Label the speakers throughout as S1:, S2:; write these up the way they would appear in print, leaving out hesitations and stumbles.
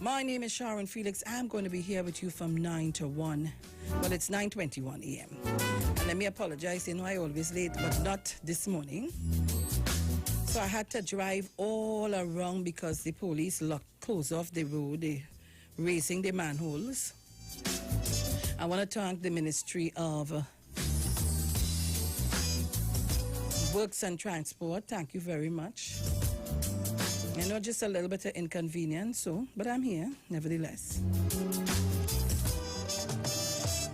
S1: My name is Sharon Felix. I'm going to be here with you from 9 to 1. Well, it's 9:21 a.m. And let me apologize. You know, I always late, but not this morning. So I had to drive all around because the police closed off the road. They raising the manholes. I want to thank the Ministry of Works and Transport. Thank you very much. I know just a little bit of inconvenience, but I'm here, nevertheless.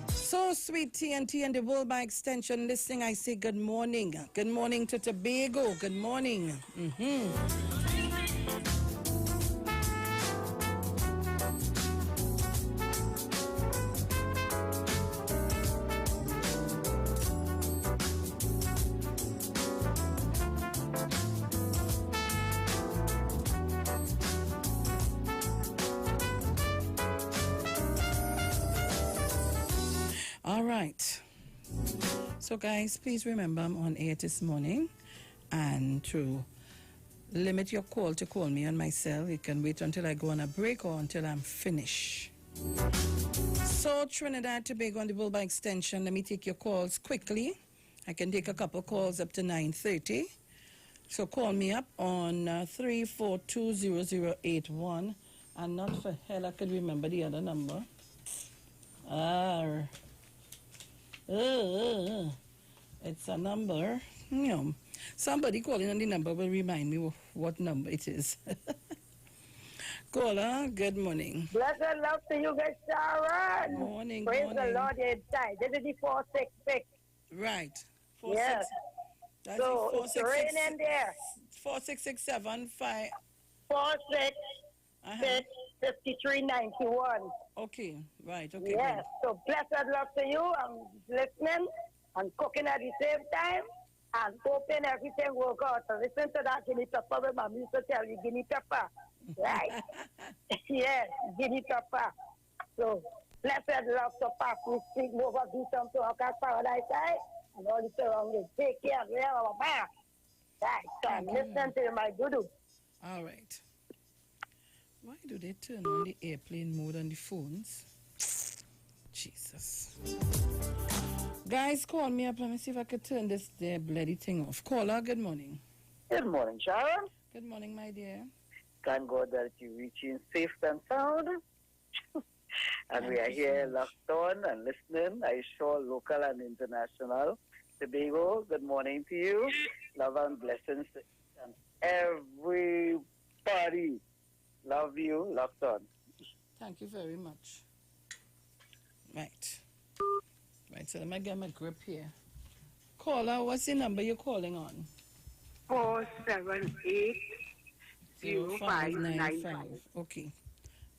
S1: So, sweet TNT and the World by Extension listening, I say good morning. Good morning to Tobago. Good morning. All right. So, guys, please remember I'm on air this morning, and to limit your call to call me on my cell. You can wait until I go on a break or until I'm finished. So, Trinidad, Tobago, and the World by Extension, let me take your calls quickly. I can take a couple calls up to 9:30. So, call me up on 3420081, and not for hell I could remember the other number. It's a number. Somebody calling on the number will remind me what number it is. Caller, good morning.
S2: Blessed love to you guys, Sharon.
S1: Morning.
S2: Praise the Lord inside. This is the 466.
S1: Right.
S2: Yes. So it's raining there.
S1: 4667
S2: 5391.
S1: Okay, right. Okay.
S2: Yes. So blessed love to you. I'm listening and cooking at the same time and hoping everything will go out. So listen to that guinea pepper when Mom used to tell you guinea pepper. Right? Yes, guinea pepper. So blessed love to Papu, speak over Beaton to our paradise side and all the surroundings. Take care of our back. Right. So I'm listening to my doodoo.
S1: All right. Why do they turn on the airplane mode on the phones? Jesus. Guys, call me up. Let me see if I can turn this there bloody thing off. Caller, good morning.
S3: Good morning, Sharon.
S1: Good morning, my dear.
S3: Thank God that you're reaching safe and sound. And we are here locked on and listening. I sure local and international. Tobago, good morning to you. Love and blessings to everybody. Love you, locked on.
S1: Thank you very much. Right, so let me get my grip here. Caller, what's the number you're calling on?
S2: 4780595.
S1: Okay.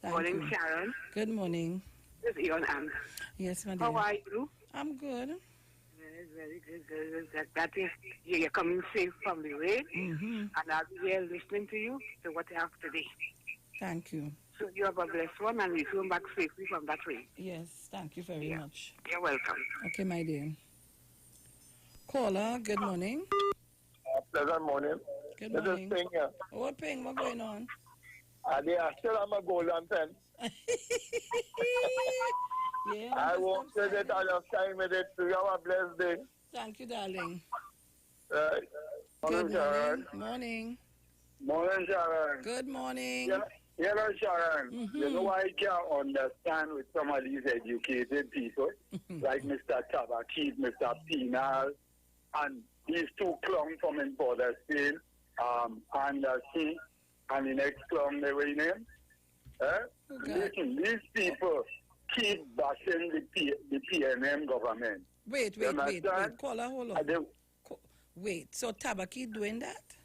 S2: Morning, Sharon.
S1: Good morning.
S2: This is Ian Ann.
S1: Yes, my dear.
S2: How are you?
S1: I'm good.
S2: Very good. That is, you're coming safe from the way. And I'll be here listening to you to what you have today.
S1: Thank you.
S2: So you have a blessed one and we come back safely from that way.
S1: Yes, thank you very much.
S2: You're welcome.
S1: Okay, my dear. Caller, good morning.
S4: Pleasant morning.
S1: Good morning.
S4: This is Ping here.
S1: What Ping? What's going on?
S4: They are still on my golden pen.
S1: Yeah,
S4: I won't say that I have time with it. You have a blessed day.
S1: Thank you, darling.
S4: Right.
S1: Good
S4: Sharon.
S1: morning.
S4: Morning, Sharon.
S1: Good morning.
S4: Yeah, Sharon. You know why I can't understand with some of these educated people, like Mr. Tabakid, Mr. Penal, and these two clowns from in Border State, Anderson, and the next clown they were named. Listen, these people keep bashing the PNM government.
S1: Wait. Caller, hold on. Wait, so Tabakid doing that?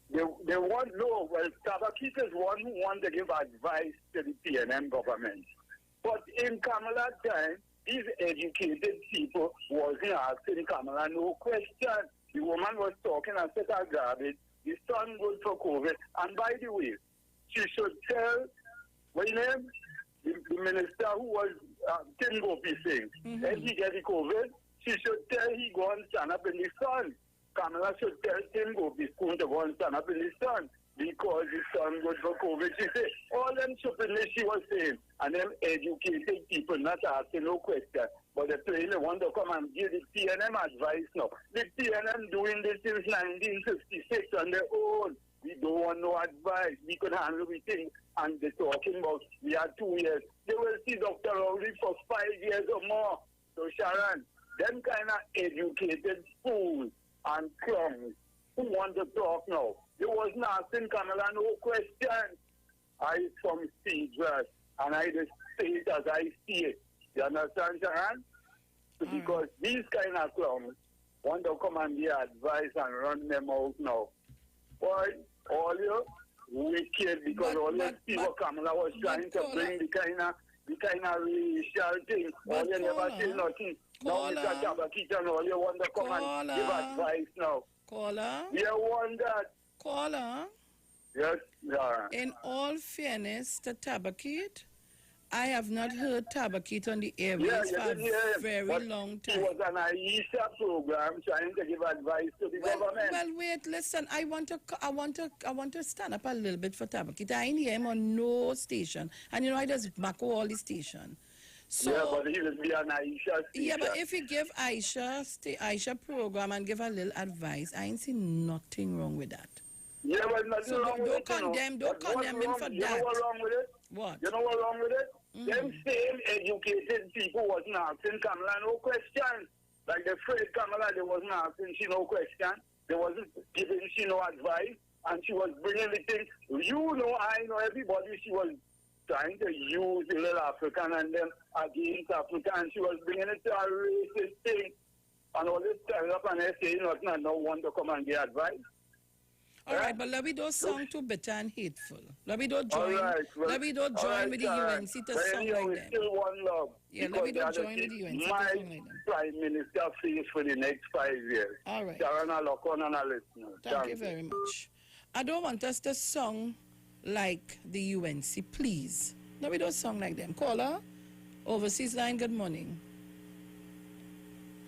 S4: They want well, Tabakit is one who wants to give advice to the PNM government. But in Kamala time, these educated people wasn't asking Kamala no question. The woman was talking and said that garbage. The son good for COVID. And by the way, she should tell, what name? The minister who was Tim Gopi Singh. When he get the COVID, she should tell he go and stand up in the sun. Kamala should tell Tim Gopi Singh to go and stand up in the sun. because it's done good for COVID. She said, all them stupidness she was saying, and them educated people not asking no question. But the plainly want to come and give the PNM advice now. The PNM doing this since 1956 on their own. We don't want no advice. We could handle everything. And they're talking about we had 2 years. They will see Dr. Rowley for 5 years or more. So Sharon, them kind of educated fools and clowns who want to talk now. They wasn't asking Kamala no question. I from Steedworth, and I just say it as I see it. You understand, Sharon? Because these kind of clowns want to come and give advice and run them out now. Boy, all you wicked because all you see what Kamala was trying to bring the kind of racial thing. All you never say nothing. Now Mr. Tabakita and all you want to come and give advice now.
S1: Caller.
S4: You want that?
S1: Caller.
S4: Yes, Sharon.
S1: In all fairness to Tabakit, I have not heard Tabakit on the airways for a very long time.
S4: It was an Aisha program trying to give advice to the government.
S1: Well, wait, listen. I want to stand up a little bit for Tabakit. I ain't hear him on no station, and you know I just back all the station. So,
S4: yeah, but he will be an Aisha station.
S1: Yeah, but if you give Aisha program and give a little advice, I ain't seen nothing wrong with that.
S4: Yeah, but nothing
S1: so
S4: wrong with it.
S1: Don't condemn him for that.
S4: You know what's wrong with it?
S1: What?
S4: You know what's wrong with it? Them same educated people wasn't asking Kamala no question. Like the afraid Kamala, they wasn't asking she no question. They wasn't giving she no advice. And she was bringing the thing. You know, I know everybody. She was trying to use the little African and them against Africa. And she was bringing it to a racist thing. And all this time up and they saying nothing and no one to come and give advice.
S1: All right, but let me don't sound too bitter and hateful. Let me don't join. Let me don't join with the UNC to sound like that.
S4: Still one love.
S1: Yeah, let me don't join with the UNC to sound like that.
S4: Prime Minister face for the next 5 years.
S1: All right.
S4: Sharon, I look on and I listen.
S1: Thank you very much. I don't want us to song like the UNC, please. Let me don't song like them. Caller, overseas line. Good morning.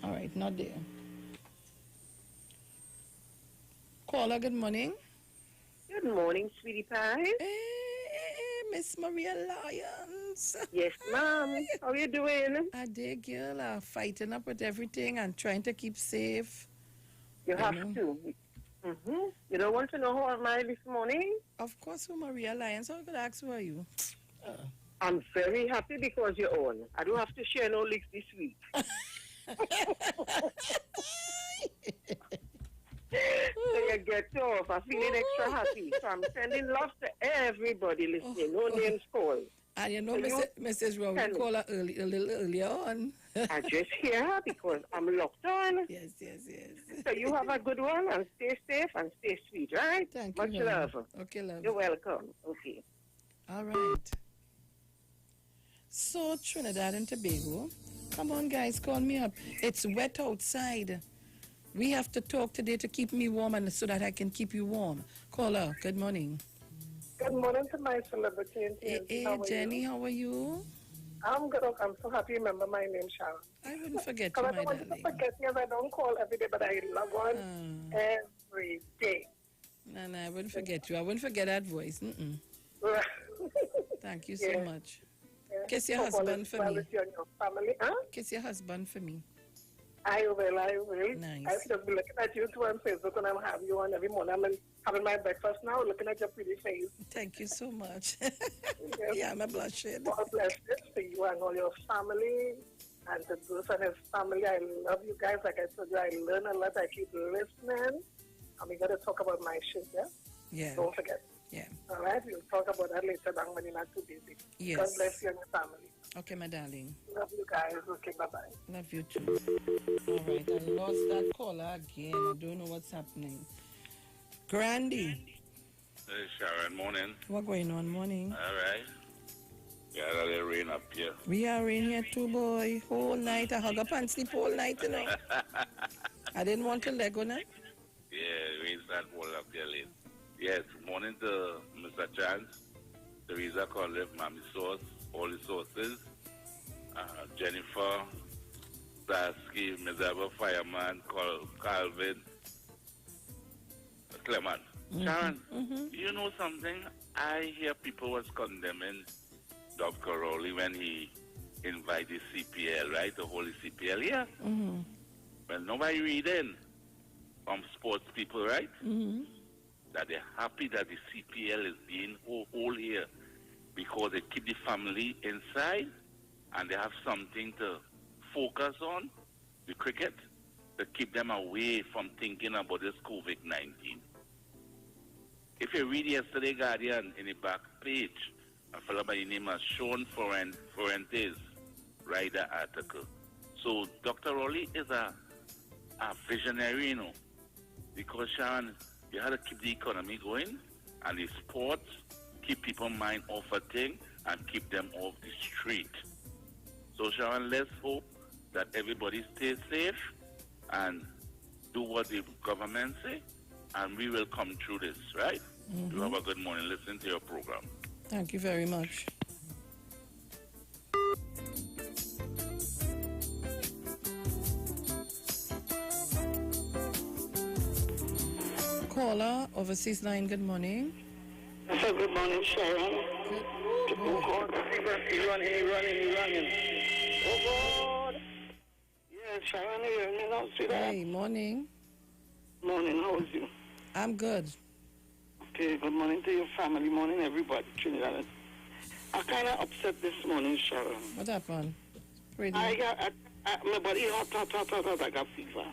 S1: All right, not there. Caller, good morning.
S5: Good morning, sweetie pie.
S1: Hey, Miss Maria Lyons.
S5: Yes, ma'am. How you doing?
S1: I did, girl. Fighting up with everything and trying to keep safe.
S5: You have to. You don't want to know how am I this morning?
S1: Of course, who Maria Lyons. How could I ask who are you?
S5: I'm very happy because you're on. I don't have to share no leaks this week. So you get off. I'm feeling extra happy. So I'm sending love to everybody listening. No names called.
S1: And you know, Mrs. Rowe, we call her a little earlier on.
S5: I just hear her because I'm locked on.
S1: Yes.
S5: So you have a good one and stay safe and stay sweet, right?
S1: Thank
S5: you. Much love.
S1: Okay, love.
S5: You're welcome. Okay.
S1: All right. So, Trinidad and Tobago, come on, guys, call me up. It's wet outside. We have to talk today to keep me warm and so that I can keep you warm. Caller, good morning.
S6: Good morning to my celebrity.
S1: Hey, Jenny, how are you?
S6: I'm good. I'm so happy you remember my name, Sharon.
S1: I wouldn't forget you, my darling.
S6: I don't want to forget you, I don't call every day, but I log on every day.
S1: No, I wouldn't forget you. I wouldn't forget that voice. Thank you so much. Yeah. Kiss your husband for me.
S6: Your family, huh?
S1: Kiss your husband for me.
S6: I will.
S1: Nice.
S6: I've just been looking at you too on Facebook and I'm having you on every morning. I'm having my breakfast now, looking at your pretty face.
S1: Thank you so much. Yeah, I'm blushing.
S6: God bless you for you and all your family and the Bruce and his family. I love you guys. Like I told you, I learn a lot. I keep listening. And we got to talk about my shit, yeah?
S1: Yeah.
S6: Don't forget.
S1: Yeah.
S6: All right? We'll talk about that later on when you're not too busy.
S1: Yes.
S6: God bless you and your family.
S1: Okay, my darling.
S6: Love you guys. Okay, bye-bye.
S1: Love you too. All right, I lost that caller again. I don't know what's happening. Grandy.
S7: Hey, Sharon, morning.
S1: What going on, morning?
S7: All right. Yeah, a little rain up here.
S1: We are in here too, boy. Whole night. I hug up and sleep all night, you know. I didn't want to let go now.
S7: Yeah, rain start falling up here late. Yes, morning to Mr. Chance, Teresa Conliffe, Mommy Sauce, all the sources, Jennifer, Sasky, Mizaba Fireman, Calvin, Clement. Sharon, you know something? I hear people was condemning Dr. Rowley when he invited CPL, right? The Holy CPL here. Well, nobody reading from sports people, right? That they're happy that the CPL is being whole here because they keep the family inside and they have something to focus on, the cricket, to keep them away from thinking about this COVID-19. If you read yesterday Guardian in the back page, a fellow by the name of Sean Fuentes write the article. So Dr. Rowley is a visionary, you know, because Sharon, you had to keep the economy going and the sports, keep people's mind off a thing and keep them off the street. So Sharon, let's hope that everybody stays safe and do what the government say, and we will come through this, right? You have a good morning. Listen to your program.
S1: Thank you very much. Caller, Overseas Line, good morning.
S8: So good morning, Sharon. Oh, God, he running. Oh, God. Yeah, Sharon, you hear me now, sweetheart?
S1: Hey, morning.
S8: Morning, how's you?
S1: I'm good.
S8: Okay, good morning to your family. Morning, everybody. Trinidad. I'm kind of upset this morning, Sharon.
S1: What happened? Pretty.
S8: I got, my body hot, I got fever.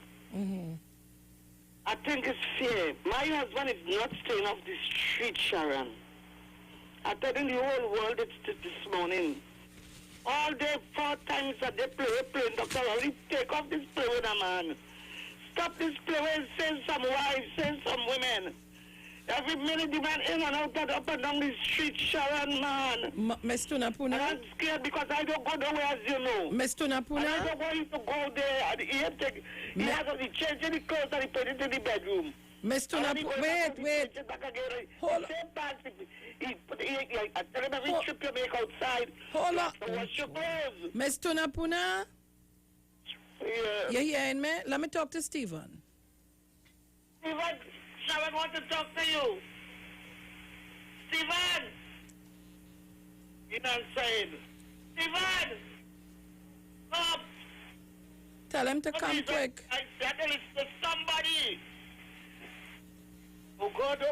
S8: I think it's fair. My husband is not staying off the street, Sharon. I'm telling the whole world this morning. All day, 4 times a day, playing. Dr. Rowley, take off this play with a man. Stop this play with, send some wives, send some women. Every minute the man in and out and up and down the street, Sharon, man.
S1: Miss Tunapuna?
S8: And I'm scared because I don't go nowhere, as you know.
S1: Miss Tunapuna?
S8: And I don't want you to go there. And he has to change the clothes and he put it in the bedroom.
S1: Miss Tunapuna, wait. Hold on.
S8: I tell him every trip you make outside.
S1: Hold on.
S8: Wash your clothes.
S1: Miss Tunapuna?
S8: Yeah.
S1: You hearing me? Let me talk to Stephen.
S8: Stephen, Sharon wants to talk to you. Stephen! You're not saying. Stephen! Stop!
S1: Tell him to come quick.
S8: I said it's to somebody. Oh God, I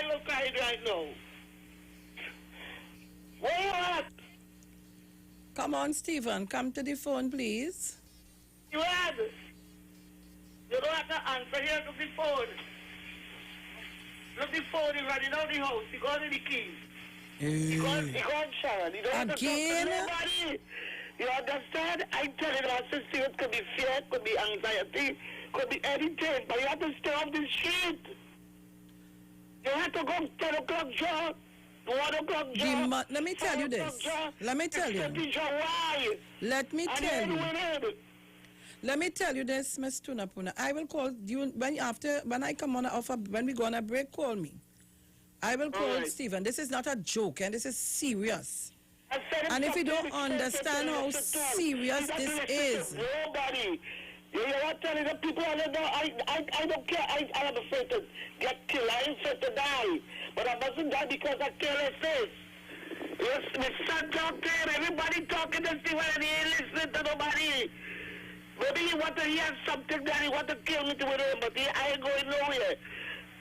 S8: will cry right now. Where you at?
S1: Come on, Stephen. Come to the phone, please.
S8: You at? You don't have to answer here to the phone. Look, the phone is running out the house. He got the keys. He got Sharon. He don't have to talk to nobody. You understand? I tell you, my sister, it could be fear, could be anxiety, could be anything, but you have to stay off the street. You have to go 10 o'clock job, 1 o'clock job.
S1: Let me tell you this. Let me tell you. Let me tell you. Let me tell you this, Miss Tunapuna. I will call you when I come on when we go on a break, call me. I will call Stephen. This is not a joke, and this is serious. And if you don't understand how serious this is.
S8: Nobody. You know what, telling the people, I don't care. I am afraid to get killed. I am afraid to die. But I mustn't die because I carelessness. Yes, my son talking, everybody talking to Stephen, and he ain't listening to nobody. Maybe he want to hear something that he want to kill me with him, but I ain't going nowhere.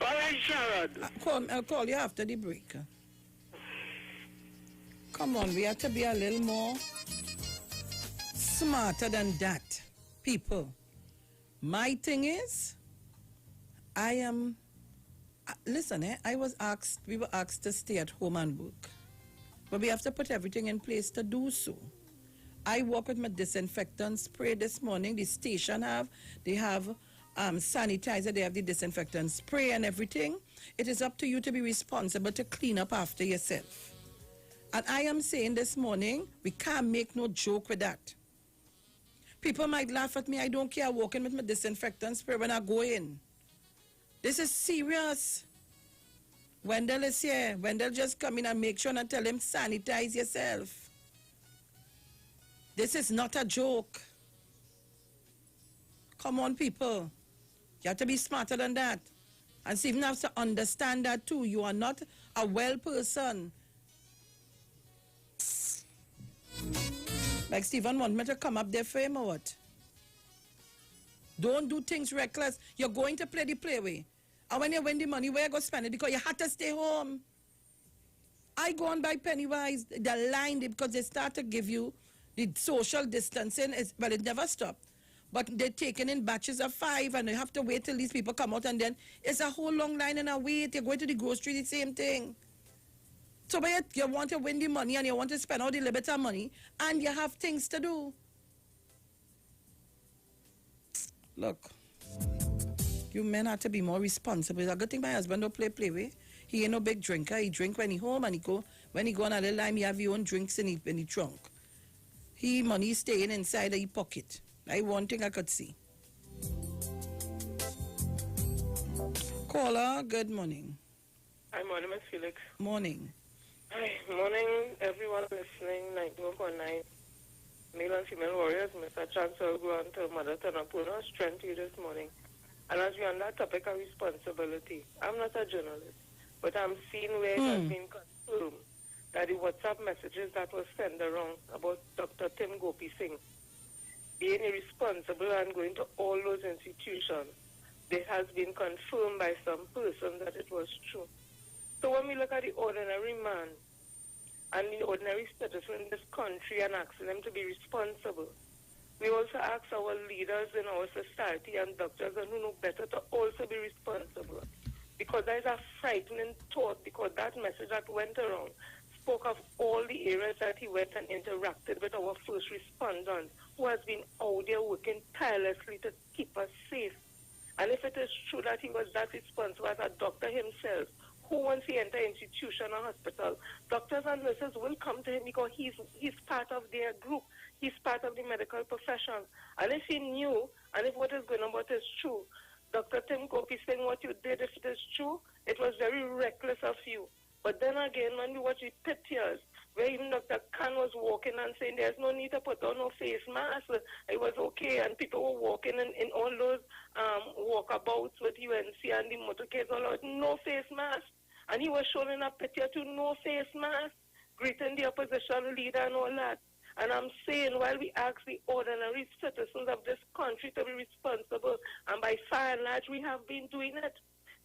S8: All right, Sharon.
S1: I'll call you after the break. Come on, we have to be a little more smarter than that, people. My thing is, listen, we were asked to stay at home and work. But we have to put everything in place to do so. I work with my disinfectant spray this morning. The station they have sanitizer, they have the disinfectant spray and everything. It is up to you to be responsible to clean up after yourself. And I am saying this morning, we can't make no joke with that. People might laugh at me. I don't care walking with my disinfectant spray when I go in. This is serious. Wendell is here. Wendell just come in and make sure and tell him sanitize yourself. This is not a joke. Come on, people. You have to be smarter than that. And Stephen has to understand that too. You are not a well person. Like Stephen want me to come up there for him or what? Don't do things reckless. You're going to play the playway. And when you win the money, where you go spend it? Because you had to stay home. I go on by Pennywise, they're lined because they start to give you the social distancing. Well, it never stopped. But they're taking in batches of 5 and you have to wait till these people come out and then it's a whole long line and a wait. You're going to the grocery, the same thing. So but you want to win the money and you want to spend all the little bit of money and you have things to do. Look, you men have to be more responsible. It's a good thing my husband don't play. He ain't no big drinker. He drink when he home and when he go on a little time, he have his own drinks in the trunk. He money staying inside of his pocket. That's one thing I could see. Caller, good morning.
S5: Hi, morning, Miss Felix.
S1: Morning.
S5: Hi, morning, everyone listening. 91.9. Male and female warriors, Mr. Chancellor, go on to Mother Tanapuna. Strength to you this morning. And as we on that topic of responsibility, I'm not a journalist, but I'm seeing where it has been confirmed that the WhatsApp messages that were sent around about Dr. Tim Gopi Singh being irresponsible and going to all those institutions, it has been confirmed by some person that it was true. So when we look at the ordinary man and the ordinary citizen in this country and asking them to be responsible, we also ask our leaders in our society and doctors and who know better to also be responsible. Because there is a frightening thought, because that message that went around spoke of all the areas that he went and interacted with our first responders who has been out there working tirelessly to keep us safe. And if it is true that he was that responsible as a doctor himself, who once he enter institution or hospital, doctors and nurses will come to him because he's part of their group. He's part of the medical profession. And if he knew, and if what is going on about is true, Dr. Tim Gopi saying what you did, if it is true, it was very reckless of you. But then again, when you watch the pictures, where even Dr. Khan was walking and saying there's no need to put on no face mask, it was okay, and people were walking in all those walkabouts with UNC and the motorcades, all out, no face mask. And he was showing a picture to no face mask, greeting the opposition leader and all that. And I'm saying, while we ask the ordinary citizens of this country to be responsible, and by far and large, we have been doing it.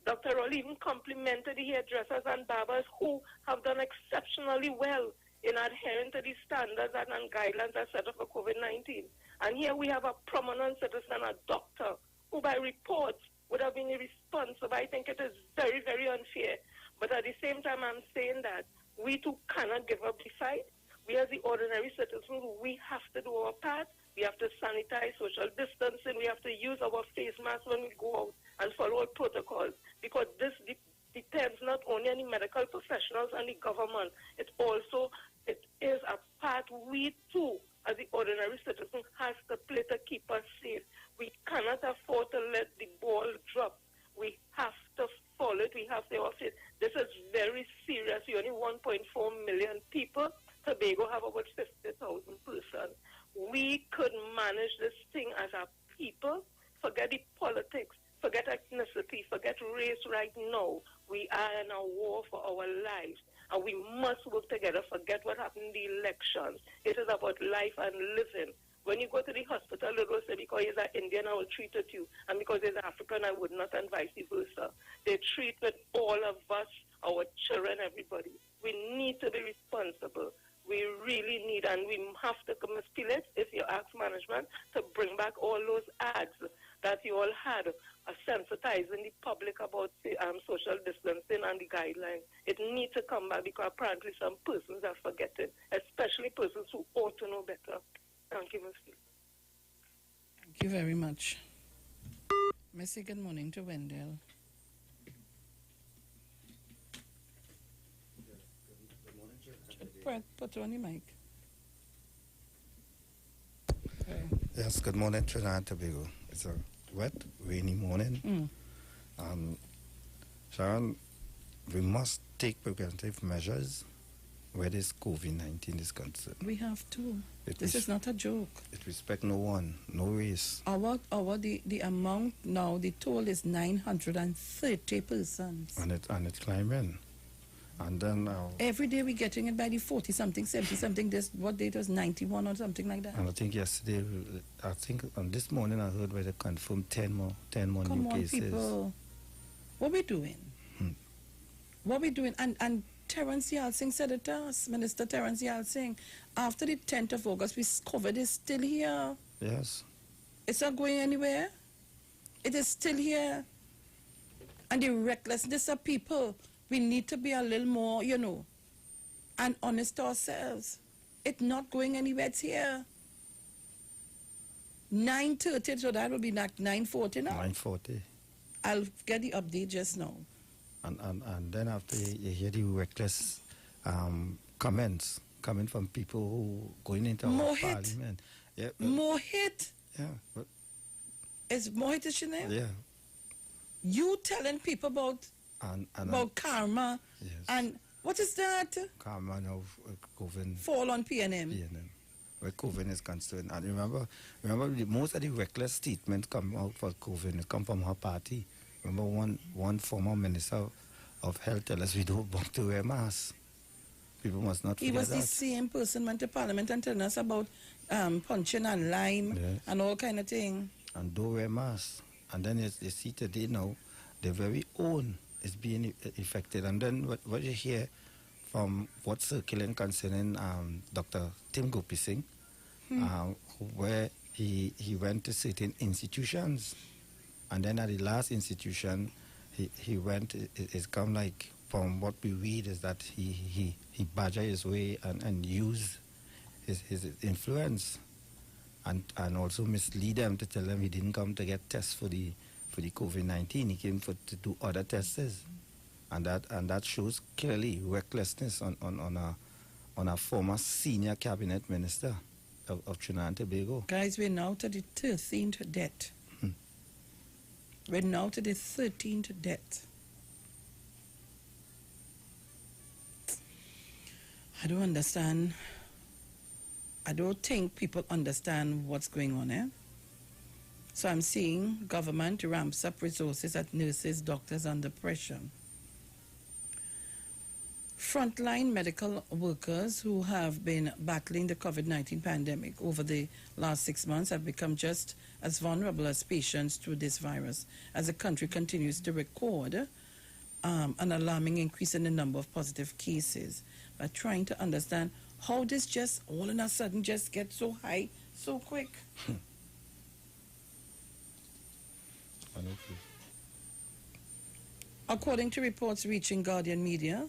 S5: Dr. Rowley even complimented the hairdressers and barbers who have done exceptionally well in adhering to the standards and guidelines that set up for COVID-19. And here we have a prominent citizen, a doctor, who by reports would have been irresponsible. I think it is very, very unfair. But at the same time, I'm saying that we too cannot give up the fight. We as the ordinary citizens, we have to do our part. We have to sanitize, social distancing. We have to use our face masks when we go out and follow all protocols. Because this depends not only on the medical professionals and the government, it is a part we too, as the ordinary citizen, has to play to keep us safe. We cannot afford to let the ball drop. We have to follow it. We have to faith. This is very serious. We only 1.4 million people. Tobago have about 50,000 persons. We could manage this thing as a people. Forget the politics. Forget ethnicity, forget race right now. We are in a war for our lives, and we must work together. Forget what happened in the elections. It is about life and living. When you go to the hospital, they will say, because he's an Indian, I will treat with you, and because he's African, I would not, and vice versa. They treat with all of us, our children, everybody. We need to be responsible. We really need, and we have to come and steal it, if you ask management, to bring back all those ads that you all had, sensitizing the public about social distancing and the guidelines. It needs to come back because apparently some persons are forgetting, especially persons who ought to know better. Thank you, Mr.
S1: Thank you very much. Missy, good morning to Wendell. Put on your mic. Okay.
S9: Yes, good morning, Trinidad and Tobago. It's a wet, rainy morning. Sharon, we must take preventive measures where this COVID-19 is concerned.
S1: We have to.
S9: It
S1: This is not a joke.
S9: It respect no one, no race.
S1: The amount now, the toll is 930 persons.
S9: And it's climbing. And then
S1: Every day we're getting it by the 40 something, 70 something. This what date was 91 or something like that.
S9: and I think yesterday, on this morning I heard where they confirmed 10 more
S1: Come
S9: new
S1: on,
S9: cases.
S1: people. What we doing? What we doing? And Terence Yalsing said it to us, Minister Terence Yalsing. After the 10th of August, COVID is still here.
S9: Yes.
S1: It's not going anywhere. It is still here. And the recklessness of people, we need to be a little more, and honest to ourselves. It's not going anywhere. It's here. 9:30, so that will be like 9:40 now.
S9: 9:40.
S1: I'll get the update just now.
S9: And then after you hear the reckless comments coming from people who going into our
S1: Mohit.
S9: parliament. Yeah,
S1: Mohit.
S9: Yeah. But,
S1: Is Mohit is your name?
S9: yeah.
S1: You telling people about karma.
S9: Yes.
S1: And what is that?
S9: Karma now COVID.
S1: Fall on PNM.
S9: PNM. Where COVID is concerned. And remember most of the reckless statements come out for COVID. It come from her party. Remember one former minister of health tell us we don't want to wear masks. People must not forget
S1: He was
S9: that.
S1: the same person went to parliament and telling us about punching and lime and all kind of thing.
S9: And don't wear masks. And then you see today now, their very own is being affected. And then what you hear from what's circulating concerning Dr. Tim Gopi Singh, where he went to certain institutions. And then at the last institution, he went, it's come like, from what we read, is that he badger his way and use his influence and also mislead them to tell them he didn't come to get tests for the COVID-19. He came to do other tests. And that shows clearly recklessness on a former senior cabinet minister of Trinidad and Tobago.
S1: Guys, we're now to the 13th death. We're now to the 13th death. I don't understand. I don't think people understand what's going on, So I'm seeing government ramps up resources at nurses, doctors under pressure. Frontline medical workers who have been battling the COVID-19 pandemic over the last 6 months have become just as vulnerable as patients to this virus as the country continues to record an alarming increase in the number of positive cases. By trying to understand how this just all of a sudden just gets so high so quick. According to reports reaching Guardian Media,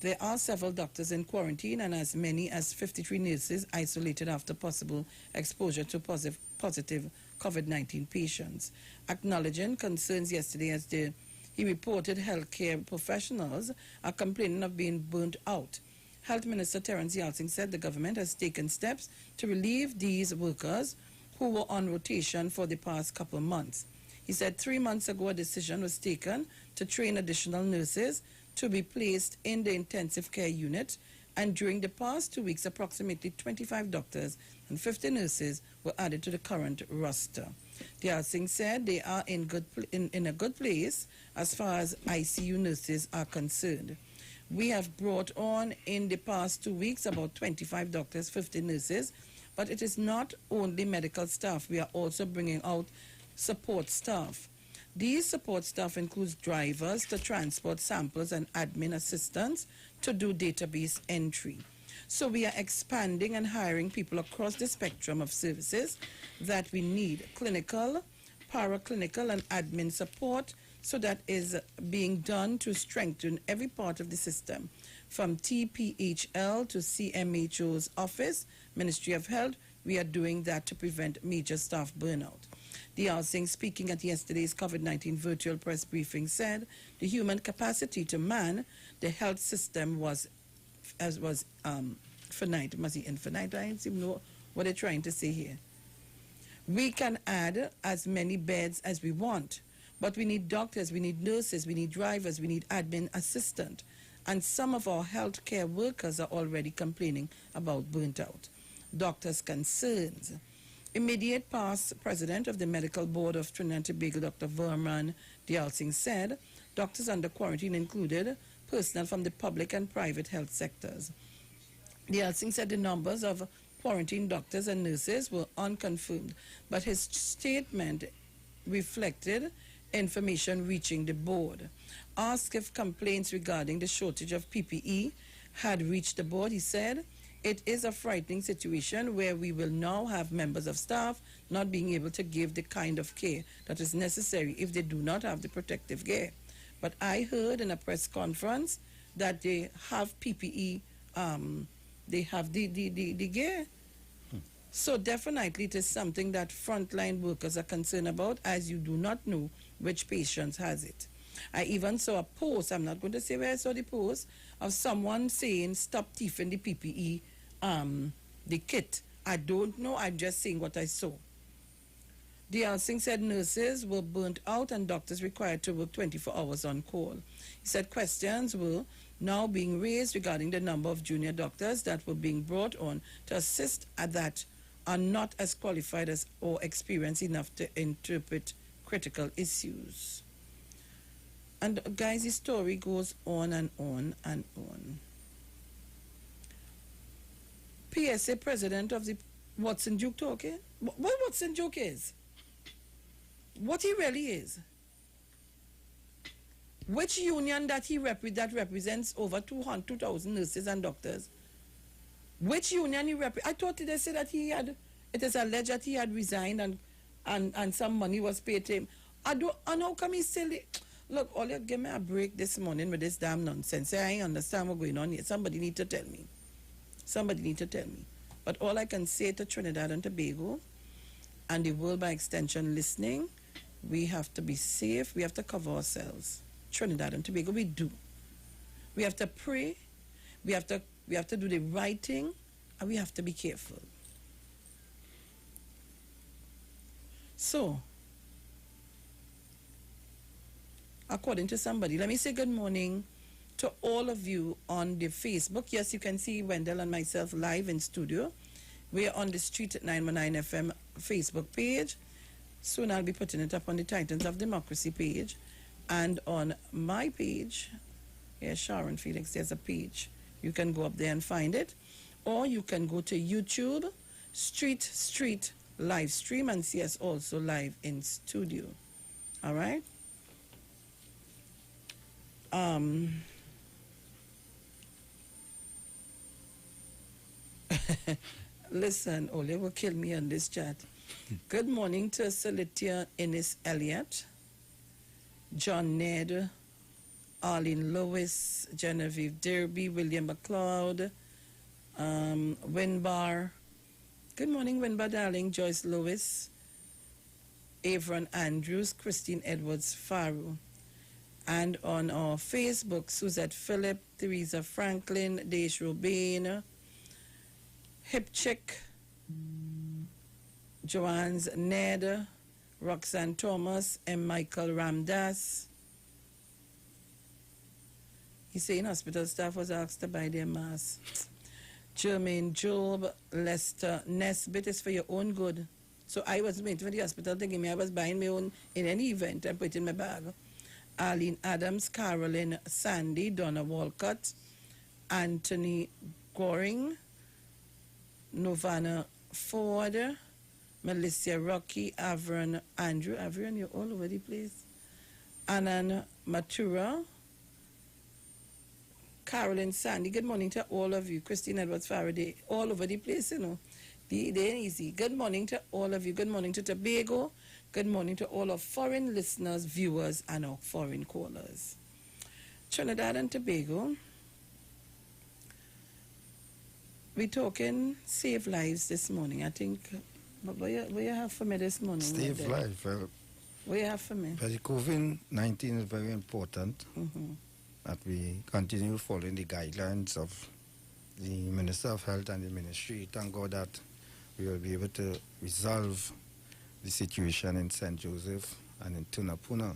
S1: there are several doctors in quarantine and as many as 53 nurses isolated after possible exposure to positive COVID-19 patients. Acknowledging concerns yesterday as he reported healthcare professionals are complaining of being burnt out. Health Minister Terence Yalsing said the government has taken steps to relieve these workers who were on rotation for the past couple of months. He said 3 months ago a decision was taken to train additional nurses to be placed in the intensive care unit, and during the past 2 weeks approximately 25 doctors and 50 nurses were added to the current roster. Yalsing said they are in a good place as far as ICU nurses are concerned. We have brought on in the past 2 weeks about 25 doctors, 50 nurses, but it is not only medical staff. We are also bringing out support staff. These support staff includes drivers to transport samples and admin assistants to do database entry. So we are expanding and hiring people across the spectrum of services that we need: clinical, paraclinical, and admin support. So that is being done to strengthen every part of the system, from TPHL to CMHO's office, Ministry of Health. We are doing that to prevent major staff burnout. Yalsing, speaking at yesterday's COVID-19 virtual press briefing, said the human capacity to man the health system was finite. Must be infinite? I don't even know what they're trying to say here. We can add as many beds as we want, but we need doctors, we need nurses, we need drivers, we need admin assistant. and some of our healthcare workers are already complaining about burnt out. Doctors' concerns. Immediate past president of the Medical Board of Trinidad and Tobago, Dr. Verman Dialsing, said doctors under quarantine included personnel from the public and private health sectors. Dialsing said the numbers of quarantined doctors and nurses were unconfirmed, but his statement reflected information reaching the board. Asked if complaints regarding the shortage of PPE had reached the board, he said, "It is a frightening situation where we will now have members of staff not being able to give the kind of care that is necessary if they do not have the protective gear." But I heard in a press conference that they have PPE, they have the gear. So definitely it is something that frontline workers are concerned about, as you do not know which patient has it. I even saw a post, I'm not going to say where I saw the post, of someone saying stop thieving the PPE, the kit. I don't know, I'm just saying what I saw. Dialsing said nurses were burnt out and doctors required to work 24 hours on call. He said questions were now being raised regarding the number of junior doctors that were being brought on to assist at that are not as qualified as or experienced enough to interpret critical issues. And guys, the story goes on and on and on. PSA president of the Watson Duke talking? What Watson Duke is? What he really is? Which union that he that represents over 2,000 nurses and doctors? Which union he represents? I thought they said that he had, it is alleged that he had resigned and some money was paid to him. I know come he still, look, all you give me a break this morning with this damn nonsense. I ain't understand what's going on here. Somebody need to tell me. Somebody need to tell me. But all I can say to Trinidad and Tobago and the world by extension listening, we have to be safe. We have to cover ourselves. Trinidad and Tobago, we do. We have to pray. We have to do the right thing, and we have to be careful. So, according to somebody, let me say good morning to all of you on the Facebook. Yes, you can see Wendell and myself live in studio. We are on the Street at 919 FM Facebook page. Soon I'll be putting it up on the Titans of Democracy page. And on my page, yeah, Sharon Felix, there's a page. You can go up there and find it. Or you can go to YouTube, Street live stream, and see us also live in studio. All right? Listen, Ole will kill me on this chat. Good morning to Solitia Ennis Elliott, John Ned, Arlene Lewis, Genevieve Derby, William McLeod, Winbar. Good morning, Winbar, darling. Joyce Lewis, Avron Andrews, Christine Edwards Faru. And on our Facebook, Suzette Phillip, Theresa Franklin, Deish Rubain, Hipchick, Joanne's Ned, Roxanne Thomas, and Michael Ramdas. He's saying hospital staff was asked to buy their masks. Jermaine Job, Lester Nesbitt, is for your own good. So I was waiting for the hospital to give me, I was buying my own in any event and put it in my bag. Arlene Adams, Carolyn Sandy, Donna Walcott, Anthony Goring, Novana Ford, Melissa Rocky, Avron Andrew. Avron, you're all over the place. Annan Matura, Carolyn Sandy. Good morning to all of you. Christine Edwards Faraday, all over the place, you know. They ain't easy. Good morning to all of you. Good morning to Tobago. Good morning to all of foreign listeners, viewers, and our foreign callers. Trinidad and Tobago, we're talking save lives this morning. I think, what you have for me this morning?
S9: Save life.
S1: What you have for me?
S9: But the COVID-19 is very important that we continue following the guidelines of the Minister of Health and the Ministry. Thank God that we will be able to resolve the situation in St. Joseph and in Tunapuna.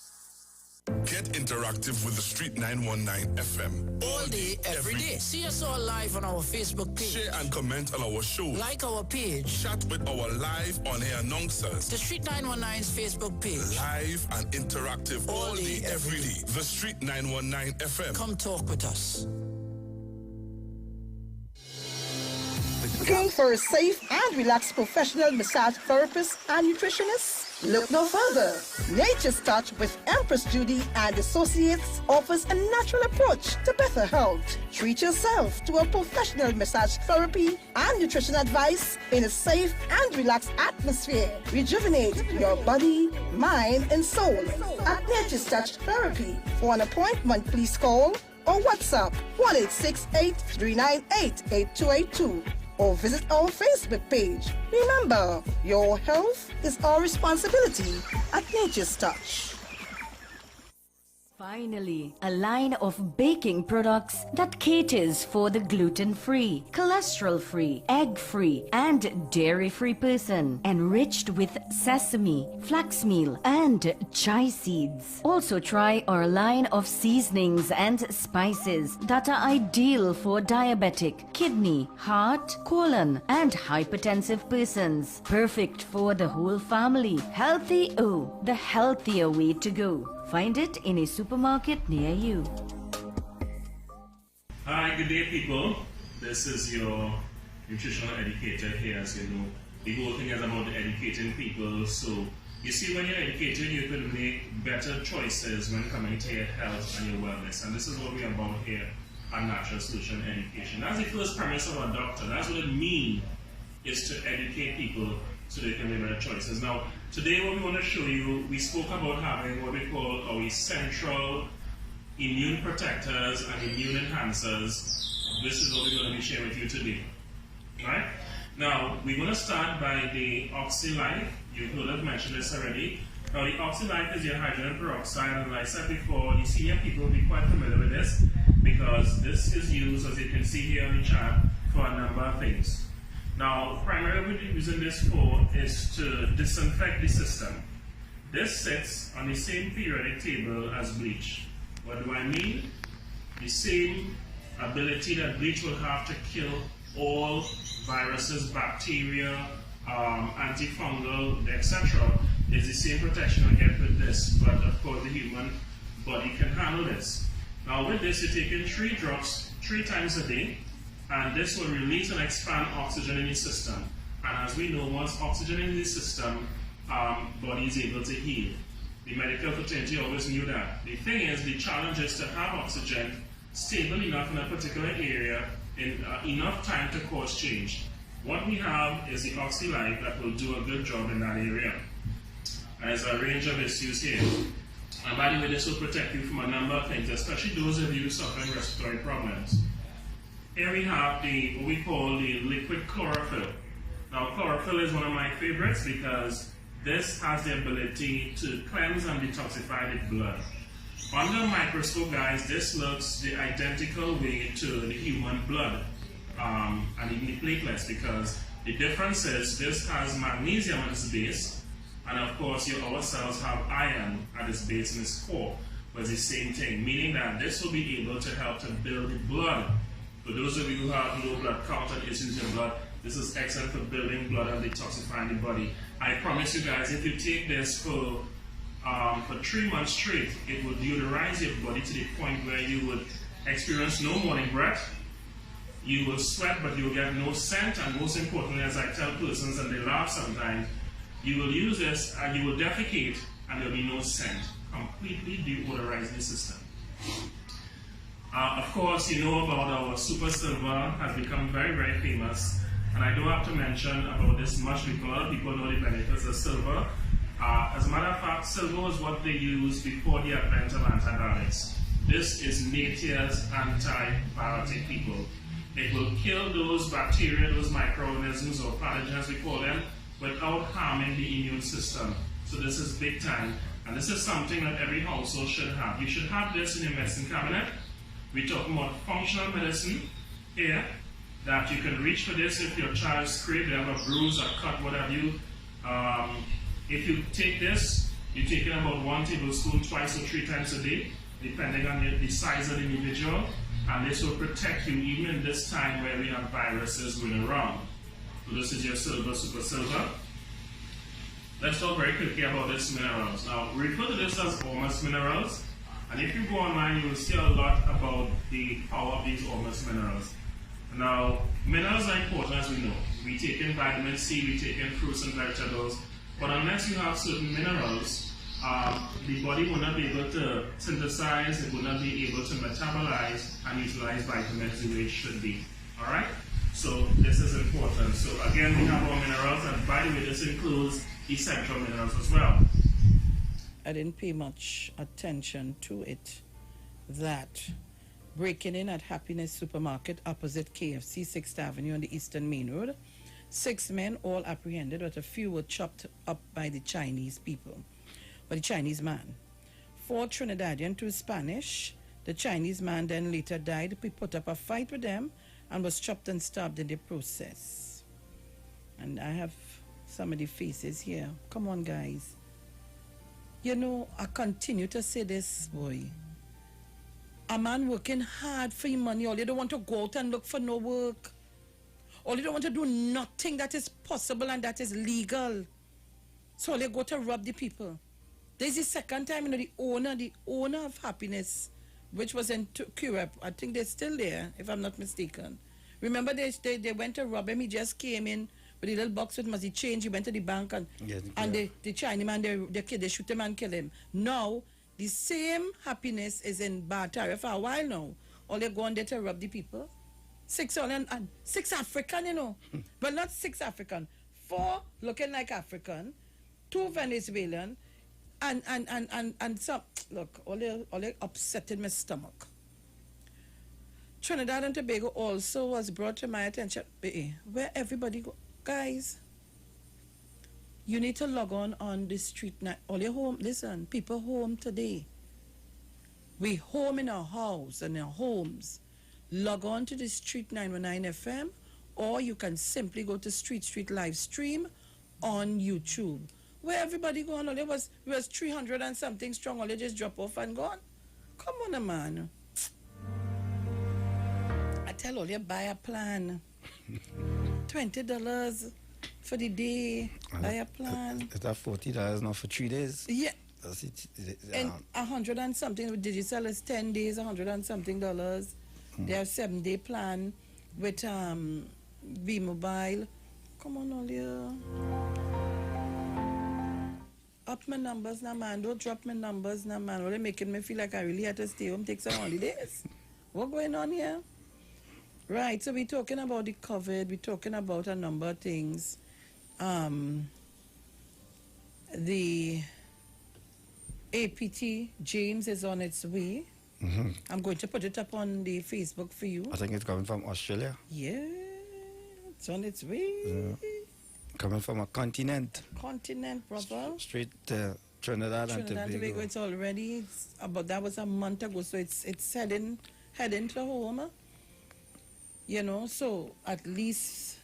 S10: interactive with the Street 919 FM.
S11: All day, every day. See us all live on our Facebook page.
S10: Share and comment on our show.
S11: Like our page.
S10: Chat with our live on-air announcers.
S11: The Street 919's Facebook page.
S10: Live and interactive all day, every day. The Street 919 FM.
S11: Come talk with us.
S12: Looking for a safe and relaxed professional massage therapist and nutritionist? Look no further. Nature's Touch with Empress Judy and Associates offers a natural approach to better health. Treat yourself to a professional massage therapy and nutrition advice in a safe and relaxed atmosphere. Rejuvenate your body, mind, and soul at Nature's Touch Therapy. For an appointment, please call or WhatsApp 1-868-398-8282. Or visit our Facebook page. Remember, your health is our responsibility at Nature's Touch.
S13: Finally, a line of baking products that caters for the gluten-free, cholesterol-free, egg-free, and dairy-free person, enriched with sesame, flax meal, and chia seeds. Also try our line of seasonings and spices that are ideal for diabetic, kidney, heart, colon, and hypertensive persons. Perfect for the whole family. Healthy O, the healthier way to go. Find it in a supermarket near you.
S14: Hi, good day people. This is your nutritional educator here. As you know, the whole thing is about educating people. So you see, when you're educated, you can make better choices when coming to your health and your wellness. And this is what we're about here at Natural Solution Education. That's the first premise of our doctor. That's what it means, is to educate people so they can make better choices. Now, today what we want to show you, we spoke about having what we call our essential immune protectors and immune enhancers. This is what we're going to be sharing with you today. Right? Now, we're going to start by the OxyLife. You've heard us mention this already. Now, the OxyLife is your hydrogen peroxide, and like I said before, the senior people will be quite familiar with this because this is used, as you can see here on the chart, for a number of things. Now, primarily what we're using this for is to disinfect the system. This sits on the same periodic table as bleach. What do I mean? The same ability that bleach will have to kill all viruses, bacteria, antifungal, etc. is the same protection I get with this, but of course the human body can handle this. Now with this, you're taking 3 drops 3 times a day, and this will release and expand oxygen in the system. And as we know, once oxygen in the system, body is able to heal. The medical fraternity always knew that. The thing is, the challenge is to have oxygen stable enough in a particular area in enough time to cause change. What we have is the OxyLife that will do a good job in that area. There's a range of issues here. And by the way, this will protect you from a number of things, especially those of you suffering respiratory problems. Here we have what we call the liquid chlorophyll. Now, chlorophyll is one of my favorites because this has the ability to cleanse and detoxify the blood. Under a microscope, guys, this looks the identical way to the human blood and even the platelets, because the difference is this has magnesium at its base, and of course our cells have iron at its base and its core, but it's the same thing, meaning that this will be able to help to build the blood. For those of you who have low blood count and issues in blood, this is excellent for building blood and detoxifying the body. I promise you guys, if you take this for 3 months straight, it will deodorize your body to the point where you would experience no morning breath, you will sweat but you will get no scent, and most importantly, as I tell persons and they laugh sometimes, you will use this and you will defecate and there will be no scent, completely deodorizing the system. Of course, you know about our Super Silver, has become very, very famous. And I don't have to mention about this much because a lot of people know the benefits of silver. As a matter of fact, silver was what they used before the advent of antibiotics. This is nature's antibiotic, people. It will kill those bacteria, those microorganisms or pathogens we call them, without harming the immune system. So this is big time. And this is something that every household should have. You should have this in your medicine cabinet. We're talking about functional medicine here, that you can reach for this if your child's scraped, they have a bruise, a cut, what have you. If you take this, you're taking about 1 tablespoon twice or 3 times a day. depending on the size of the individual, and this will protect you even in this time where we have viruses going around. So this is your silver, super silver. Let's talk very quickly about these minerals. Now, we refer to this as Ormus minerals, and if you go online, you will see a lot about the power of these Ormus minerals. Now, minerals are important, as we know. We take in vitamin C, we take in fruits and vegetables, but unless you have certain minerals, the body will not be able to synthesize, it will not be able to metabolize and utilize vitamins the way it should be. Alright? So this is important. So again, we have our minerals, and by the way, this includes essential minerals as well.
S1: I didn't pay much attention to it. That breaking in at Happiness Supermarket opposite KFC 6th Avenue on the Eastern Main Road. 6 men all apprehended, but a few were chopped up by the Chinese people. By the Chinese man. 4 Trinidadian, 2 Spanish. The Chinese man then later died. We put up a fight with them and was chopped and stabbed in the process. And I have some of the faces here. Come on, guys. You know, I continue to say this, boy. A man working hard for your money. All you don't want to go out and look for no work. All you don't want to do nothing that is possible and that is legal. So all you go to rob the people. This is the second time, you know, the owner of Happiness, which was in Curep, I think they're still there, if I'm not mistaken. Remember, they went to rob him. He just came in with a little box with money change. He went to the bank and the Chinese man, they shoot him and kill him. Now, the same Happiness is in Batara for a while now. All they go on there to rob the people. 6 African, you know. Well, not 6 African. 4 looking like African. 2 Venezuelan. And some, look, all they upsetting my stomach. Trinidad and Tobago also was brought to my attention. Where everybody go. Guys, you need to log on the street now. All your home, listen, people home today. We home in our house and our homes. Log on to the Street 919 FM, or you can simply go to Street live stream on YouTube. Where everybody gone, all it was 300 and something strong, all they just drop off and gone. Come on, man. I tell all you, buy a plan. $20 for the day, buy a plan.
S9: Is that $40 now for 3 days?
S1: Yeah. And 100 and something with digital is 10 days, 100 and something dollars. They have 7-day plan with B-Mobile. Come on, all you. Up my numbers now, man. Don't drop my numbers now, man. They're making me feel like I really had to stay home, take some holidays. What going on here? Right, so we're talking about the COVID. We're talking about a number of things. The APT James is on its way. I'm going to put it up on the Facebook for you.
S9: I think it's coming from Australia.
S1: Yeah, it's on its way.
S9: Yeah. Coming from a continent.
S1: Continent, brother.
S9: Straight to Trinidad and Tobago.
S1: It's already, that was a month ago, so it's heading to home. You know, so at least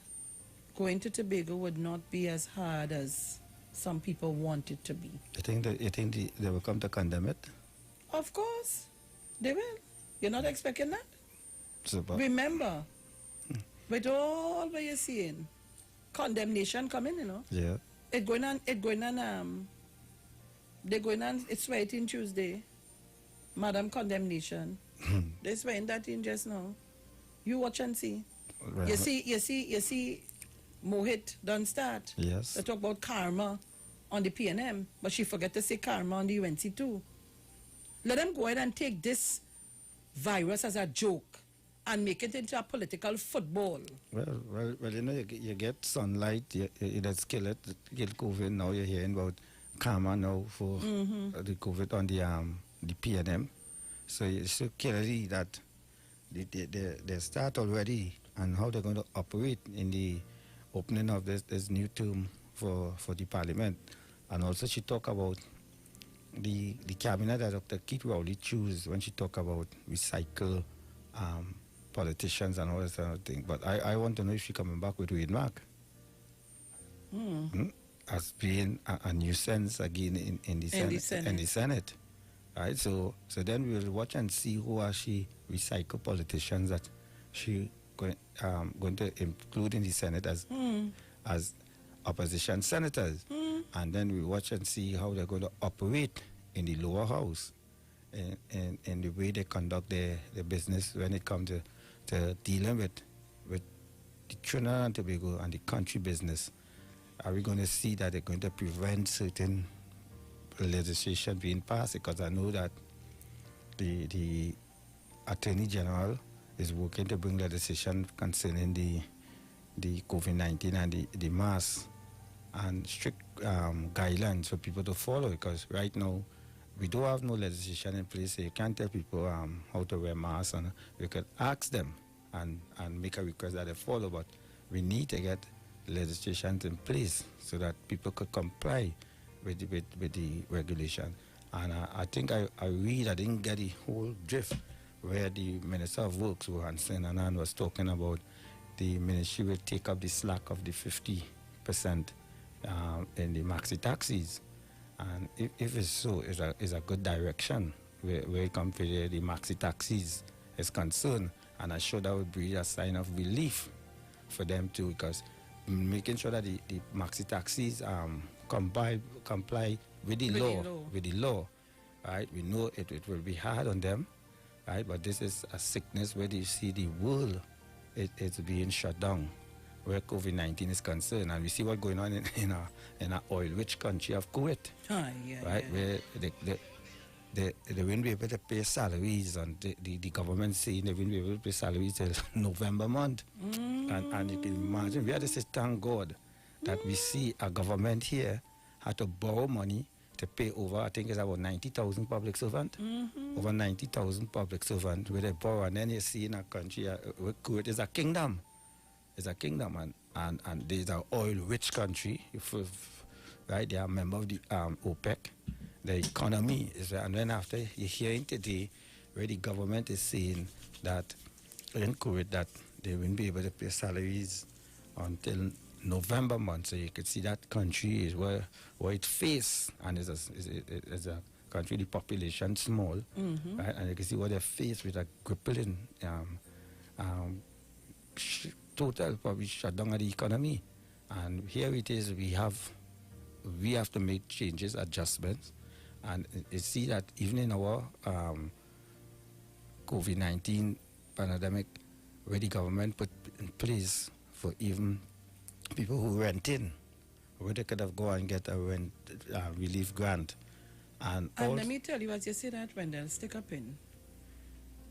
S1: going to Tobago would not be as hard as some people want it to be.
S9: You think they will come to condemn it?
S1: Of course, they will. You're not expecting that?
S9: Super.
S1: Remember, with all what you're seeing, condemnation coming, you know.
S9: Yeah.
S1: They're going on, it's sweating Tuesday. Madam Condemnation. They're sweating that in just now. You watch and see.
S9: Right.
S1: You see, Mohit done start.
S9: Yes.
S1: They talk about karma on the PNM, but she forget to say karma on the UNC too. Let them go ahead and take this virus as a joke and make it into a political football.
S9: Well, you know, you get sunlight, it has killed COVID. Now you're hearing about karma now for the COVID on the PNM. So it's so clearly that they start already and how they're going to operate in the opening of this new term for the parliament. And also she talked about the cabinet that Dr. Keith Rowley chose when she talked about recycle politicians and all that sort of thing. But I want to know if she's coming back with Wade Mark. As being a nuisance again in the Senate. right? So then we'll watch and see who are she recycle politicians that she going to include in the Senate as opposition senators. And then we watch and see how they're going to operate in the lower house and the way they conduct their business when it comes to dealing with the Trinidad and Tobago and the country business. Are we going to see that they're going to prevent certain legislation being passed? Because I know that the Attorney General is working to bring legislation concerning the COVID-19 and the mask and strict guidelines for people to follow, because right now we don't have no legislation in place, so you can't tell people how to wear masks, and we could ask them and make a request that they follow, but we need to get legislation in place so that people could comply with the regulation. And I think I didn't get the whole drift where the Minister of Works, Rohan Sinanan, was talking about the ministry will take up the slack of the 50% in the maxi taxis. And if it's so, it's a good direction where it comes to the maxi taxis is concerned. And I'm sure that would be a sign of relief for them too, because making sure that the maxi taxis comply with the law, right? We know it will be hard on them, right? But this is a sickness where you see the world it's being shut down, where COVID-19 is concerned, and we see what's going on in a oil-rich country of Kuwait, right? Where they won't be able to pay salaries, and the government saying they won't be able to pay salaries till November month. And you can imagine, we had to say, thank God that we see a government here had to borrow money to pay over, I think it's about 90,000 public servants. Over 90,000 public servants where they borrow, and then you see in a country, Kuwait is a kingdom. It's a kingdom, and there's an oil-rich country, right? They are a member of the OPEC. The economy is, and then after you're hearing today where the government is saying that in Kuwait that they won't be able to pay salaries until November month, so you could see that country is where it face, and it's a country, the population small, right? And you can see what they face with a crippling total probably shut down of the economy. And here it is, we have to make changes, adjustments, and you see that even in our COVID-19 pandemic, where the government put in place for even people who rent in, where they could have go and get a rent relief grant. And
S1: let me tell you, as you say that, Wendell, stick up in.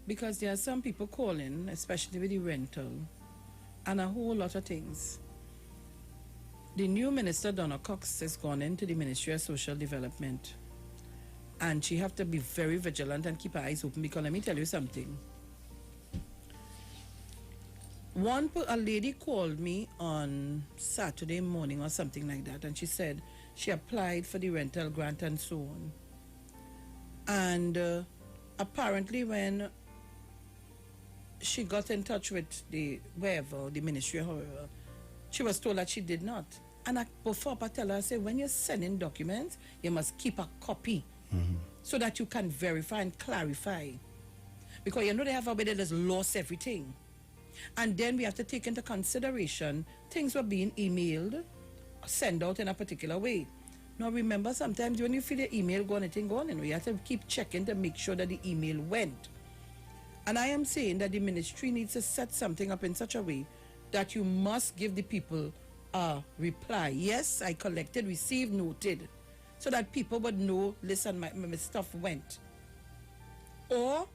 S1: Because there are some people calling, especially with the rental, and a whole lot of things. The new minister, Donna Cox, has gone into the Ministry of Social Development. And she have to be very vigilant and keep her eyes open, because let me tell you something. A lady called me on Saturday morning or something like that, and she said she applied for the rental grant and so on. And apparently when she got in touch with the ministry, however, she was told that she did not. And before I tell her, I said, when you're sending documents, you must keep a copy so that you can verify and clarify. Because you know they have a way that has lost everything. And then we have to take into consideration things were being emailed, sent out in a particular way. Now remember, sometimes when you feel your email going, you have to keep checking to make sure that the email went. And I am saying that the ministry needs to set something up in such a way that you must give the people a reply. Yes, I collected, received, noted, so that people would know, listen, my stuff went. Or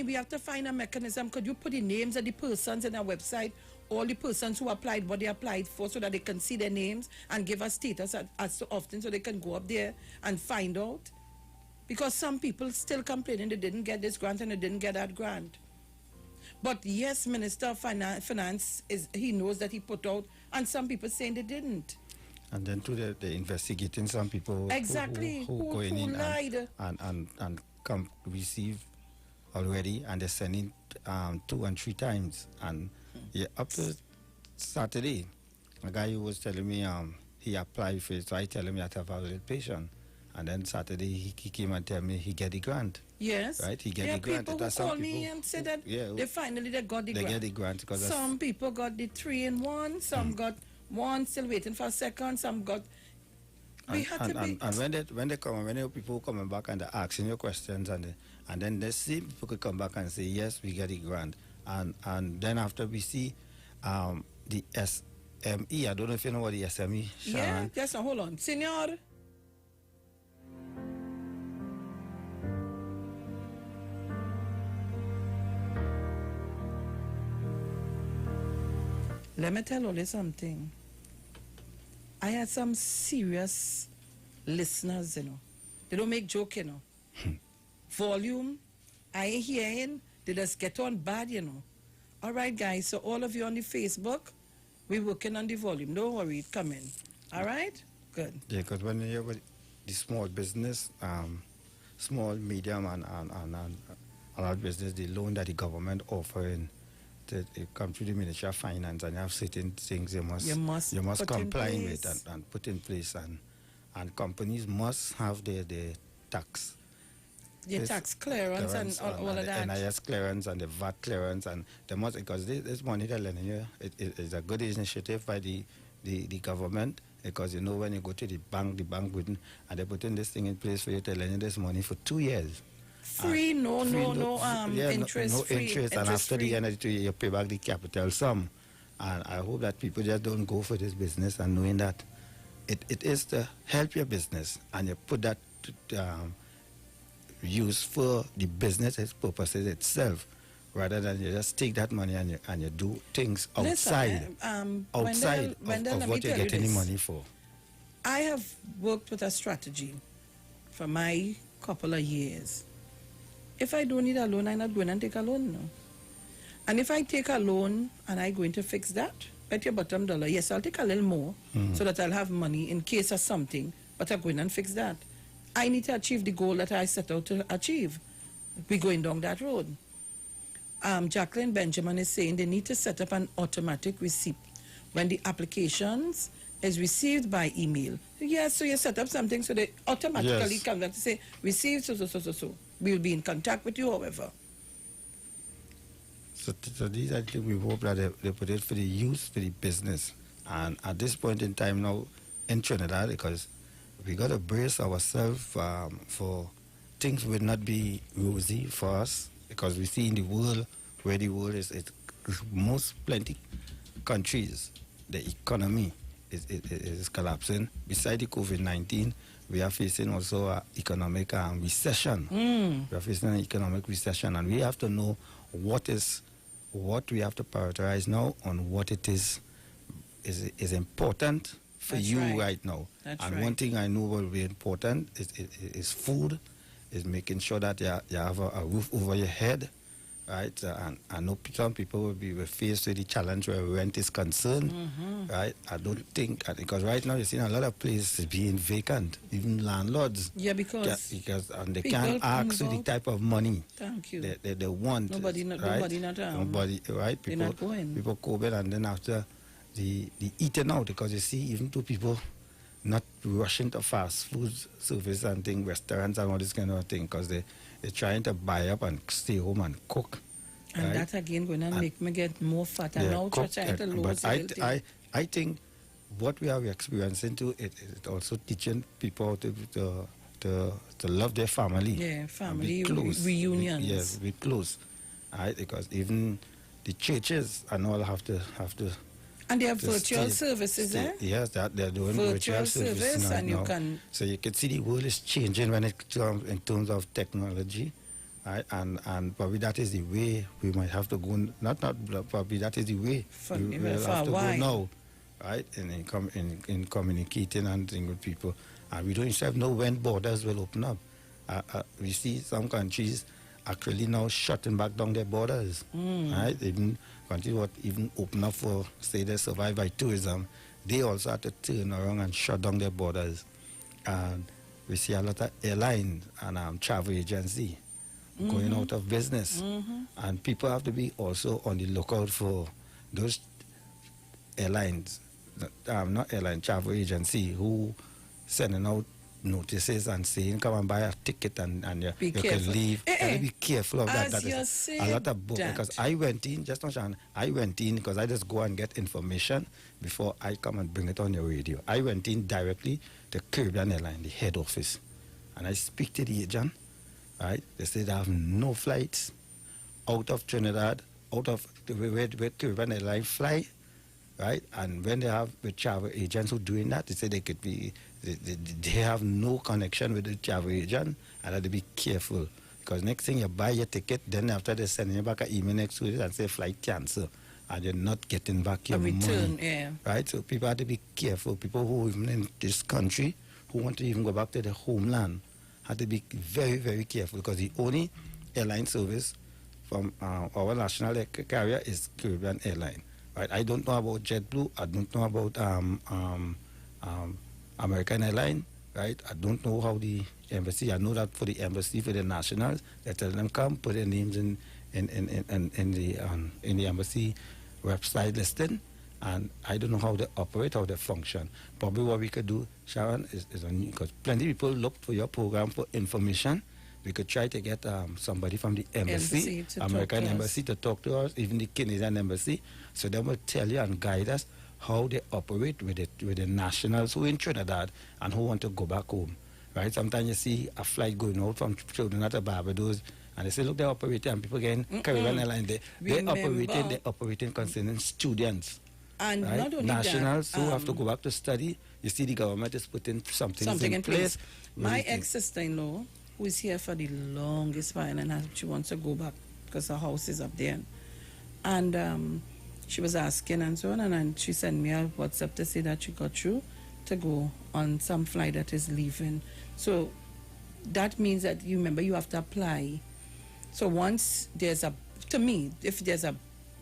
S1: we have to find a mechanism. Could you put the names of the persons in our website, all the persons who applied, what they applied for, so that they can see their names and give us status as so often, so they can go up there and find out? Because some people still complaining they didn't get this grant and they didn't get that grant. But yes, Minister of Finance, he knows that he put out, and some people saying they didn't.
S9: And then too, they're investigating some people who go in
S1: lied
S9: and come receive already, and they're sending 2 and 3 times. And up to Saturday, a guy who was telling me he applied for it, so I tell him you have to have a little patience. And then Saturday he came and tell me he get the grant.
S1: Yes.
S9: Right? He get the grant.
S1: People who call me and say that they finally got the grant.
S9: They get the grant because
S1: some people got the 3-in-1, some got one still waiting for a second, some got.
S9: And when they come, when people coming back and they're asking you questions, and then they see people could come back and say yes, we get the grant, and then after we see the SME. I don't know if you know what the SME. Sharon.
S1: Yeah, yes. Hold on, Senor. Let me tell you something. I had some serious listeners, you know. They don't make joke, you know. Volume, I ain't hearing. They just get on bad, you know. All right, guys. So all of you on the Facebook, we're working on the volume. Don't worry, it coming. All right? Good.
S9: Yeah, because when you have the small business, small, medium, and large business, the loan that the government offering, it comes through the Ministry of Finance, and you have certain things you must comply with and put in place, and companies must have their tax.
S1: The tax clearance and all of that.
S9: The NIS clearance and the VAT clearance, and they must, because this money they're lending you, it is a good initiative by the government, because you know when you go to the bank wouldn't, and they put in this thing in place for you to lend you this money for 2 years.
S1: Free, no interest.
S9: No interest, and after the end of the 2 years, you pay back the capital sum. And I hope that people just don't go for this business and knowing that it is to help your business, and you put that to, use for the business purposes itself, rather than you just take that money and you do things outside, of what you're getting the money for.
S1: I have worked with a strategy for my couple of years. If I don't need a loan, I'm not going and take a loan now. And if I take a loan and I'm going to fix that, bet your bottom dollar, yes, I'll take a little more so that I'll have money in case of something, but I'm going and fix that. I need to achieve the goal that I set out to achieve. We're going down that road. Jacqueline Benjamin is saying they need to set up an automatic receipt when the applications is received by email. Yes, so you set up something so they automatically come back to say, received, so. We'll be in contact with you, however.
S9: So these, I think we hope that they put it for the use, for the business. And at this point in time now in Trinidad, because we got to brace ourselves for things will not be rosy for us, because we see in the world, where the world is plenty countries, the economy is collapsing. Besides the COVID-19, we are facing also an economic recession. We are facing an economic recession, and we have to know what we have to prioritize now on what it is important for you right now. One thing I know will be important is food, is making sure that you have a roof over your head, right? And I know some people will face with the challenge where rent is concerned, right? I don't think, because right now you're seeing a lot of places being vacant, even landlords.
S1: Yeah, because
S9: they can't ask for the type of money they want.
S1: Nobody,
S9: right? People COVID, and then after the eating out, because you see even two people not rushing to fast food service and thing, restaurants and all this kind of thing, because they're trying to buy up and stay home and cook.
S1: And that again going to make me get more fat. And now trying to lose
S9: But I think what we are experiencing too, it also teaching people to love their family.
S1: Yeah, family reunions.
S9: Yes, be close. Right? Because even the churches and all have to.
S1: And they have virtual services,
S9: Yes, they're doing virtual services
S1: and
S9: now.
S1: You can.
S9: So you can see the world is changing when it comes in terms of technology, right? And probably that is the way we might have to go. Not probably that is the way we will have to go now, right? In communicating and things with people, and we don't even know when borders will open up. We see some countries actually now shutting back down their borders, right? Even countries what even open up for, say, they survive by tourism, they also have to turn around and shut down their borders. And we see a lot of airlines and travel agency going out of business. And people have to be also on the lookout for those airlines, not airline, travel agency who sending out notices and saying, come and buy a ticket and you can
S1: careful.
S9: leave. Be careful of that.
S1: As
S9: That
S1: you
S9: is
S1: said
S9: a lot of book
S1: that.
S9: because I went in, just not Sean, I went in because I just go and get information before I come and bring it on your radio. I went in directly to Caribbean Airlines, the head office, and I speak to the agent, right? They say they have no flights out of Trinidad, out of where Caribbean Airlines fly, right? And when they have the travel agents who doing that, they say they could be, they have no connection with the travel agent, and that they be careful. Because next thing you buy your ticket, then after they send you back an email next week and say flight cancel, and you're not getting back your
S1: return,
S9: money.
S1: yeah.
S9: Right? So people have to be careful. People who even in this country who want to even go back to their homeland have to be very, very careful because the only airline service from our national carrier is Caribbean Airline. Right? I don't know about JetBlue. I don't know about American Airline. Right? I don't know how the embassy. I know that for the embassy, for the nationals, they tell them come put their names in the embassy website listing. And I don't know how they operate, how they function. Probably what we could do, Sharon, is because plenty of people look for your program for information. We could try to get somebody from the embassy American embassy, to talk to us, even the Canadian embassy, so they will tell you and guide us how they operate with the nationals who in Trinidad and who want to go back home. Right? Sometimes you see a flight going out from Trinidad to Barbados, and they say, look, they're operating, and people getting Caribbean Airlines. They're operating concerning students.
S1: And
S9: right?
S1: not only
S9: nationals
S1: that,
S9: who have to go back to study. You see, the government is putting something in place.
S1: My ex-sister-in-law, who is here for the longest while, and she wants to go back because her house is up there. And she was asking and so on, and she sent me a WhatsApp to say that she got through to go on some flight that is leaving. So that means that, you remember, you have to apply. So once there's to me, if there's a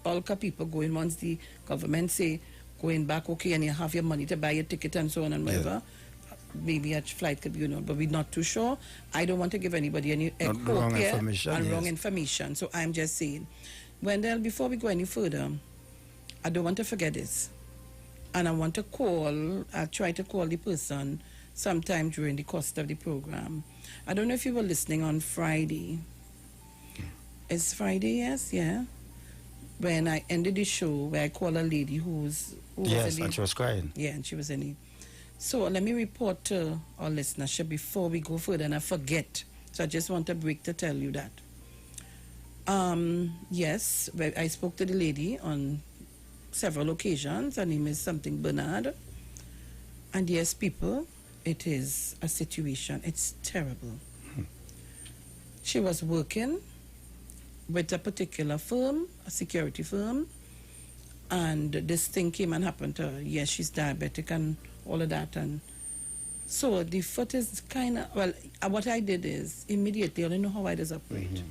S1: bulk of people going, once the government say going back, okay, and you have your money to buy your ticket and so on and whatever, maybe a flight could be, but we're not too sure. I don't want to give anybody any
S9: wrong information,
S1: and wrong information. So I'm just saying, Wendell, before we go any further, I don't want to forget this. And I want to I'll try to call the person sometime during the course of the program. I don't know if you were listening on Friday. It's Friday, yes, yeah. When I ended the show, where I called a lady who was
S9: and she was crying.
S1: Yeah, and she was in it. So let me report to our listenership before we go further, and I forget. So I just want a break to tell you that. Yes, I spoke to the lady on several occasions. Her name is something Bernard. And yes, people, it is a situation. It's terrible. She was working with a particular firm, a security firm, and this thing came and happened to her. Yes, she's diabetic and all of that, and so the foot is kind of, well, what I did is immediately, I don't know how I does operate.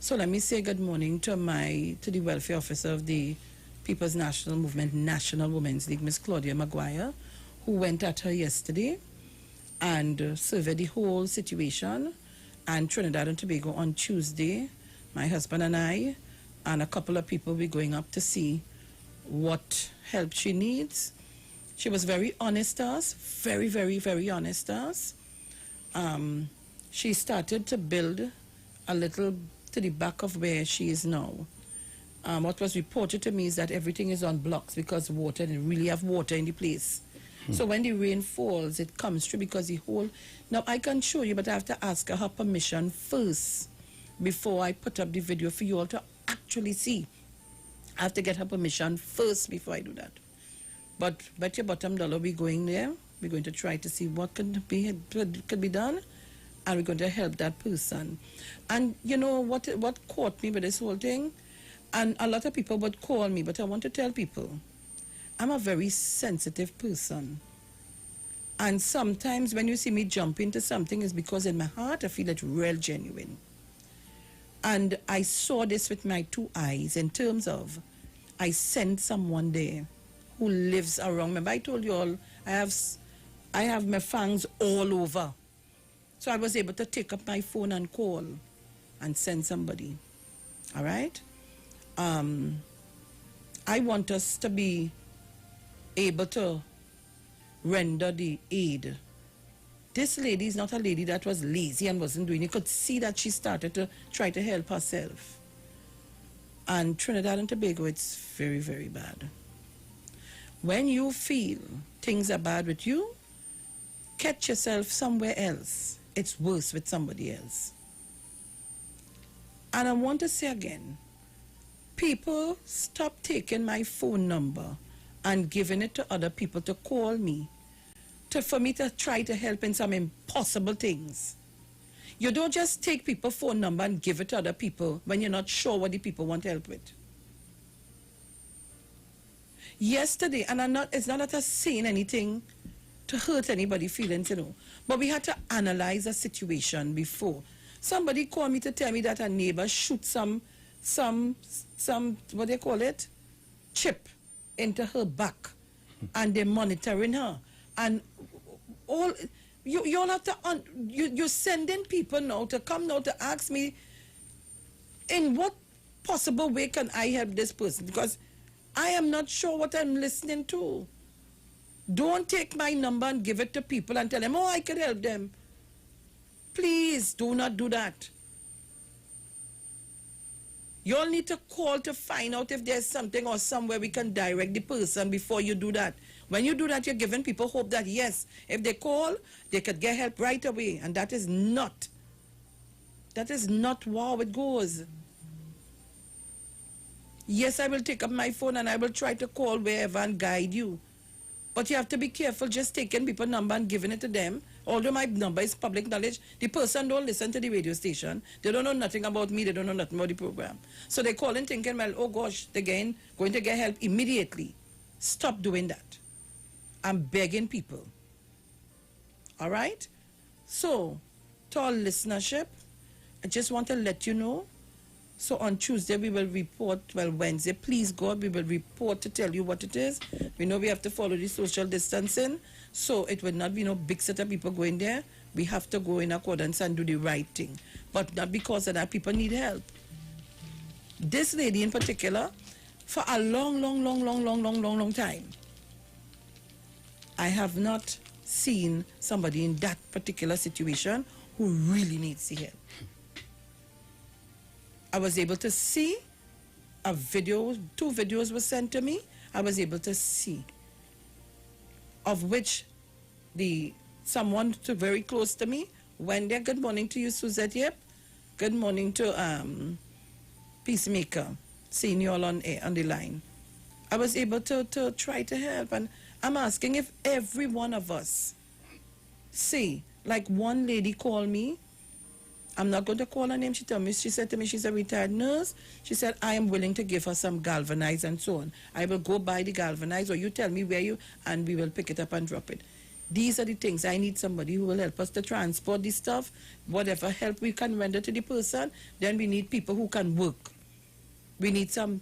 S1: So let me say good morning to the welfare officer of the People's National Movement National Women's League, Miss Claudia Maguire, who went at her yesterday and surveyed the whole situation. And Trinidad and Tobago on Tuesday, my husband and I and a couple of people will be going up to see what help she needs. She was very honest to us, very, very, very honest to us. She started to build a little to the back of where she is now. What was reported to me is that everything is on blocks because water, they really have water in the place. So when the rain falls, it comes through because the whole... Now, I can show you, but I have to ask her permission first before I put up the video for you all to actually see. I have to get her permission first before I do that. But bet your bottom dollar we're going there. We're going to try to see what could be done, and we're going to help that person. And you know what caught me with this whole thing? And a lot of people would call me, but I want to tell people, I'm a very sensitive person. And sometimes when you see me jump into something, it's because in my heart I feel it's real genuine. And I saw this with my two eyes in terms of I sent someone there who lives around. Remember I told you all I have my fangs all over. So I was able to take up my phone and call and send somebody. All right? I want us to be able to render the aid This lady is not a lady that was lazy and wasn't doing it. You could see that she started to try to help herself. And Trinidad and Tobago, it's very, very bad. When you feel things are bad with you, catch yourself somewhere else. It's worse with somebody else. And I want to say again, people, stop taking my phone number and giving it to other people to call me, for me to try to help in some impossible things. You don't just take people's phone number and give it to other people when you're not sure what the people want help with. Yesterday, and it's not that I'm saying anything to hurt anybody's feelings, you know, but we had to analyze a situation before. Somebody called me to tell me that a neighbor shoot some what do you call it, chip into her back, and they're monitoring her. And all you all have to you're sending people now to come now to ask me, in what possible way can I help this person? Because I am not sure what I'm listening to. Don't take my number and give it to people and tell them, oh, I can help them. Please do not do that. You all need to call to find out if there's something or somewhere we can direct the person before you do that. When you do that, you're giving people hope that, yes, if they call, they could get help right away. And that is not how it goes. Yes, I will take up my phone and I will try to call wherever and guide you. But you have to be careful just taking people's number and giving it to them. Although my number is public knowledge, the person don't listen to the radio station. They don't know nothing about me. They don't know nothing about the program. So they call in thinking, well, oh gosh, they're going to get help immediately. Stop doing that. I'm begging people. All right? So, to our listenership, I just want to let you know. So on Tuesday, we will report, well, Wednesday, please God, we will report to tell you what it is. We know we have to follow the social distancing, so it will not be no big set of people going there. We have to go in accordance and do the right thing. But not because of that, people need help. This lady in particular, for a long time, I have not seen somebody in that particular situation who really needs the help. I was able to see a video, 2 videos were sent to me. I was able to see, of which someone very close to me went there. Good morning to you, Suzette Yep. Good morning to Peacemaker, seeing you all on the line. I was able to try to help, and I'm asking if every one of us, see, like one lady called me. I'm not going to call her name. She said to me, she's a retired nurse. She said, I am willing to give her some galvanized and so on. I will go buy the galvanized, or you tell me where and we will pick it up and drop it. These are the things. I need somebody who will help us to transport this stuff. Whatever help we can render to the person, then we need people who can work. We need a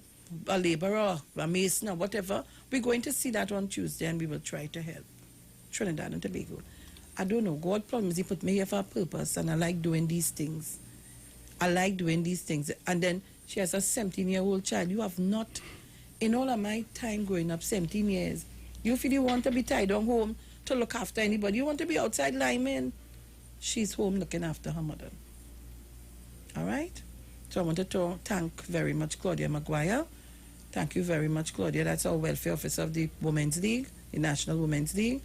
S1: laborer, a mason, or whatever. We're going to see that on Tuesday, and we will try to help Trinidad and Tobago. I don't know. God promised He put me here for a purpose, and I like doing these things. And then she has a 17-year-old child. You have not, in all of my time growing up, 17 years, you feel you want to be tied on home to look after anybody. You want to be outside liming. She's home looking after her mother. All right? So I wanted to thank very much Claudia Maguire. Thank you very much, Claudia. That's our welfare officer of the Women's League, the National Women's League.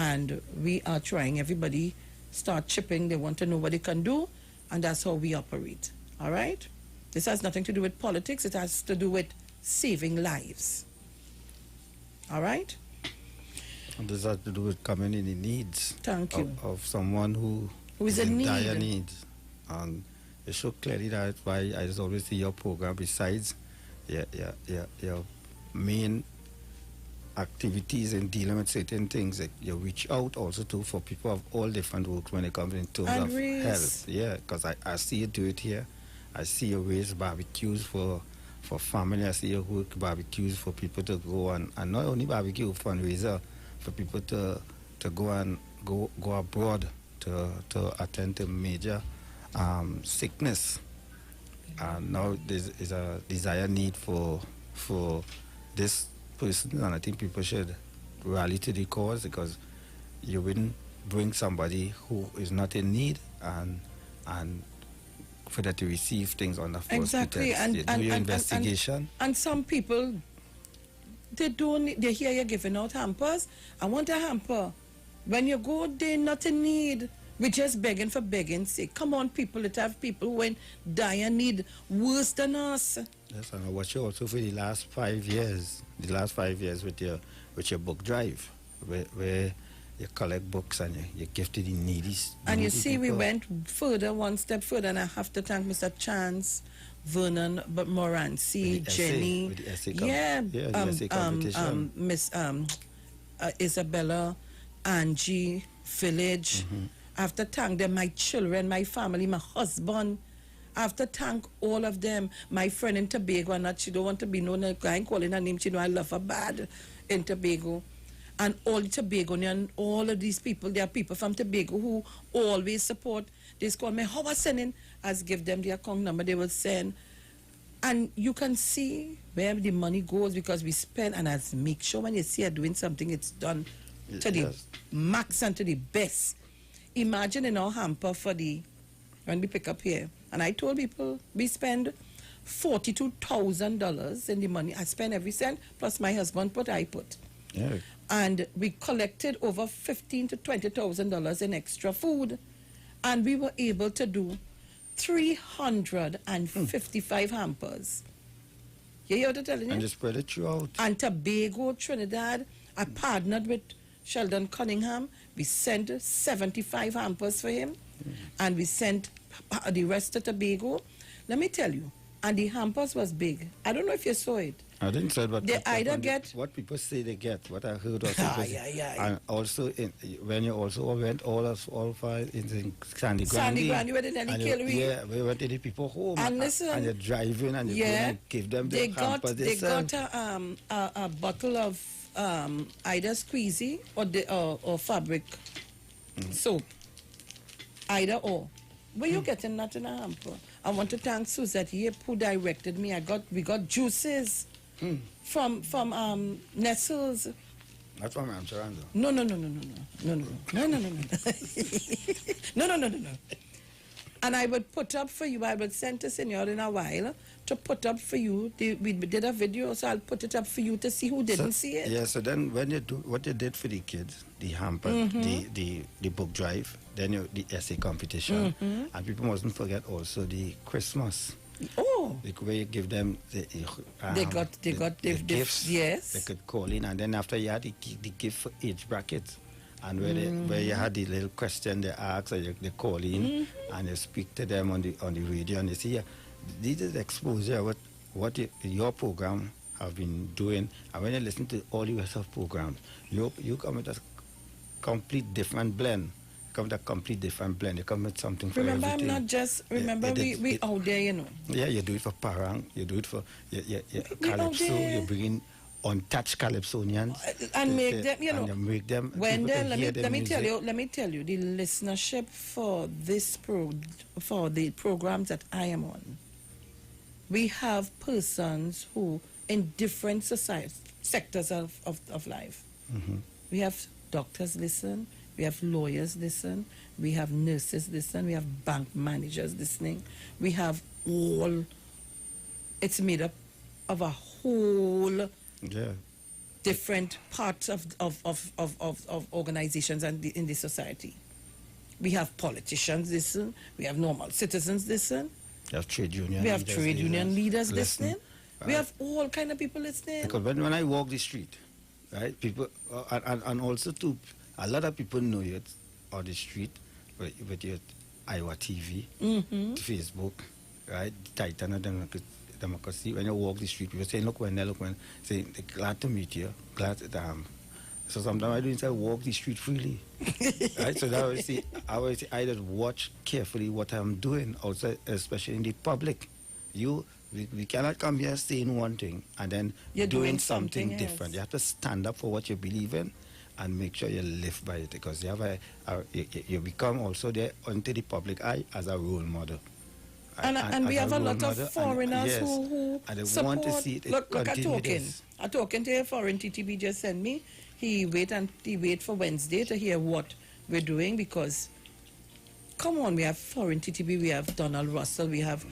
S1: And we are trying, everybody start chipping. They want to know what they can do, and that's how we operate. All right? This has nothing to do with politics. It has to do with saving lives. All right?
S9: And this has to do with community needs.
S1: Thank you.
S9: Of someone who
S1: is in
S9: dire needs. And it shows clearly that's why I just always see your program, besides your main activities in dealing with certain things, that you reach out also to for people of all different work when it comes in terms of health. Yeah, because I see you do it here. I see you raise barbecues for family. I see you work barbecues for people to go and not only barbecue, fundraiser for people to go abroad to attend to major sickness. And now there's a desire need for this person, and I think people should rally to the cause, because you wouldn't bring somebody who is not in need and for that to receive things on the false
S1: Exactly,
S9: pretext. You do your investigation.
S1: And some people, they hear you giving out hampers. I want a hamper. When you go, they're not in need. We're just begging for begging's sake. Come on, people. Let's have people who die and need worse than us.
S9: Yes, and I watch you also for the last 5 years. The last 5 years with your book drive, where you collect books and you give to the needy.
S1: And you see, we went further, one step further, and I have to thank Mr. Chance, Vernon, but Morancy, Jenny,
S9: the essay competition.
S1: Miss Isabella, Angie, Village. I have to thank them, my children, my family, my husband. I have to thank all of them. My friend in Tobago, and she don't want to be known. I ain't calling her name. She know I love her bad in Tobago. And all the Tobagonian, all of these people, there are people from Tobago who always support. They call me, how was sending? As give them the account number, they will send. And you can see where the money goes because we spend, and as make sure when you see her doing something, it's done to the max and to the best. Imagine in our hamper for when we pick up here. And I told people, we spend $42,000 in the money. I spend every cent, plus my husband I put.
S9: Yeah.
S1: And we collected over $15,000 to $20,000 in extra food. And we were able to do 355 hampers. You hear what I'm telling you?
S9: And just spread it throughout.
S1: And Tobago, Trinidad, I partnered with Sheldon Cunningham. We sent 75 hampers for him. And we sent the rest to Tobago. Let me tell you, and the hampers was big. I don't know if you saw it.
S9: I didn't say, but
S1: they either get
S9: what people say they get. What I heard was and also when you also went all far in Sandy Grande.
S1: You went in Kelly.
S9: Yeah, we went to the people home.
S1: And listen,
S9: and you're driving and you go and give them the hampers.
S1: They got a bottle of either squeezy or fabric soap. Either or. Where you getting that in a hamper? I want to thank Suzette Yip who directed me. We got juices from Nestles.
S9: That's from Amsterdam.
S1: No. And I would put up for you. I would send to Senor in a while to put up for you. We did a video, so I'll put it up for you to see who didn't see it.
S9: Yeah. So then, when you do what you did for the kids, the hamper, the book drive, then the essay competition, and people mustn't forget also the Christmas.
S1: Oh,
S9: where you give them the gifts.
S1: Yes,
S9: they could call in, and then after you had the gift for age brackets, and where you had the little question they ask, or they call in, and you speak to them on the radio, and they say, yeah, this is exposure what your program have been doing, and when you listen to all the rest of programs, you come with a complete different blend. You come with something for
S1: remember,
S9: everything.
S1: I'm not just, remember we out there, you know.
S9: Yeah, you do it for Parang, you do it for Calypso, you bring in untouched Calypsonians.
S1: And make them, you know.
S9: And you make them,
S1: Wendell, let me tell you, the listenership for for the programs that I am on, we have persons who, in different sectors of life. We have doctors listen, we have lawyers listen, we have nurses listen, we have bank managers listening, we have all, it's made up of a whole different parts of organizations and in the society. We have politicians listen, we have normal citizens listen,
S9: we have trade union
S1: leaders listening. We have all kind of people listening.
S9: Because when I walk the street, right, people, and also too, a lot of people know you on the street with your Iowa TV, Facebook, right, Titan and Democracy. When you walk the street, people say, look when, say, glad to meet you, glad to, so sometimes I do inside walk the street freely. Right? So that I always say, I just watch carefully what I'm doing outside, especially in the public. We cannot come here saying one thing and then you're doing something different. You have to stand up for what you believe in and make sure you live by it, because you have you become also there onto the public eye as a role model.
S1: And we have a lot of foreigners who
S9: and they
S1: support.
S9: want to see it.
S1: Look at talking to a foreign TTB just sent me. He wait for Wednesday to hear what we're doing, because come on, we have foreign TTB, we have Donald Russell, we have,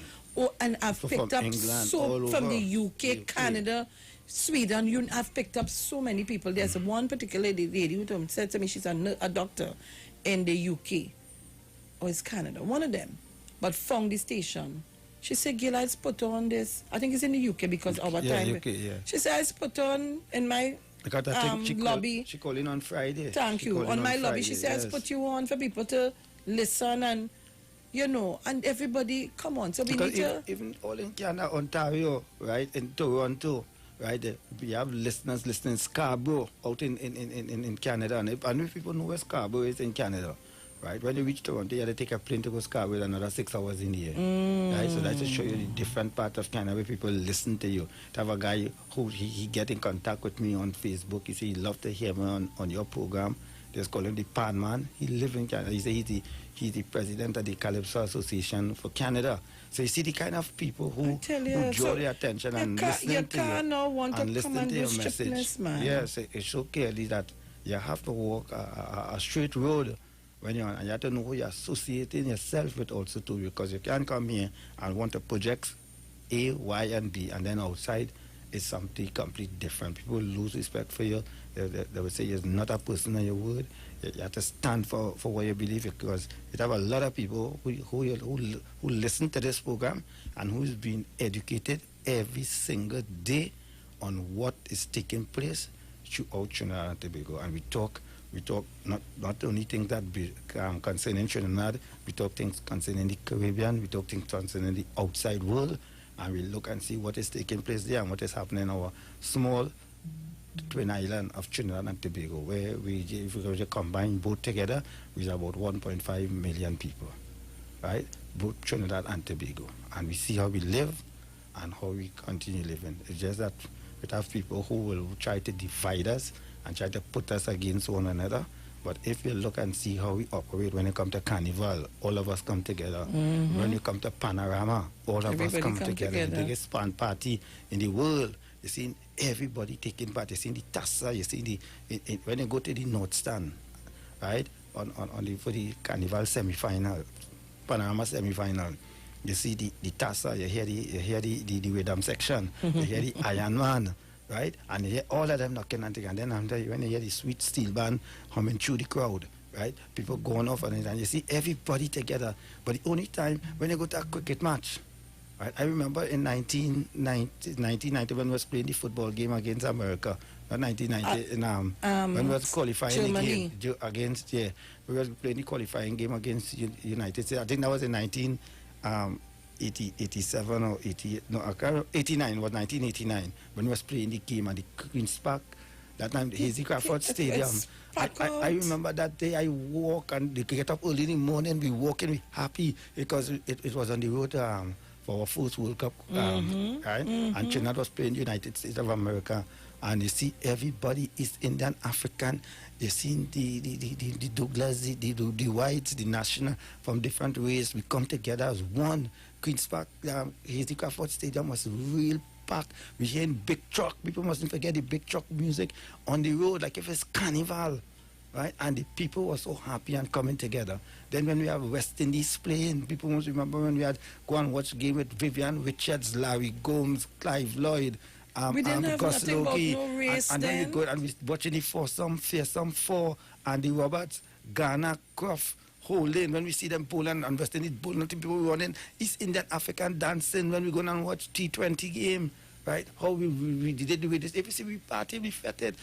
S1: and I've
S9: So
S1: picked
S9: from
S1: up
S9: England,
S1: so
S9: all
S1: from
S9: over.
S1: the UK, Canada, Sweden. I've picked up so many people. There's one particular lady who said to me she's a doctor in the UK, or it's Canada, one of them, but found the station. She said, Gil, I put on this. I think it's in the UK because our time.
S9: UK, yeah.
S1: She said, I put on in my
S9: Because I think
S1: lobby.
S9: She called in on Friday.
S1: Thank
S9: She
S1: you.
S9: called
S1: On
S9: in
S1: my lobby,
S9: Friday,
S1: she says,
S9: yes.
S1: put you on for people to listen and, and everybody, come on. So we
S9: Because
S1: need to...
S9: even all in Canada, Ontario, right, in Toronto, right, we have listeners listening in Scarborough out in Canada. And if people know where Scarborough is in Canada, right, when you reach Toronto, you have to take a plane to go Scarborough another 6 hours in the air. Right, so that's to show you the different part of Canada where people listen to you. To have a guy who he get in contact with me on Facebook. You see, he love to hear me on your program. They just call him the Pan Man. He live in Canada. He say he's the president of the Calypso Association for Canada. So you see the kind of people who draw
S1: so
S9: the attention
S1: you
S9: and
S1: can't-
S9: listen
S1: you
S9: to you.
S1: can't now want to
S9: and
S1: come
S9: listen
S1: and
S9: to
S1: do
S9: your message.
S1: strictness, man.
S9: Yes, it shows clearly that you have to walk a straight road when you're on. And you have to know who you're associating yourself with also too, because you can't come here and want to project A, Y, and B, and then outside is something completely different. People lose respect for you. They will say you're not a person of your word. You have to stand for what you believe, because you have a lot of people who listen to this program and who's being educated every single day on what is taking place throughout Trinidad and Tobago. And we talk not only things that concerning Trinidad, we talk things concerning the Caribbean, we talk things concerning the outside world, and we look and see what is taking place there and what is happening in our small twin island of Trinidad and Tobago, where if we combine both together, we are about 1.5 million people, right? Both Trinidad and Tobago. And we see how we live and how we continue living. It's just that we have people who will try to divide us and try to put us against one another. But if you look and see how we operate when it comes to Carnival, all of us come together. When you come to Panorama, all of us come together. The biggest pan party in the world. You see everybody taking part. You see the Tassa. You see when you go to the North Stand, right? For the Carnival semi-final, Panorama semi-final. You see the Tassa. You hear the rhythm section. You hear the Iron Man. Right? And you hear all of them knocking and things. And then when you hear the sweet steel band humming through the crowd, right? People going off on it, and you see everybody together. But the only time when you go to a cricket match, right? I remember in 1990 when we was playing the football game against America. Not 1990, when we was qualifying the game against, we was playing the qualifying game against United States. I think that was in 87 or 88, no, 89, was 1989, when we was playing the game at the Queen's Park, that time, the Hazy Crawford Stadium. I remember that day I walk and they get up early in the morning, we walking, we happy, because it was on the road for our first World Cup, right? And Trinidad was playing United States of America, and you see everybody is Indian, African. You see the Douglas, the whites, the national from different races. We come together as one. Queen's Park, Hazy Crawford Stadium was real packed. We hearing big truck. People mustn't forget the big truck music on the road, like if it's carnival, right? And the people were so happy and coming together. Then when we have West Indies playing, people must remember when we had go and watch game with Vivian Richards, Larry Gomes, Clive Lloyd.
S1: We didn't have
S9: Gus
S1: nothing about
S9: Logie,
S1: no race
S9: and then we go and we watching the fearsome four, and the Roberts, Ghana, Croft, Holding. When we see them Poland and West Indies bowling, people running, East Indian African dancing. When we go and watch T20 game, right? How we did it with this. If you see we party, we fetted,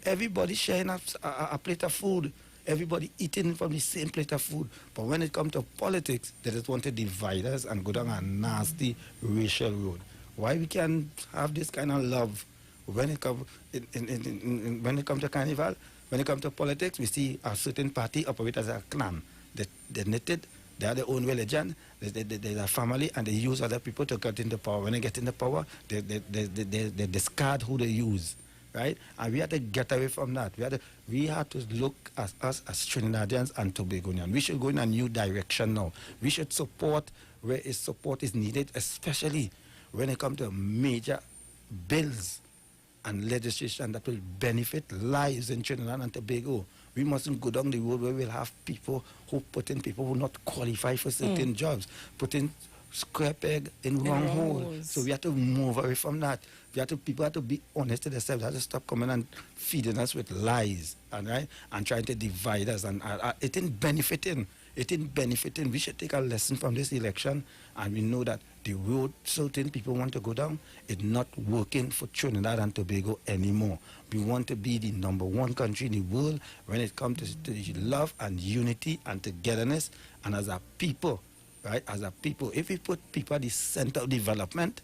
S9: everybody sharing a plate of food. Everybody eating from the same plate of food. But when it comes to politics, they just want to divide us and go down a nasty racial road. Why we can't have this kind of love when it comes when it comes to Carnival? When it comes to politics, we see a certain party operate as a clan. They're knitted, they have their own religion, they're a family, and they use other people to get into power. When they get into power, they discard who they use, right? And we have to get away from that. We have to look at us as Trinidadians and Tobagonians. We should go in a new direction now. We should support where support is needed, especially when it comes to major bills and legislation that will benefit lives in Trinidad and Tobago. We mustn't go down the road where we'll have people who put in people who not qualify for certain jobs, put in square peg in wrong hole. So we have to move away from that. People have to be honest to themselves. They have to stop coming and feeding us with lies and trying to divide us. And it ain't benefiting. We should take a lesson from this election, and we know that the road certain people want to go down is not working for Trinidad and Tobago anymore. We want to be the #1 country in the world when it comes to love and unity and togetherness. And as a people, right? As a people, if we put people at the center of development,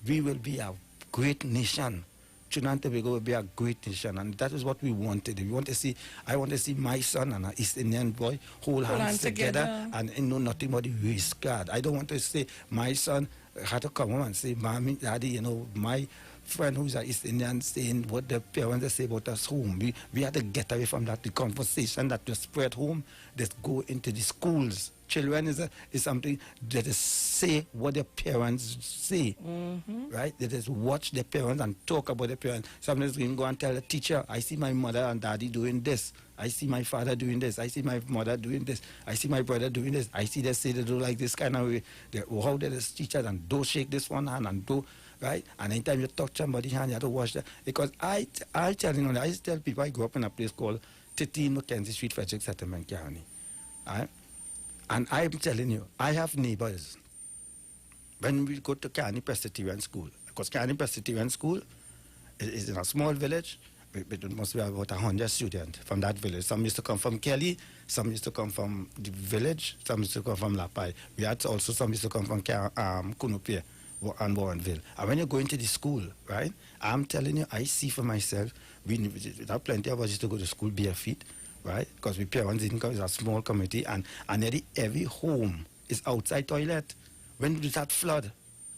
S9: we will be a great nation. Trinidad and Tobago will be a great nation, and that is what we wanted. I want to see my son and an East Indian boy hold hands together and know nothing but the race card. I don't want to say my son had to come home and say, Mommy, Daddy, my friend who's an East Indian saying what the parents say about us home. We had to get away from that. The conversation that was spread home, let's go into the schools. Children is something that is say what their parents say, right? They just watch their parents and talk about their parents. Sometimes we can go and tell the teacher, I see my mother and daddy doing this. I see my father doing this. I see my mother doing this. I see my brother doing this. I see they say they do like this kind of way. How they just teachers and don't shake this one hand and do, right? And anytime you touch somebody's hand, you have to watch that. Because I tell people I grew up in a place called 13 Mackenzie Street, Frederick Settlement, County. Right? And I'm telling you, I have neighbors. When we go to Kearney Presbyterian School, because Kearney Presbyterian School is in a small village, it must be about 100 students from that village. Some used to come from Kelly, some used to come from the village, some used to come from Lapai. We had also some used to come from Kunupia and Warrenville. And when you go into the school, right, I'm telling you, I see for myself, we have plenty of us used to go to school bare feet, right? Because we parents didn't come, it's a small community, and nearly every home is outside toilet. When there's that flood,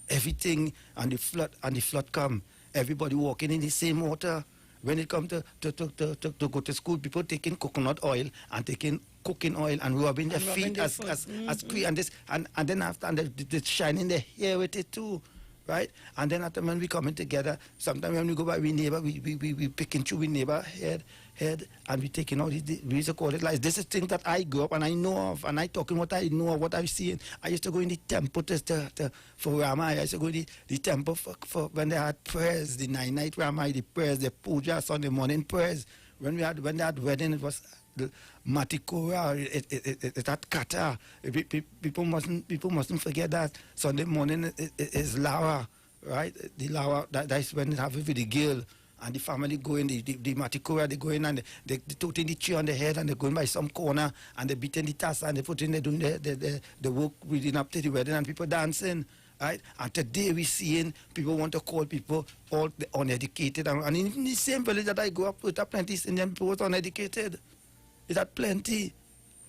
S9: everything and the flood come, everybody walking in the same water. When it comes to go to school, people taking coconut oil and taking cooking oil and rubbing their feet as clean and then after they shining their hair with it too. Right? And then after when we coming together, sometimes when we go by we neighbor, we picking through we neighbor head and we taking all these, we used to call it like this is things that I grew up and I know of, and I talking what I know of, what I've seen. I used to go in the temple for Ramai. I used to go in the temple for when they had prayers, the 9-night Ramai, the prayers, the puja, Sunday morning prayers. When they had wedding, it was the Matikura, it had kata. People mustn't forget that Sunday morning is Lawa, right? The Lawa, that's when they have it with the girl and the family going, the Matikura, they go in and they put in the tree on the head and they go in by some corner and they beat in the tassa and they put in, they doing the work leading up to the wedding and people dancing. Right? And today we're seeing people want to call people all the uneducated. And in the same village that I grew up with, plenty of Indian people was uneducated. Is that plenty?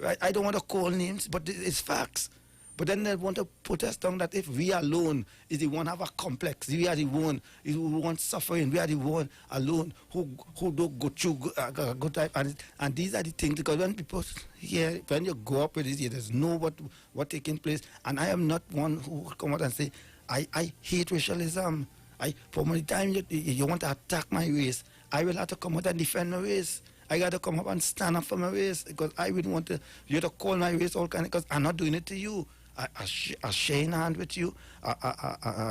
S9: Right? I don't want to call names, but it's facts. But then they want to put us down that if we alone is the one have a complex, we are the one who want suffering, we are the one alone who don't go through good time. And these are the things, because when people hear, when you go up with this, you just know what taking place. And I am not one who will come out and say, I hate racialism. From the time you want to attack my race, I will have to come out and defend my race. I got to come up and stand up for my race, because I wouldn't want you to call my race all kind of, because I'm not doing it to you. I shaking hand with you,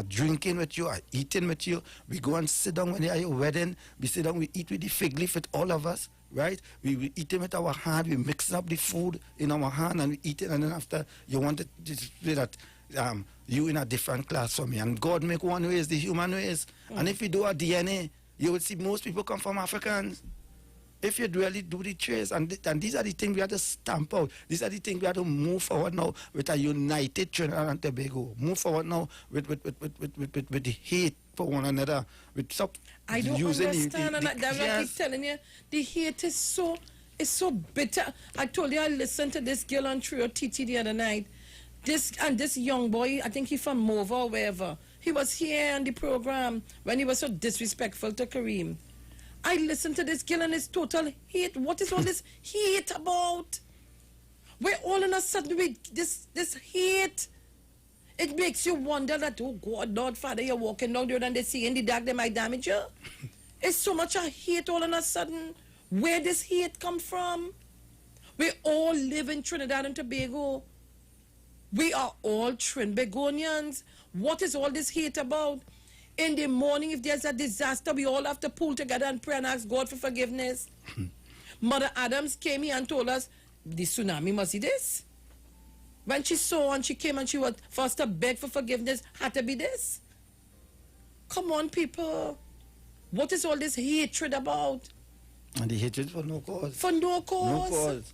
S9: drinking with you, eating with you. We go and sit down when you're at your wedding. We sit down, we eat with the fig leaf with all of us, right? We eat it with our hand. We mix up the food in our hand and we eat it. And then after, you want to say that you in a different class from me. And God make one race, the human race. And if you do a DNA, you will see most people come from Africans. If you really do the trace, and these are the things we have to stamp out. These are the things we have to move forward now with a united Trinidad and Tobago. Move forward now with the hate for one another.
S1: I don't understand, and I keep telling you, the hate is so bitter. I told you I listened to this girl on Trio TT the other night. This young boy, I think he's from Mova or wherever. He was here on the program when he was so disrespectful to Kareem. I listened to this girl and it's total hate. What is all this hate about? Where all of a sudden this hate, it makes you wonder that, oh God, Lord Father, you're walking down there and they see in the dark they might damage you. It's so much a hate all of a sudden. Where does hate come from? We all live in Trinidad and Tobago. We are all Trinbagonians. What is all this hate about? In the morning, if there's a disaster, we all have to pull together and pray and ask God for forgiveness. Mother Adams came here and told us, the tsunami must be this. When she saw and she came and she was first to beg for forgiveness, had to be this. Come on, people. What is all this hatred about?
S9: And the hatred for no cause.
S1: For no cause.
S9: No cause.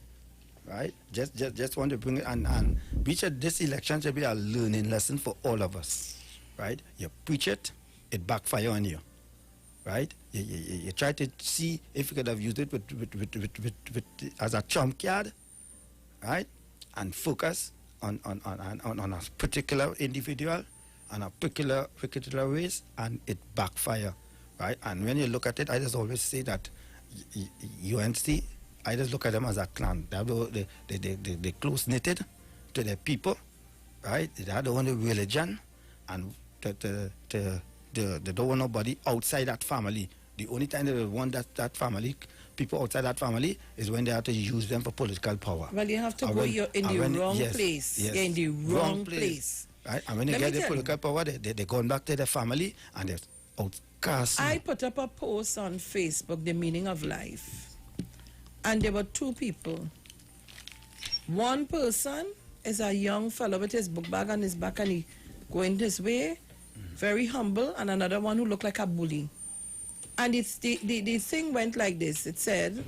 S9: Right? Just want to bring it and Richard, this election should be a learning lesson for all of us. Right? You preach it, it backfire on you. Right? You try to see if you could have used it with as a trump card, right? And focus on a particular individual and a particular race, and it backfire, right? And when you look at it, I just always say that UNC, I just look at them as a clan. They close knitted to their people, right? They are the only religion, and they don't want nobody outside that family. The only time they want that family, people outside that family, is when they have to use them for political power.
S1: Well, you have to go, you're in the wrong place.
S9: Yes.
S1: You're in the wrong place.
S9: Right? And when they get the political power, they're going back to their family and they're outcast.
S1: I put up a post on Facebook, The Meaning of Life. And there were two people. One person is a young fellow with his book bag on his back and he going this way, very humble, and another one who looked like a bully. And it's the thing went like this. It said,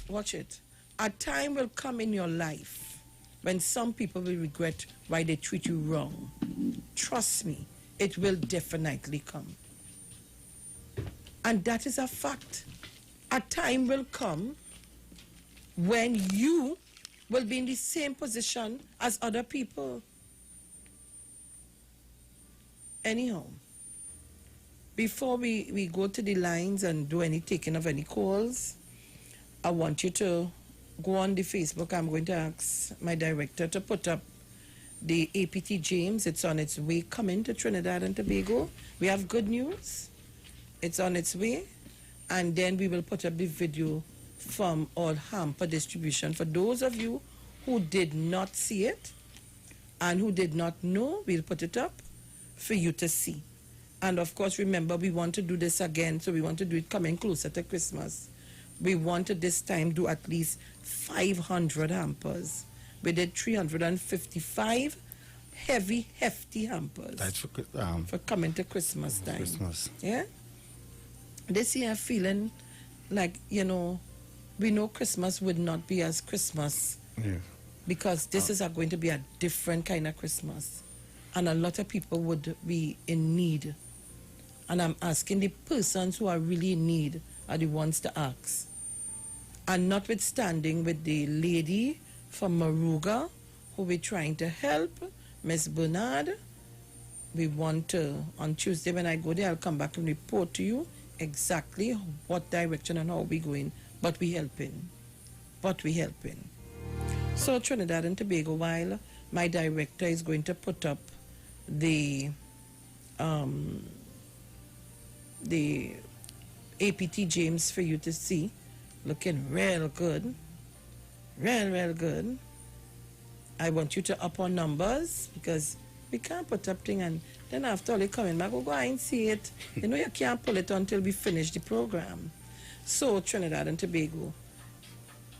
S1: watch it, a time will come in your life when some people will regret why they treat you wrong. Trust me, it will definitely come. And that is a fact. A time will come when you will be in the same position as other people. Anyhow, before we go to the lines and do any taking of any calls, I want you to go on the Facebook. I'm going to ask my director to put up the APT James. It's on its way coming to Trinidad and Tobago. We have good news. It's on its way. And then we will put up the video from all hamper distribution. For those of you who did not see it and who did not know, we'll put it up for you to see. And of course, remember, we want to do this again, so we want to do it coming closer to Christmas. We want to this time do at least 500 hampers. We did 355 heavy, hefty hampers.
S9: That's
S1: for coming to Christmas time.
S9: Christmas.
S1: Yeah? This year feeling like, you know, we know Christmas would not be as Christmas.
S9: Yeah.
S1: Because this is going to be a different kind of Christmas. And a lot of people would be in need. And I'm asking the persons who are really in need are the ones to ask. And notwithstanding with the lady from Maruga, who we're trying to help, Miss Bernard, we want to, on Tuesday when I go there, I'll come back and report to you exactly what direction and how we're going. But we helping. So Trinidad and Tobago, while my director is going to put up the APT James for you to see, looking real good, real good. I want you to up our numbers because we can't put up thing and then after all you coming back, go and see it. You know you can't pull it until we finish the program. So Trinidad and Tobago,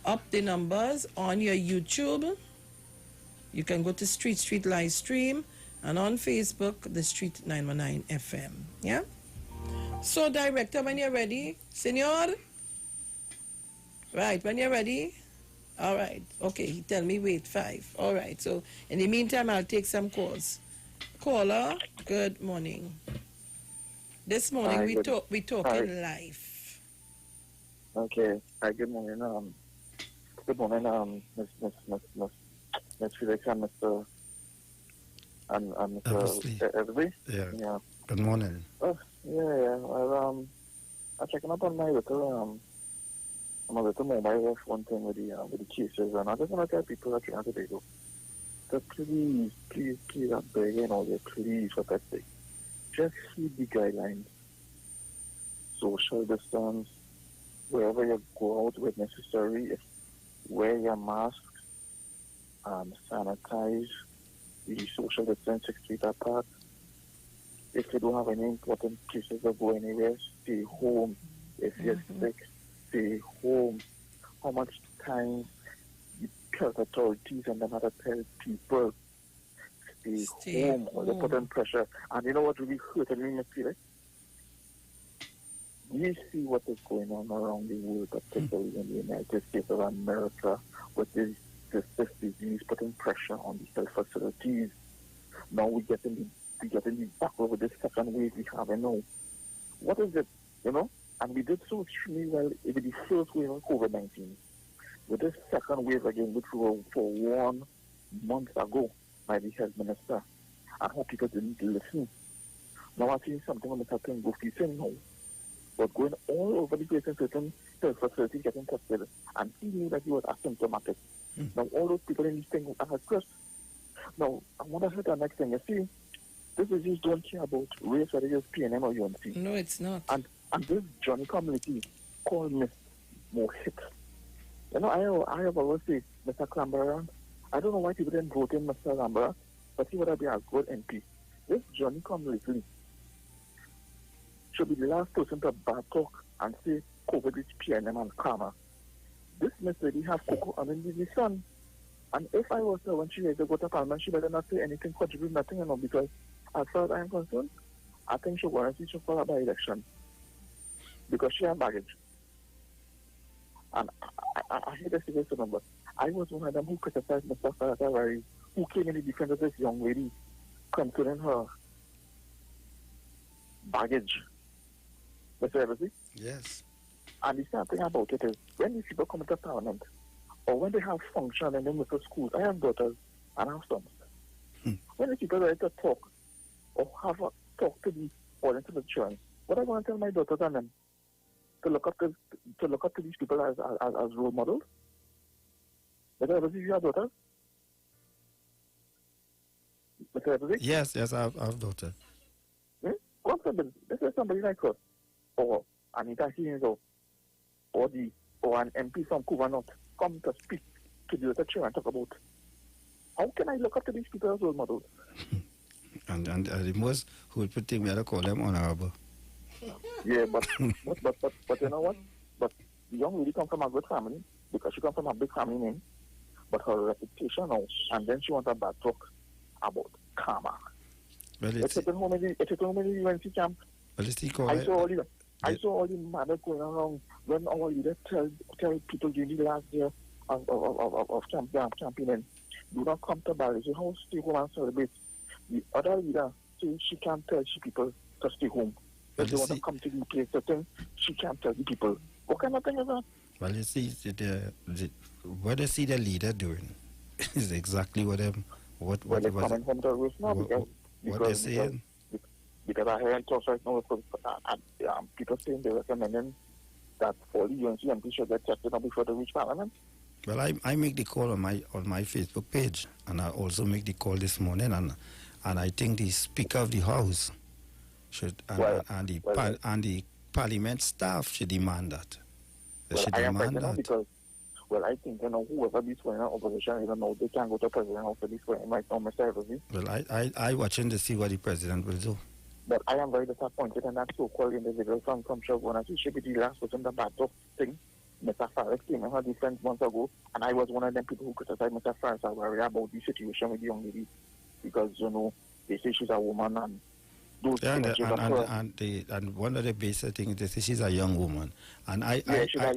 S1: up the numbers on your YouTube. You can go to Street live stream, and on Facebook, the Street 919 FM. Yeah? So, director, when you're ready, senor? Right, when you're ready? All right. Okay, he tell me wait 5. All right. So, in the meantime, I'll take some calls. Caller, good morning. This morning, we talking live.
S15: Okay. Hi, good morning. Good morning, Miss Felix and Mr. Everybody.
S9: Yeah. Good morning.
S15: Oh, yeah. Well, I'm checking up on my little mobile phone thing with the cases, and I just want to tell people that Trinidad and Tobago to please, I'm begging all you, please, for that sake, just heed the guidelines. Social distance, wherever you go out when necessary, wear your mask, sanitize, be social distance 6 feet apart. If you don't have any important places to go anywhere, stay home. If you're sick, stay home. How much time the health authorities and them have to tell people stay home or they put on pressure. And you know what really hurted me, Mr. Felix? We see what is going on around the world, particularly in the United States of America, with this disease putting pressure on the health facilities. Now we're getting the battle with this second wave we have, now. What is it, And we did so extremely well with the first wave of COVID-19. With this second wave again, which was for 1 month ago by the health minister, and how people didn't listen. Now I'm seeing something on the Captain Goofy saying now, but going all over the place in certain health facilities getting tested, and he knew that he was asymptomatic. Now all those people in this thing are at risk. Now I want to say the next thing. You see, this disease don't care about race, whether it's PNM or UNC.
S1: No, it's not.
S15: And this Johnny community called Miss Mohit. I have always said, Mr. Clamberan, I don't know why people didn't vote in Mr. Clamberan, but he would have been a good MP. This Johnny community should be the last person to back talk and say COVID is PNM and karma. This Miss Lady have cocoa underneath the sun. And if I was there when she had to go to Parliament, she better not say anything, contribute nothing, because as far as I am concerned, I think she'll guarantee she'll follow by election. Because she has baggage. And I hate to say this to them, but I was one of them who criticized Mr. Faratawari, who came in the defense of this young lady concerning her baggage. Mr. Eversley?
S9: Yes.
S15: And the sad thing about it is, when these people come into Parliament, or when they have function in the little schools, I have daughters and I have sons. When the people ready to talk, or have a talk to the audience of the children, what I want to tell my daughters and them, to look up to these people as role models. Mr. Eversley, you have daughters? Mr. Eversley?
S9: Yes, I have daughters.
S15: This is somebody like us, or Anita Higgins, or an MP from Cuba North, come to speak to the little children and talk about how can I look up to these people as role models?
S9: And the most hurtful thing we have to call them honorable.
S15: Yeah, but you know what? But the young lady come from a good family because she come from a big family name, but her reputation now, and then she wants a bad talk about karma.
S9: Well,
S15: it's at home in the UNC camp.
S9: Well,
S15: I saw all the matter going around when our leader tell people during the last year of campaigning, do not come to Bali. So how stay home and celebrate? The other leader says she can't tell people to stay home. If they want to come to the place, she can't tell the people. What kind of thing is that?
S9: Well, you see, what they see the leader doing is exactly what they're
S15: coming home to a roof now because
S9: they're saying.
S15: Because I hear talks right now, people saying they're recommending that all the UNC MPs should get tested before they reach Parliament.
S9: Well, I make the call on my Facebook page, and I also make the call this morning, and I think the Speaker of the House should and the Parliament staff should demand that. They should demand that.
S15: Because, I think whoever be swearing in opposition, they can't go to president after be swearing right now, Mr. Eversley.
S9: Well, I watching to see what the president will do.
S15: But I am very disappointed in that so-called individual from Sherborne. She should be the last person to back up thing. Mr. Farris came in her defense months ago, and I was one of them people who criticized Mr. Farris about the situation with the young lady because, they say she's a woman and those
S9: and one of the basic things they say she's a young woman. And
S15: she's a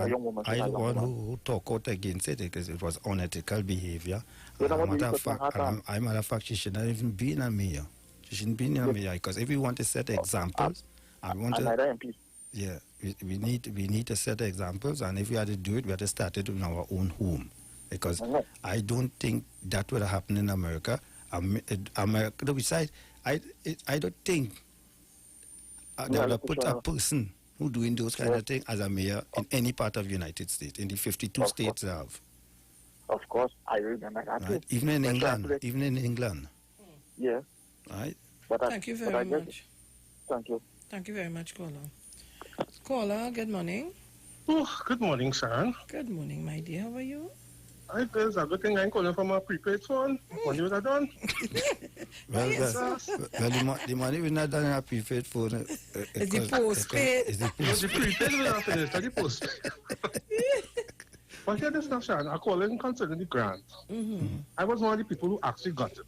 S15: young woman.
S9: I the one who talk out against it because it was unethical behavior. As a matter of fact, she should not even be in a mayor. She shouldn't be in a mayor because if we want to set examples, we need to set examples, and if we had to do it, we have to start it in our own home. Because I don't think that would happen in America. America, besides, I don't think they would put a person who doing those kind of things as a mayor in any part of the United States, in the 52 states they have.
S15: Of course, I remember that.
S9: Right? Even in England.
S15: Yeah.
S9: Right.
S1: Thank you very much.
S15: Thank you.
S1: Thank you very much, caller. Caller, good morning.
S16: Oh, good morning, Sharon.
S1: Good morning, my dear. How are you?
S16: I guess a good thing I'm calling from a prepaid phone. When you were done.
S9: Well, the money we're not done in a prepaid phone.
S1: Is the postpaid?
S9: Is the
S16: No, the prepaid will not finish, not the postpaid. But here this stuff, Sharon, I call in concerning the grant. I was one of the people who actually got it.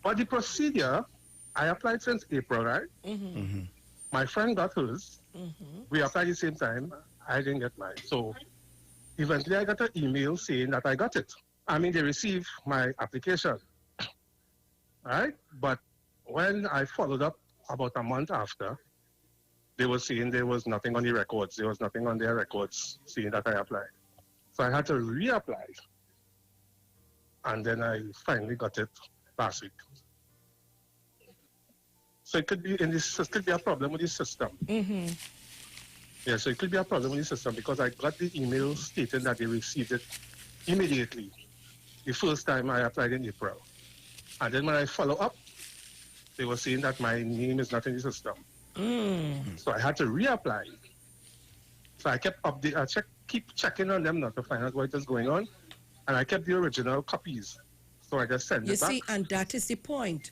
S16: But the procedure, I applied since April, right? My friend got hers. We applied at the same time. I didn't get mine. So eventually I got an email saying that I got it. I mean, they received my application. Right? But when I followed up about a month after, they were saying there was nothing on the records. There was nothing on their records saying that I applied. So I had to reapply. And then I finally got it last week. So it could be it could be a problem with the system. Yeah, so it could be a problem with the system because I got the email stating that they received it immediately the first time I applied in April. And then when I follow up, they were saying that my name is not in the system. So I had to reapply. So I kept keep checking on them not to find out what is going on. And I kept the original copies. So I just sent it back.
S1: You see, and that is the point.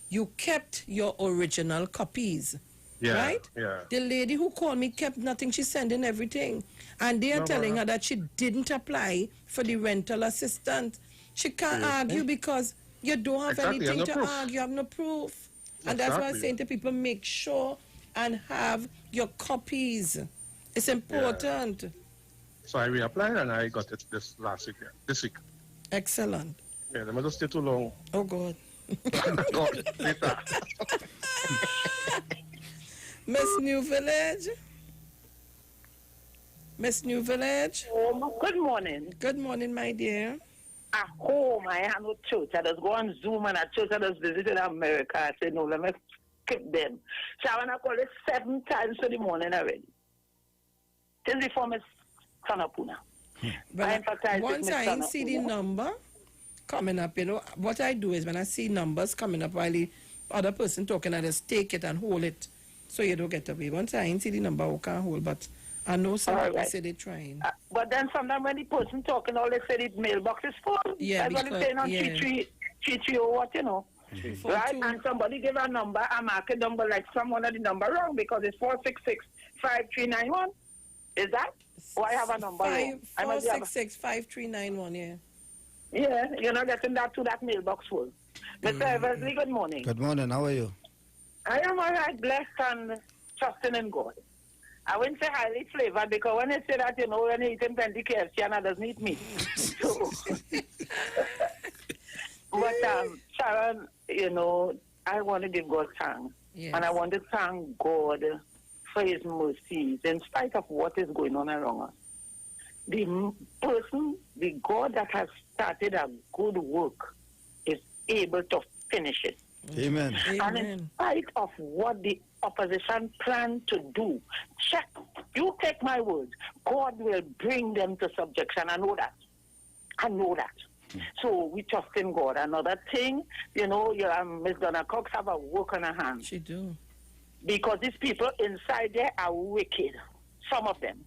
S1: You kept your original copies.
S16: Yeah,
S1: right?
S16: Yeah.
S1: The lady who called me kept nothing. She's sending everything. And they are telling her that she didn't apply for the rental assistance. She can't argue because you don't have anything to argue. You have no proof. And that's why I'm saying to people, make sure and have your copies. It's important.
S16: Yeah. So I reapplied and I got it this week.
S1: Excellent.
S16: Yeah, they must stay too long.
S1: Oh, God.
S16: Later.
S1: Miss New Village? Miss New Village?
S17: Good morning.
S1: Good morning, my dear.
S17: At home, I had no church. I just go on Zoom and at church I just visited America. I said, no, let me skip them. So I want to call it 7 times in the morning already. Till before Miss Kanapuna.
S1: But once I see the number coming up, you know, what I do is when I see numbers coming up while the other person talking, I just take it and hold it so you don't get away. Once I see the number, I can't hold, but I know some people say they're trying.
S17: But then sometimes when the person talking, all they say the mailbox is full.
S1: Yeah,
S17: that's what they're saying on 33 or what, you know. Right? And somebody give a number, I mark a number like someone had the number wrong because it's 466-5391. Is that? Or I have a number wrong?
S1: 466-5391, yeah.
S17: Yeah, you're not getting that to that mailbox full. Mr. Eversley, good morning.
S9: Good morning. How are you?
S17: I am all right, blessed and trusting in God. I wouldn't say highly flavored because when they say that, you know, when you're eating plenty KFC and doesn't eat meat. So, but Sharon, you know, I want to give God thanks.
S1: Yes.
S17: And I want to thank God for his mercies in spite of what is going on around us. The person, the God that has started a good work is able to finish it.
S9: Amen.
S17: And in spite of what the opposition plan to do, check, you take my words, God will bring them to subjection. I know that. I know that. So we trust in God. Another thing, you know, Miss Donna Cox have a work on her hands.
S1: She do.
S17: Because these people inside there are wicked, some of them.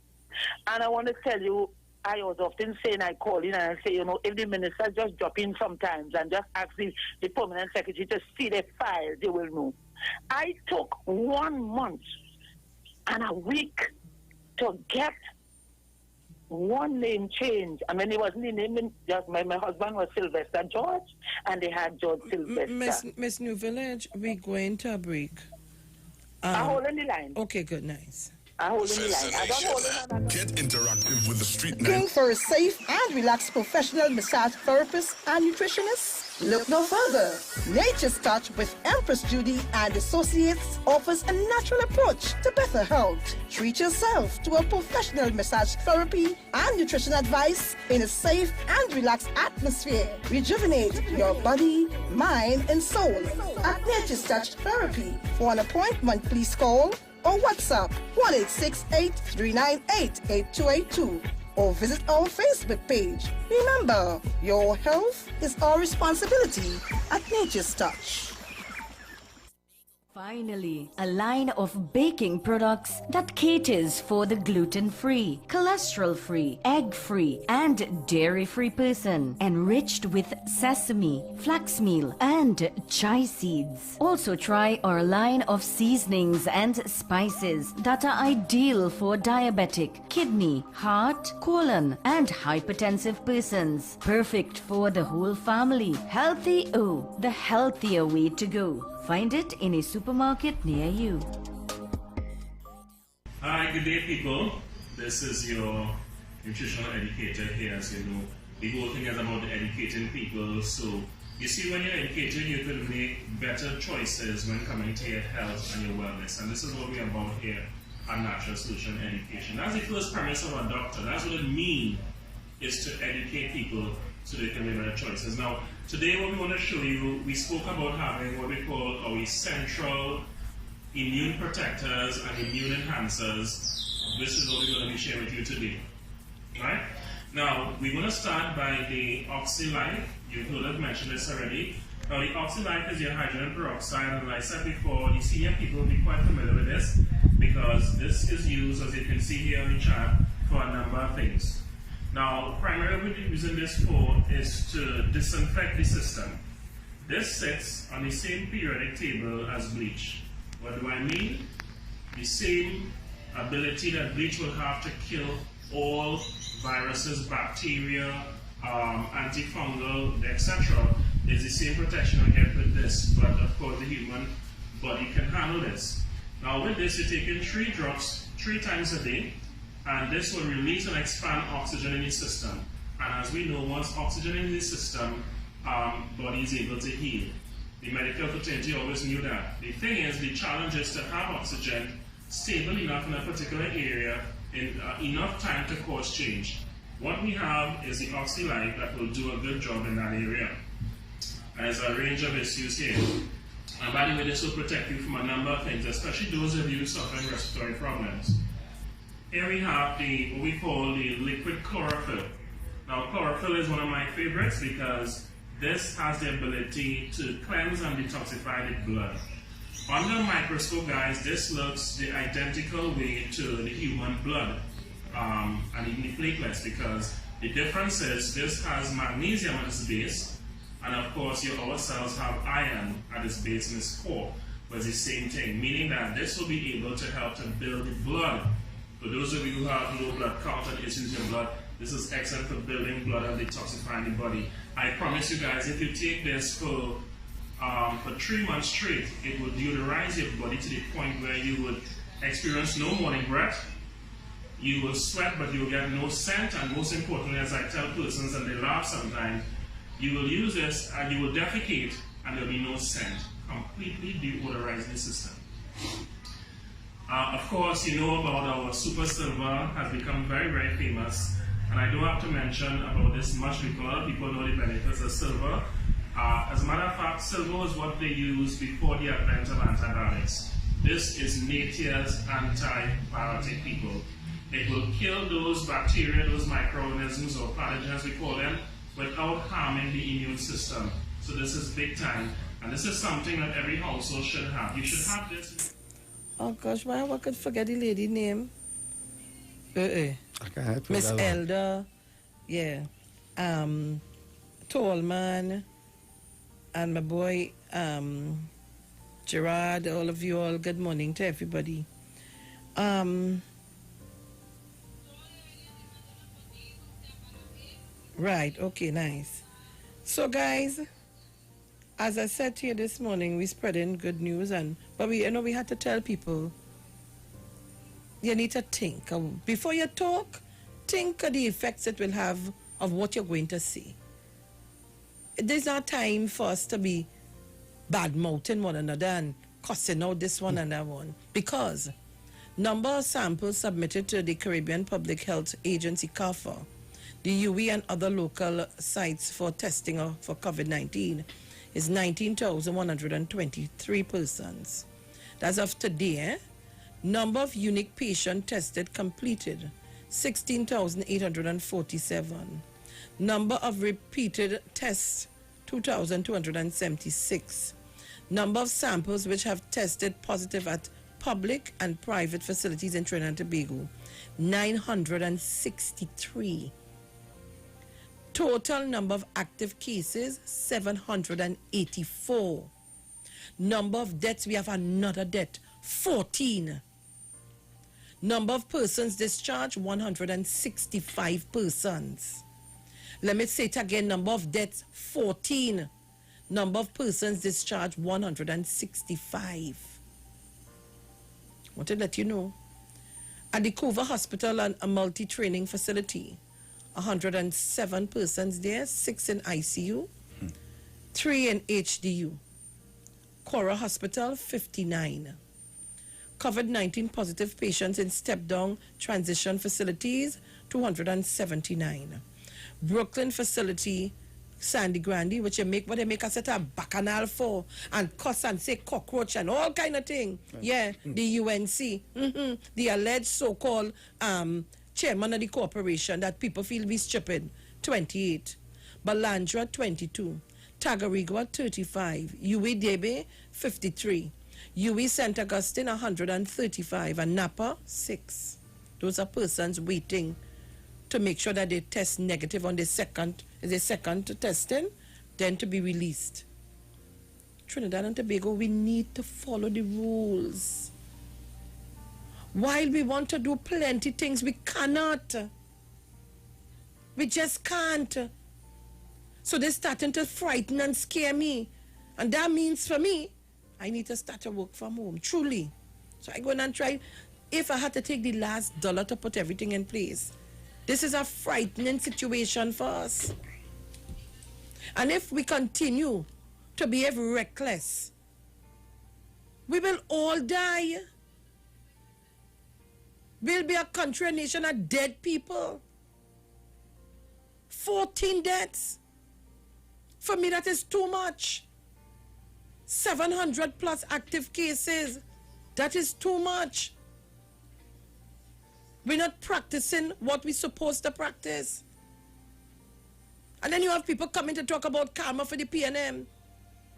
S17: And I want to tell you, I was often saying, I call in and I say, you know, if the minister just drop in sometimes and just ask the permanent secretary to see the files, they will know. I took 1 month and a week to get one name change. I mean, it wasn't the name, just my husband was Sylvester George, and they had George Sylvester.
S1: Miss New Village, we're going to a break.
S17: I hold in the line.
S1: Okay, good, nice.
S17: I hold in the line. I don't hold in the line.
S10: Get interactive with the street
S12: Looking for a safe and relaxed professional massage therapist and nutritionist? Look no further. Nature's Touch with Empress Judy and Associates offers a natural approach to better health. Treat yourself to a professional massage therapy and nutrition advice in a safe and relaxed atmosphere. Rejuvenate your body, mind, and soul at Nature's Touch Therapy. For an appointment, please call or WhatsApp 1-868-398-8282 or visit our Facebook page. Remember, your health is our responsibility at Nature's Touch.
S13: Finally, a line of baking products that caters for the gluten-free, cholesterol-free, egg-free, and dairy-free person, enriched with sesame, flax meal, and chia seeds. Also try our line of seasonings and spices that are ideal for diabetic, kidney, heart, colon, and hypertensive persons. Perfect for the whole family. Healthy O, the healthier way to go. Find it in a supermarket near you.
S14: Hi, good day, people. This is your nutritional educator here. As you know, the whole thing is about educating people. So, you see, when you're educated, you can make better choices when coming to your health and your wellness. And this is what we're about here at Natural Solution Education. That's the first premise of a doctor. That's what it means, is to educate people so they can make better choices. Now, today what we want to show you, we spoke about having what we call our essential immune protectors and immune enhancers. This is what we're going to be sharing with you today. Right? Now, we're going to start by the OxyLife. You've heard us mention this already. Now, the OxyLife is your hydrogen peroxide, and like I said before, the senior people will be quite familiar with this because this is used, as you can see here on the chart, for a number of things. Now, primarily what we're using this for is to disinfect the system. This sits on the same periodic table as bleach. What do I mean? The same ability that bleach will have to kill all viruses, bacteria, antifungal, etc. is the same protection I get with this, but of course the human body can handle this. Now with this, you're taking 3 drops 3 times a day, and this will release and expand oxygen in the system. And as we know, once oxygen in the system, body is able to heal. The medical fraternity always knew that. The thing is, the challenge is to have oxygen stable enough in a particular area in enough time to cause change. What we have is the OxyLife that will do a good job in that area. And there's a range of issues here. And by the way, this will protect you from a number of things, especially those of you suffering respiratory problems. Here we have what we call the liquid chlorophyll. Now, chlorophyll is one of my favorites because this has the ability to cleanse and detoxify the blood. Under a microscope, guys, this looks the identical way to the human blood and even the platelets, because the difference is this has magnesium at its base, and of course our cells have iron at its base in its core, but it's the same thing, meaning that this will be able to help to build the blood. For those of you who have low blood count and issues in your blood, this is excellent for building blood and detoxifying the body. I promise you guys, if you take this for 3 months straight, it will deodorize your body to the point where you would experience no morning breath, you will sweat but you will get no scent, and most importantly, as I tell persons and they laugh sometimes, you will use this and you will defecate and there will be no scent, completely deodorizing the system. Of course, you know about our Super Silver, has become very, very famous. And I don't have to mention about this much because a lot of people know the benefits of silver. As a matter of fact, silver was what they used before the advent of antibiotics. This is nature's antibiotic, people. It will kill those bacteria, those microorganisms or pathogens we call them, without harming the immune system. So this is big time. And this is something that every household should have. You should have this.
S1: Oh gosh, why I could forget the lady name? Miss Elder, yeah, Tallman, and my boy Gerard, all of you all, good morning to everybody. Right, okay, nice. So guys, as I said to you this morning, we're spreading good news, but we had to tell people, you need to think. Before you talk, think of the effects it will have of what you're going to see. There's not time for us to be bad-mouthing one another and cussing out this one and that one. Because number of samples submitted to the Caribbean Public Health Agency, CARPHA, the UWI and other local sites for testing for COVID-19 is 19,123 persons. That's of today. Number of unique patients tested completed, 16,847. Number of repeated tests, 2,276. Number of samples which have tested positive at public and private facilities in Trinidad and Tobago, 963. Total number of active cases, 784. Number of deaths, we have another death, 14. Number of persons discharged, 165 persons. Let me say it again, number of deaths, 14. Number of persons discharged, 165. I want to let you know. At the Coover Hospital and a multi-training facility, 107 persons there, 6 in ICU, 3 in HDU. Cora Hospital, 59. COVID-19 positive patients in step-down transition facilities, 279. Brooklyn facility, Sandy Grande, which they make a set of bacchanal for, and cuss and say cockroach and all kind of thing. Yeah, the UNC, the alleged so-called chairman of the corporation that people feel be stupid, 28. Balandra, 22. Tagarigua, 35. UE Debe, 53. UE St. Augustine, 135. And Napa, 6. Those are persons waiting to make sure that they test negative on the second testing, then to be released. Trinidad and Tobago, we need to follow the rules. While we want to do plenty things, we cannot. We just can't. So they're starting to frighten and scare me. And that means for me, I need to start to work from home, truly. So I go in and try. If I had to take the last dollar to put everything in place, this is a frightening situation for us. And if we continue to behave reckless, we will all die. We'll be a country, a nation of dead people. 14 deaths. For me, that is too much. 700 plus active cases. That is too much. We're not practicing what we're supposed to practice. And then you have people coming to talk about karma for the PNM.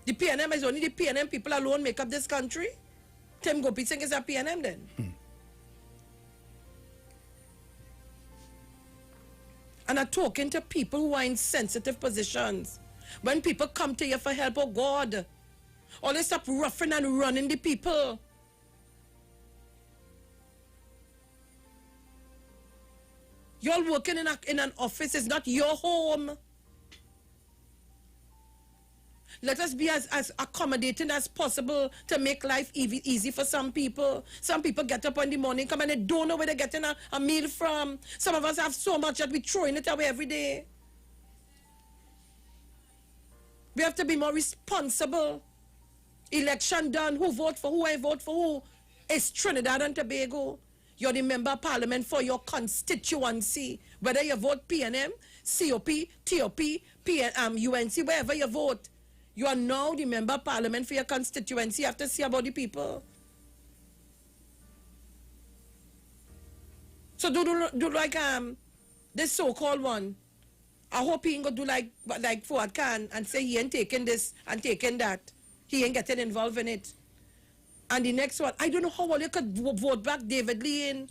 S1: The PNM is only the PNM people alone make up this country. Tim Gopi Singh is a PNM then. And I'm talking to people who are in sensitive positions. When people come to you for help, oh God, or they stop roughing and running the people. You're working in an office, it's not your home. Let us be as accommodating as possible to make life easy for some people. Some people get up in the morning, come and they don't know where they're getting a meal from. Some of us have so much that we're throwing it away every day. We have to be more responsible. Election done, who vote for who, I vote for who. It's Trinidad and Tobago. You're the member of parliament for your constituency. Whether you vote PNM, COP, TOP, UNC, wherever you vote. You are now the member of parliament for your constituency. You have to see about the people. So do like this so-called one. I hope he ain't gonna do like Fuad Khan and say he ain't taking this and taking that. He ain't getting involved in it. And the next one, I don't know how well you could vote back David Lee in.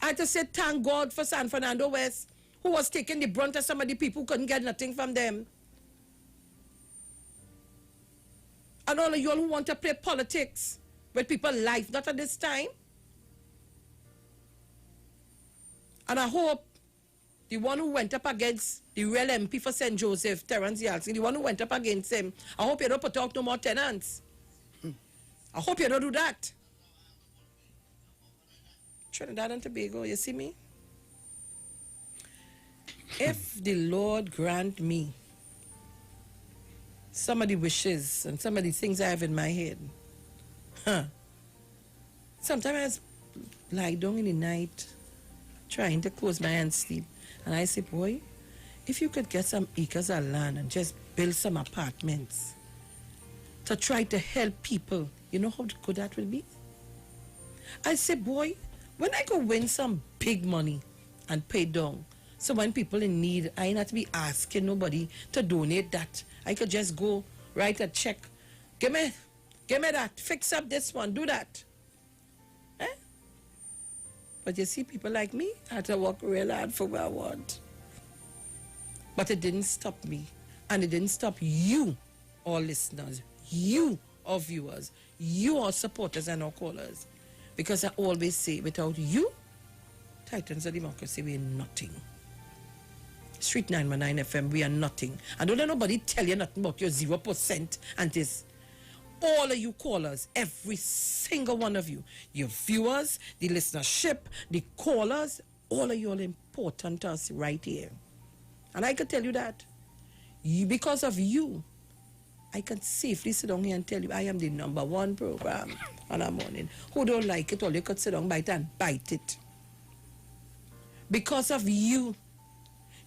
S1: I had to say thank God for San Fernando West, who was taking the brunt of some of the people who couldn't get nothing from them. And all of you all who want to play politics with people's life, not at this time. And I hope the one who went up against the real MP for St. Joseph, Terence Yalsey, the one who went up against him, I hope you don't put out no more tenants. I hope you don't do that. Trinidad and Tobago, you see me? If the Lord grant me some of the wishes and some of the things I have in my head, sometimes I lie down in the night trying to close my eyes and sleep. And I say, boy, if you could get some acres of land and just build some apartments to try to help people, you know how good that will be? I say, boy, when I go win some big money and pay down, so when people in need, I ain't have to be asking nobody to donate that. I could just go write a check Give me that. Fix up this one. Do that. Eh? But you see, people like me, I had to work real hard for what I want. But it didn't stop me. And it didn't stop you, all listeners, you, all viewers, you, all supporters and all callers. Because I always say, without you, Titans of Democracy, we're nothing. Street 919 FM, we are nothing. And don't let nobody tell you nothing about your 0% and this. All of you callers, every single one of you, your viewers, the listenership, the callers, all of you are important to us right here. And I can tell you that. Because of you, I can safely sit down here and tell you I am the #1 program on a morning. Who don't like it, all you could sit down, bite it. Because of you,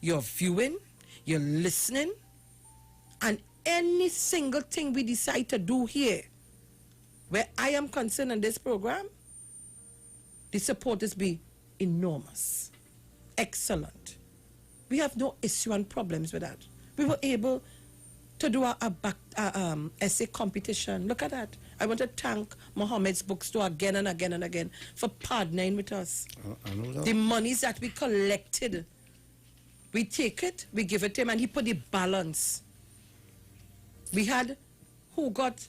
S1: you're viewing, you're listening, and any single thing we decide to do here, where I am concerned in this program, the support has been enormous, excellent. We have no issue and problems with that. We were able to do a essay competition. Look at that. I want to thank Mohammed's Bookstore again and again and again for partnering with us.
S9: I know that.
S1: The monies that we collected, we take it, we give it to him, and he put the balance. We had who got,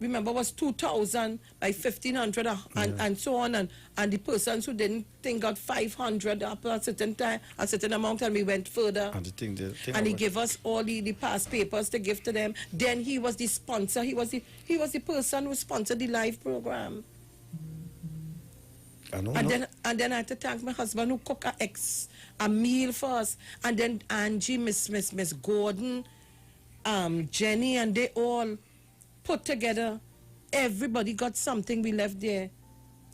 S1: remember, was 2,000 by 1,500 and so on, and the persons who didn't think got 500 up a certain time, a certain amount, and we went further. And he gave us all the past papers to give to them. Then he was the sponsor. He was the person who sponsored the live program. And then I had to thank my husband who cooked a meal for us. And then Angie, Miss Gordon, Jenny, and they all put together. Everybody got something we left there.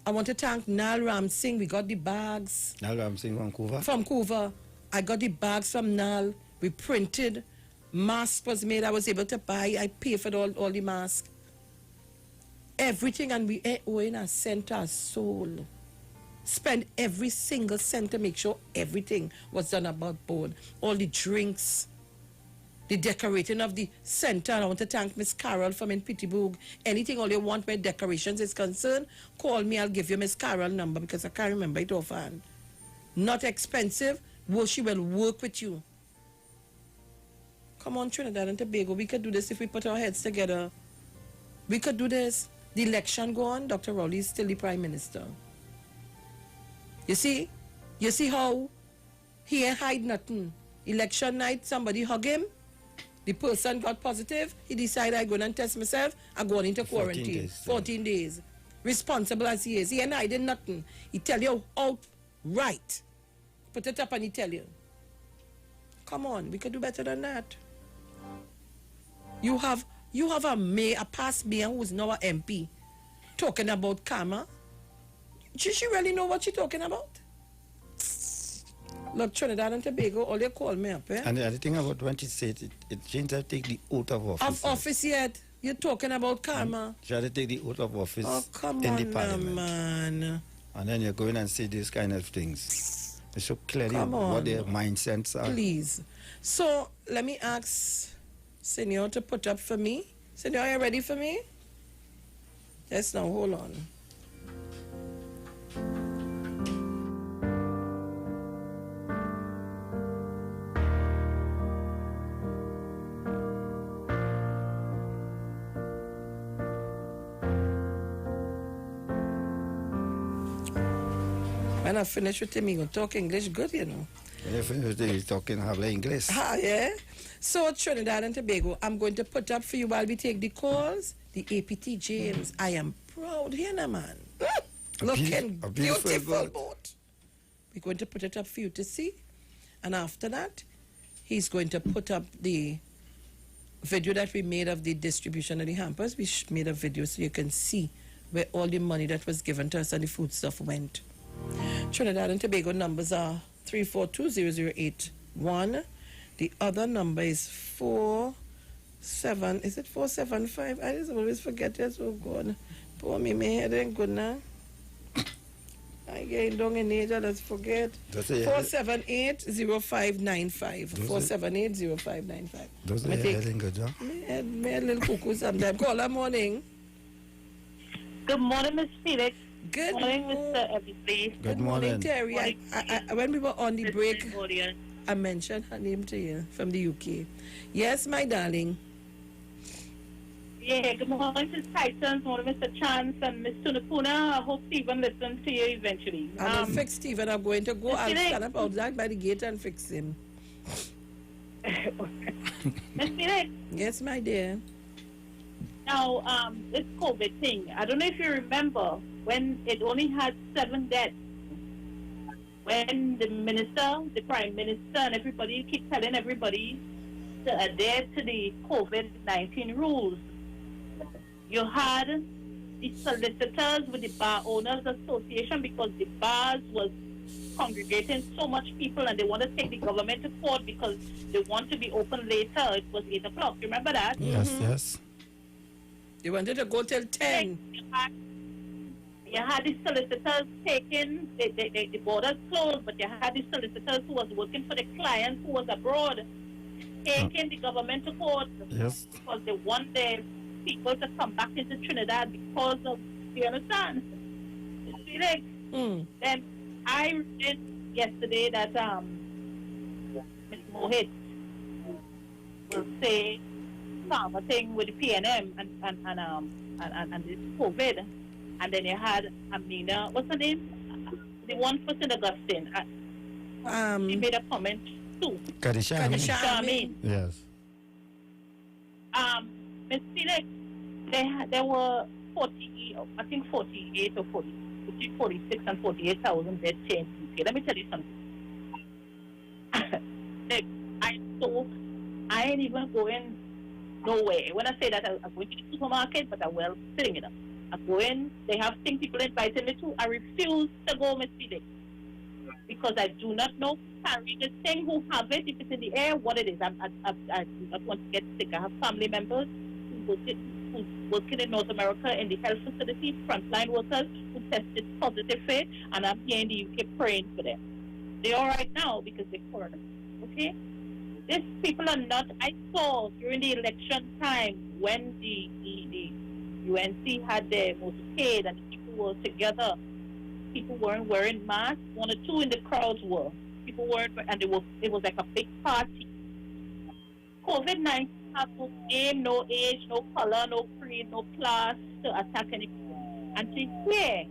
S1: I want to thank Nal Ram Singh. We got the bags.
S9: Nal Ram Singh from Couva? From
S1: Couva. I got the bags from Nal. We printed. Mask was made. I was able to buy. I paid for all the masks. Everything, and we owing a cent our soul. Spend every single cent to make sure everything was done above board. All the drinks, the decorating of the center. I want to thank Miss Carol from in Pittsburgh. Anything all you want where decorations is concerned, call me. I'll give you Miss Carol's number because I can't remember it offhand. Not expensive. Well, she will work with you. Come on, Trinidad and Tobago. We could do this if we put our heads together. We could do this. The election go on. Dr. Rowley is still the Prime Minister. You see how he ain't hide nothing. Election night, somebody hug him. The person got positive. He decided I'm going to test myself. I'm going into quarantine. 14 days. Responsible as he is. He ain't hiding nothing. He tell you outright. Put it up and he tell you. Come on, we could do better than that. You have a past mayor who's now an MP talking about karma. Does she really know what she's talking about? Look, Trinidad and Tobago, all they call me up, eh?
S9: And the other thing about when she said it changed to take the oath of office.
S1: Of office yet? You're talking about karma.
S9: She had to take the oath of office
S1: in
S9: the parliament.
S1: Man.
S9: And then you're going and say these kind of things. It's so clearly what their mindsets are.
S1: Please. So, let me ask Senor to put up for me. Senor, are you ready for me? Yes, now, hold on. When I finish with him, he will talk English good, you know.
S9: When you finish with him, he's talking habla English.
S1: Yeah. So, Trinidad and Tobago, I'm going to put up for you while we take the calls, the APT James. I am proud here, now, man. Looking beautiful boat. We're going to put it up for you to see. And after that, he's going to put up the video that we made of the distribution of the hampers. We made a video so you can see where all the money that was given to us and the food stuff went. Trinidad and Tobago numbers are 342-0081. The other number is 475? I just always forget it. Oh, God. Poor me, my head ain't good now. I get down in age, let's forget. 478-0595. 478-0595.
S9: Those are heading good, John.
S1: Me a little cuckoo sometimes. Call her morning.
S18: Good morning, Miss Felix.
S1: Good
S18: morning, Mr. Eversley.
S9: Good morning,
S1: Terry.
S18: Morning.
S1: When we were on the break, I mentioned her name to you from the UK. Yes, my darling.
S18: Yeah, good morning, Mrs. Tyson. Good morning, Mr. Chance and Miss Tunapuna. I hope Stephen listens to you eventually.
S1: I will fix Stephen. I'm going to go.
S18: Miss
S1: I'll
S18: Felix.
S1: stand up outside by the gate and fix him.
S18: Miss Felix.
S1: Yes, my dear.
S18: Now, this COVID thing, I don't know if you remember when it only had 7 deaths. When the minister, the prime minister, and everybody keep telling everybody to adhere to the COVID-19 rules. You had the solicitors with the Bar Owners Association because the bars was congregating so much people and they want to take the government to court because they want to be open later. It was 8 o'clock. You remember that?
S9: Yes, yes.
S1: They wanted to go till 10.
S18: You had the solicitors taking the borders closed, but you had the solicitors who was working for the clients who was abroad, taking the government to court
S9: Yes.
S18: because they want their people to come back into Trinidad because of, you understand? Felix, then I read yesterday that Ms. Mohit will say some thing with the PNM and this COVID. And then you had Amina, what's her name? The one for St. Augustine. She made a comment too.
S9: Kadisha
S18: Amin.
S9: Yes.
S18: Miss Felix, there were 48 or 40, between 46 and 48,000 dead in UK. Let me tell you something. I ain't even going nowhere. When I say that, I'm going to the supermarket, but I'm well sitting it up. I go in, they have things people inviting me to. I refuse to go, Miss Felix, because I do not know carry this thing, who have it, if it's in the air, what it is. I do not want to get sick. I have family members who working in North America in the health facility, frontline workers who tested positive for it, and I'm here in the UK praying for them. They're all right now because they're corona. Okay? These people are not. I saw during the election time when the UNC had their motorcade and people were together. People weren't wearing masks. 1 or 2 in the crowds were. People weren't, and it was like a big party. COVID-19 has no name, no age, no color, no creed, no class to attack anything. And to hear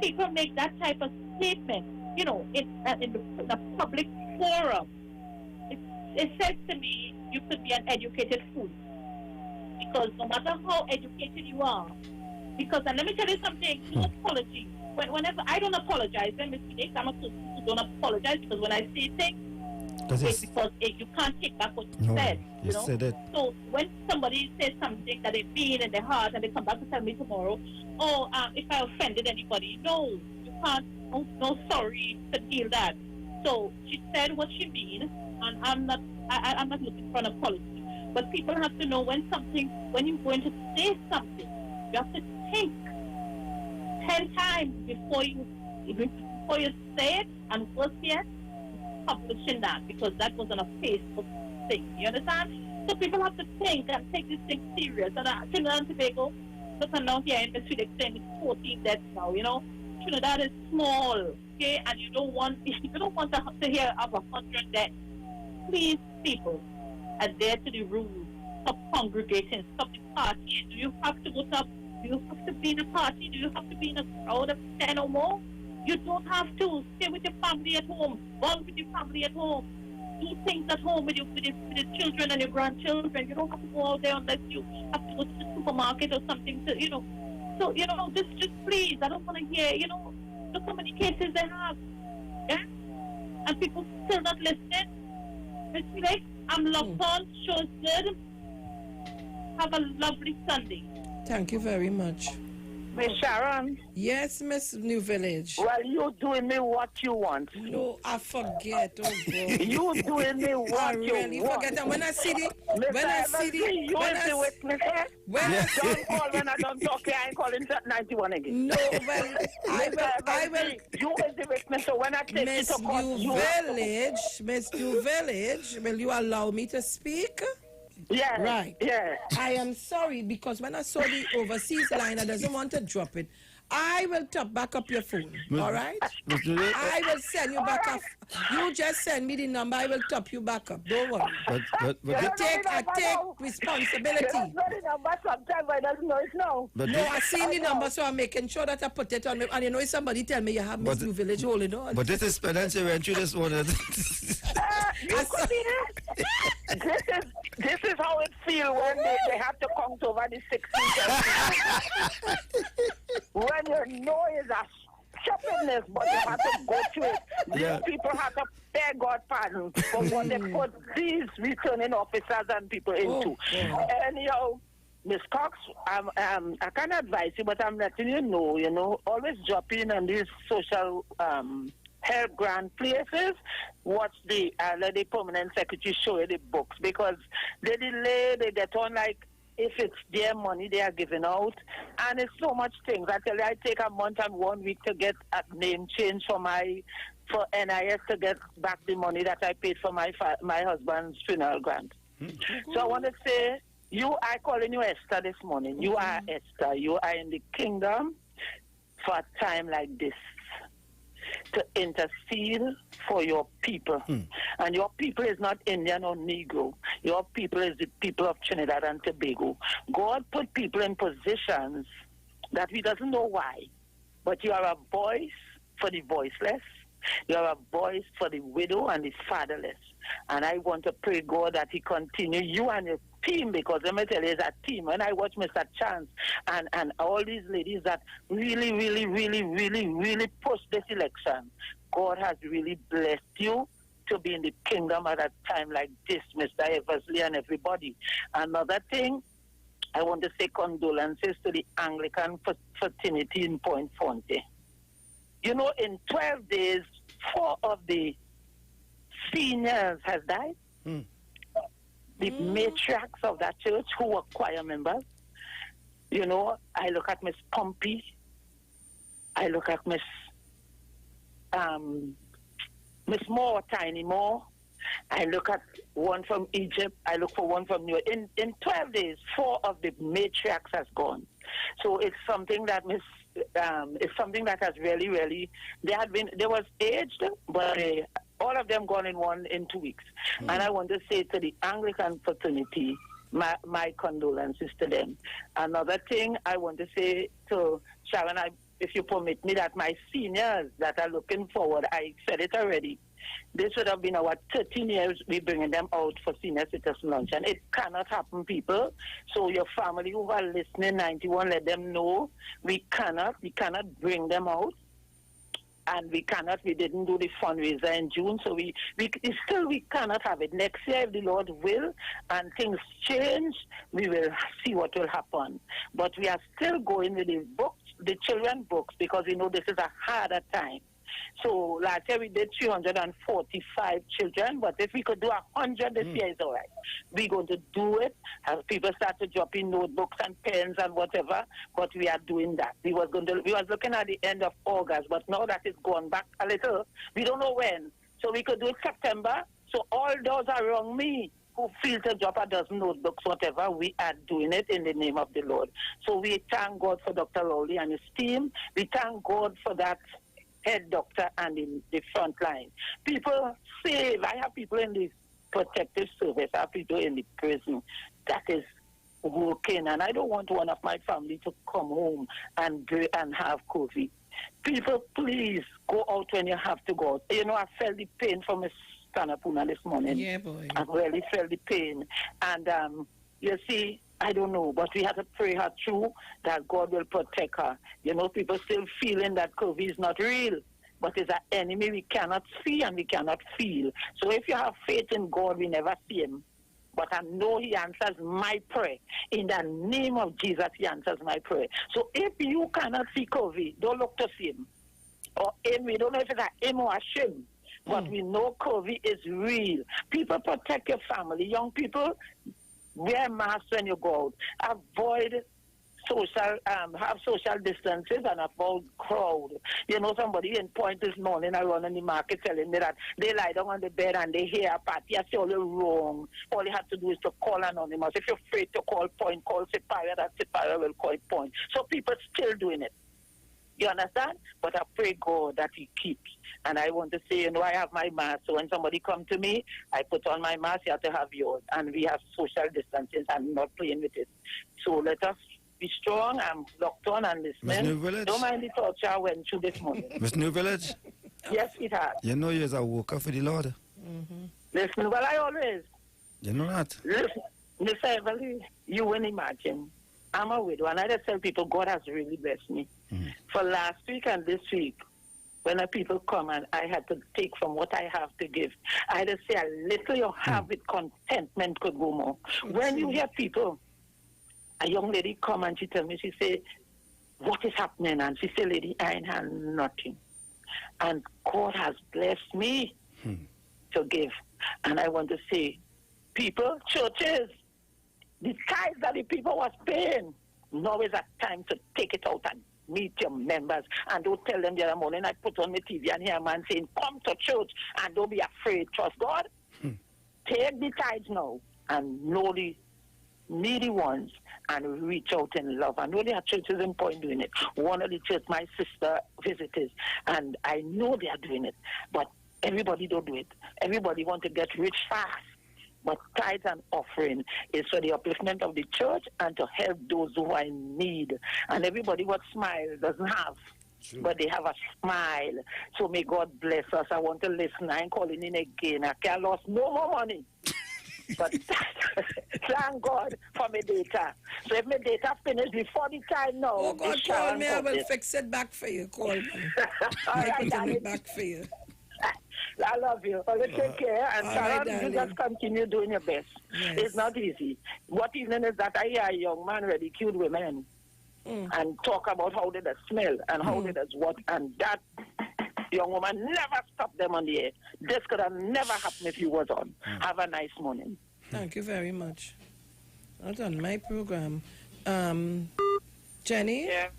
S18: people make that type of statement, you know, in the public forum, it says to me, you could be an educated fool. Because no matter how educated you are, because, and let me tell you something, no apology. Whenever I don't apologize, when mistakes, I'm a person who don't apologize because when I say things, it's because you can't take back what you said. You know?
S9: said it.
S18: So when somebody says something that they mean in their heart and they come back to tell me tomorrow, if I offended anybody, no, you can't, no sorry to deal that. So she said what she means, and I'm not looking for an apology. But people have to know when you're going to say something, you have to think 10 times before you say it, and worse yet, publishing that, because that was on a Facebook thing. You understand? So people have to think and take this thing serious. And Trinidad and Tobago, look at now here in the Swedish saying it's 14 deaths now, you know. Trinidad is small, okay, and you don't want to hear of 100 deaths. Please, people, adhere to the rules. Stop congregating, stop the party. Do you have to be in a party? Do you have to be in a crowd of 10 or more? You don't have to. Stay with your family at home. Bond with your family at home. Do things at home with your children and your grandchildren. You don't have to go out there unless you have to go to the supermarket or something to, you know. So, you know, just please, I don't want to hear, you know, look how many cases they have. Yeah? And people still not listening. It's like, I'm locked on, show is good. Have a lovely Sunday.
S1: Thank you very much.
S17: Miss Sharon.
S1: Yes, Miss New Village.
S17: Well, you doing me what you want.
S1: No, I forget. Oh God.
S17: You doing me what
S1: I
S17: you
S1: really
S17: want.
S1: forget. And when I see the,
S17: Mr.
S1: when I see the,
S17: you
S1: when
S17: is
S1: I
S17: the witness here.
S1: when I see,
S17: Don't call when I don't talk here. I ain't calling 91 again.
S1: no, well, I will.
S17: You is the witness. So when I take
S1: Miss
S17: you to court,
S1: New Village, Miss New Village, will you allow me to speak?
S17: Yeah.
S1: Right.
S17: Yeah.
S1: I am sorry because when I saw the overseas line, I doesn't want to drop it. I will top back up your phone. All right? I will send you back up. You just send me the number. I will top you back up. Don't worry. I take responsibility.
S17: Sometimes I don't know it now.
S1: No, I seen the number, so I'm making sure that I put it on me. And you know, if somebody tell me you have Miss New Village holding on.
S9: But this is penance went through this one.
S17: You could be this is how it feels when they have to count over the 16. When you know it's a stupidness, but you have to go through it. These people have to beg God pardon for what they put these returning officers and people into. Anyhow, Miss Cox, I can't advise you, but I'm letting you know, always drop in on these social health grant places. Watch the permanent secretary show you the books, because they delay, they get on like if it's their money they are giving out, and it's so much things. I tell you, I take a month and 1 week to get a name change for NIS to get back the money that I paid for my husband's funeral grant. So I want to say, I calling you Esther this morning. You are Esther. You are in the kingdom for a time like this, to intercede for your people. And your people is not Indian or Negro. Your people is the people of Trinidad and Tobago. God put people in positions that we doesn't know why, but you are a voice for the voiceless. You are a voice for the widow and the fatherless. And I want to pray, God, that He continue, you and your team, because let me tell you, it's a team. When I watch Mr. Chance and all these ladies that really, really, really, really, really push this election, God has really blessed you to be in the kingdom at a time like this, Mr. Eversley and everybody. Another thing, I want to say condolences to the Anglican fraternity in Point Fonte. You know, in 12 days, 4 of the seniors has died. The matriarchs of that church who were choir members. You know, I look at Miss Pompey. I look at Miss Moore, Tiny Moore. I look at one from Egypt. I look for one from New York. In 12 days, 4 of the matriarchs has gone. So it's something that has really, really, they was aged, but all of them gone in 2 weeks. And I want to say to the Anglican fraternity, my condolences to them. Another thing I want to say to Sharon, if you permit me, that my seniors that are looking forward, I said it already, this would have been our 13 years we bringing them out for senior citizen lunch. And it cannot happen, people. So your family who are listening, 91, let them know we cannot bring them out. And we didn't do the fundraiser in June, so we cannot have it. Next year, if the Lord will, and things change, we will see what will happen. But we are still going with the books, the children books, because we know this is a harder time. So last year we did 345 children, but if we could do 100 this year, it's all right. We're going to do it. As people start to drop in notebooks and pens and whatever, but we are doing that. We was looking at the end of August, but now that it's gone back a little, we don't know when. So we could do it September. So all those around me who feel to drop a dozen notebooks, whatever, we are doing it in the name of the Lord. So we thank God for Dr. Lowley and his team. We thank God for that head doctor and in the front line. People save. I have people in the protective service. I have people in the prison that is working, and I don't want one of my family to come home and have COVID. People, please go out when you have to go out. You know, I felt the pain from Miss Tanapuna this morning.
S1: Yeah, boy.
S17: I really felt the pain. And you see, I don't know, but we have to pray her through that God will protect her. You know, people still feeling that COVID is not real, but it's an enemy we cannot see and we cannot feel. So if you have faith in God, we never see him, but I know he answers my prayer. In the name of Jesus, he answers my prayer. So if you cannot see COVID, don't look to see him. Or him, we don't know if it's a him or a shim, but we know COVID is real. People, protect your family. Young people, wear masks when you go out. Avoid have social distances and avoid crowd. You know, somebody in Point this morning, I run in the market telling me that they lie down on the bed and they hear a party. I say, all you're wrong. All you have to do is to call Anonymous. If you're afraid to call Point, call Superior. That Superior will call Point. So people still doing it. You understand? But I pray God that he keeps. And I want to say, you know, I have my mask. So when somebody come to me, I put on my mask. You have to have yours. And we have social distances. I'm not playing with it. So let us be strong. I'm locked on and listening. Don't mind the torture I went through this morning.
S9: Miss New Village?
S17: Yes, it has.
S9: You know you're a worker for the Lord.
S17: Listen, well, I always.
S9: You know that?
S17: Listen, Miss Everly, you wouldn't imagine. I'm a widow, and I just tell people God has really blessed me. For last week and this week, when the people come and I had to take from what I have to give, I just say a little you have with contentment could go more. When you hear people, a young lady come and she tell me, she say, what is happening? And she say, lady, I ain't had nothing. And God has blessed me to give. And I want to say, people, churches, the tithes that the people was paying, now is a time to take it out and meet your members. And don't tell them the other morning I put on the TV and hear a man saying, come to church and don't be afraid. Trust God. Take the tithes now and know the needy ones and reach out in love. I know there are churches in Point doing it. One of the church, my sister visitors, and I know they are doing it. But everybody don't do it. Everybody want to get rich fast. But tithes and offering is for the upliftment of the church and to help those who are in need. And everybody what smiles doesn't have. But they have a smile. So may God bless us. I want to listen. I ain't calling in again. I can't lose no more money. But thank God for my data. So if my data finish before the time now,
S1: oh God, call me. I will fix it back for you. Call me.
S17: All right,
S1: put it back for you.
S17: I love you. Well, take care. And Sharon,
S1: right,
S17: you just continue doing your best.
S1: Yes.
S17: It's not easy. What evening is that I hear a young man ridicule women and talk about how they smell and how they does what. And that young woman never stopped them on the air. This could have never happened if you was on. Have a nice morning.
S1: Thank you very much. Not on my program. Jenny?
S5: Yeah,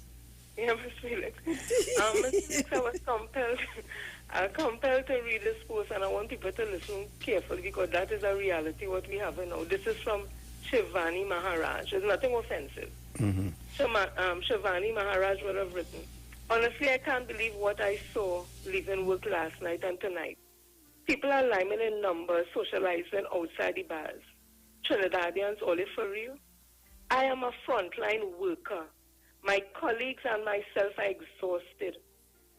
S5: Miss Felix. Miss Felix, I was compelled to read this post, and I want people to listen carefully because that is a reality what we have now. This is from Shivani Maharaj. There's nothing offensive. Shivani Maharaj would have written, honestly, I can't believe what I saw leaving work last night and tonight. People are liming in numbers, socializing outside the bars. Trinidadians, all is for real. I am a frontline worker. My colleagues and myself are exhausted.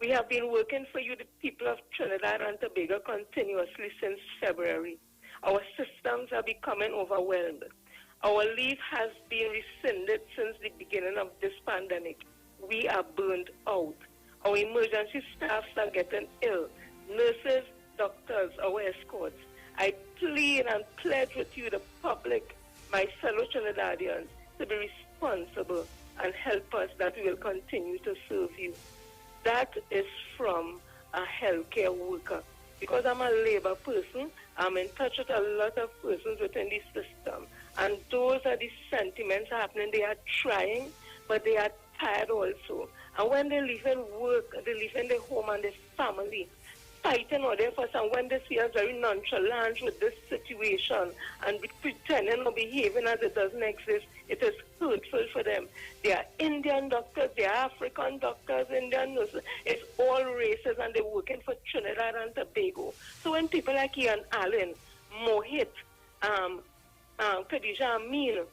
S5: We have been working for you, the people of Trinidad and Tobago, continuously since February. Our systems are becoming overwhelmed. Our leave has been rescinded since the beginning of this pandemic. We are burned out. Our emergency staffs are getting ill. Nurses, doctors, our escorts. I plead and pledge with you, the public, my fellow Trinidadians, to be responsible and help us that we will continue to serve you. That is from a healthcare worker. Because I'm a labor person, I'm in touch with a lot of persons within the system. And those are the sentiments happening. They are trying, but they are tired also. And when they live in work, they live in their home and their family, fighting or there for some, when they see us very nonchalant with this situation and pretending or behaving as it doesn't exist, it is hurtful for them. They are Indian doctors, they are African doctors, Indian nurses. It's all races and they're working for Trinidad and Tobago. So when people like Ian Allen, Mohit, Khadija Amin,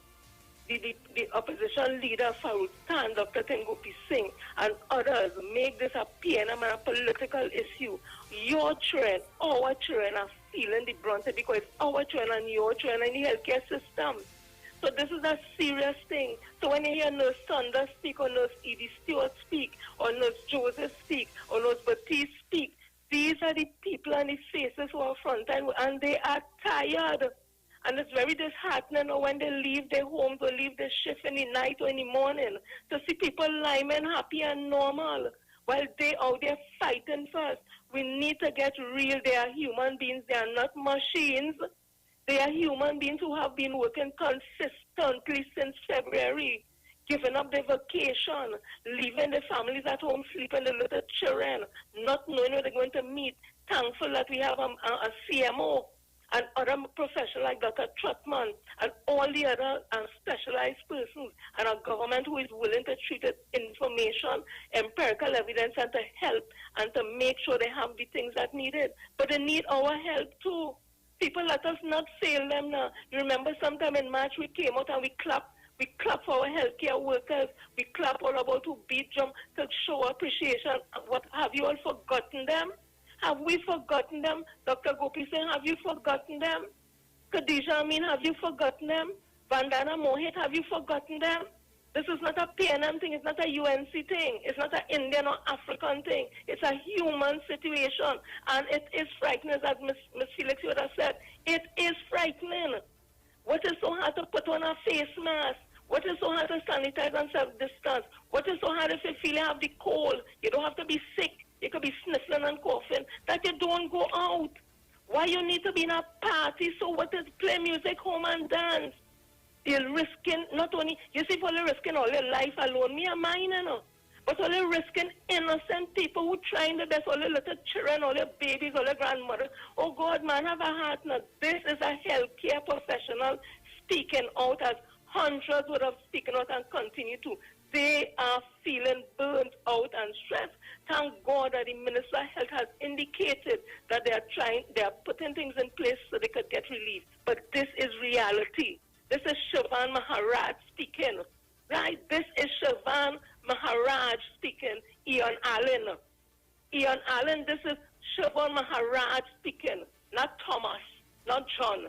S5: the opposition leader Farooq Khan, Dr. Tengopi Singh, and others make this a PNM and a political issue, your children, our children are feeling the brunt because it's our children and your children in the healthcare system. So this is a serious thing. So when you hear Nurse Saunders speak, or Nurse Edie Stewart speak, or Nurse Joseph speak, or Nurse Batiste speak, these are the people and the faces who are frontline, and they are tired. And it's very disheartening when they leave their homes or leave their shift in the night or in the morning to see people lying happy and normal while they out there fighting first. We need to get real. They are human beings. They are not machines. They are human beings who have been working consistently since February, giving up their vacation, leaving their families at home, sleeping the little children, not knowing where they're going to meet. Thankful that we have a CMO and other professionals like Dr. Trotman and all the other specialized persons and a government who is willing to treat it information, empirical evidence, and to help and to make sure they have the things that needed. But they need our help too. People, let us not fail them now. You remember sometime in March we came out and we clapped for our healthcare workers. We clap all about who beat them to show appreciation. What, have you all forgotten them? Have we forgotten them? Dr. Gopi Singh, have you forgotten them? Khadija Amin, have you forgotten them? Vandana Mohit, have you forgotten them? This is not a PNM thing. It's not a UNC thing. It's not an Indian or African thing. It's a human situation. And it is frightening, as Ms. Felix would have said. It is frightening. What is so hard to put on a face mask? What is so hard to sanitize and self-distance? What is so hard if you feel you have the cold? You don't have to be sick. You could be sniffling and coughing. That you don't go out. Why you need to be in a party? So what is play music, home and dance? You're risking not only, you see, for risking all your life alone, me and mine, you know. But all you're risking innocent people who trying their best, all your little children, all your babies, all your grandmothers. Oh God, man, have a heart now. This is a healthcare professional speaking out as hundreds would have spoken out and continue to. They are feeling burnt out and stressed. Thank God that the Minister of Health has indicated that they are putting things in place so they could get relief. But this is reality. This is Siobhan Maharaj speaking. Right? This is Siobhan Maharaj speaking. Ian Allen. Ian Allen, this is Siobhan Maharaj speaking. Not Thomas, not John.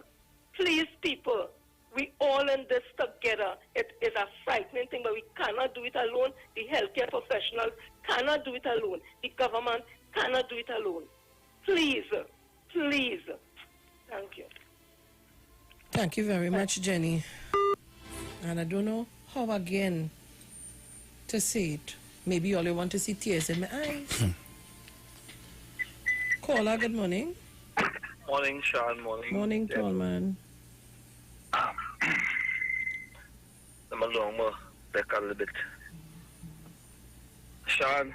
S5: Please, people, we all in this together. It is a frightening thing, but we cannot do it alone. The healthcare professionals cannot do it alone. The government cannot do it alone. Please, please. Thank you.
S1: Thank you very much, Jenny. And I don't know how again to say it. Maybe all you want to see tears in my eyes. Caller, good morning.
S19: Morning, Sean. Morning.
S1: Morning, tall man.
S19: I'm along back a little bit. Sean,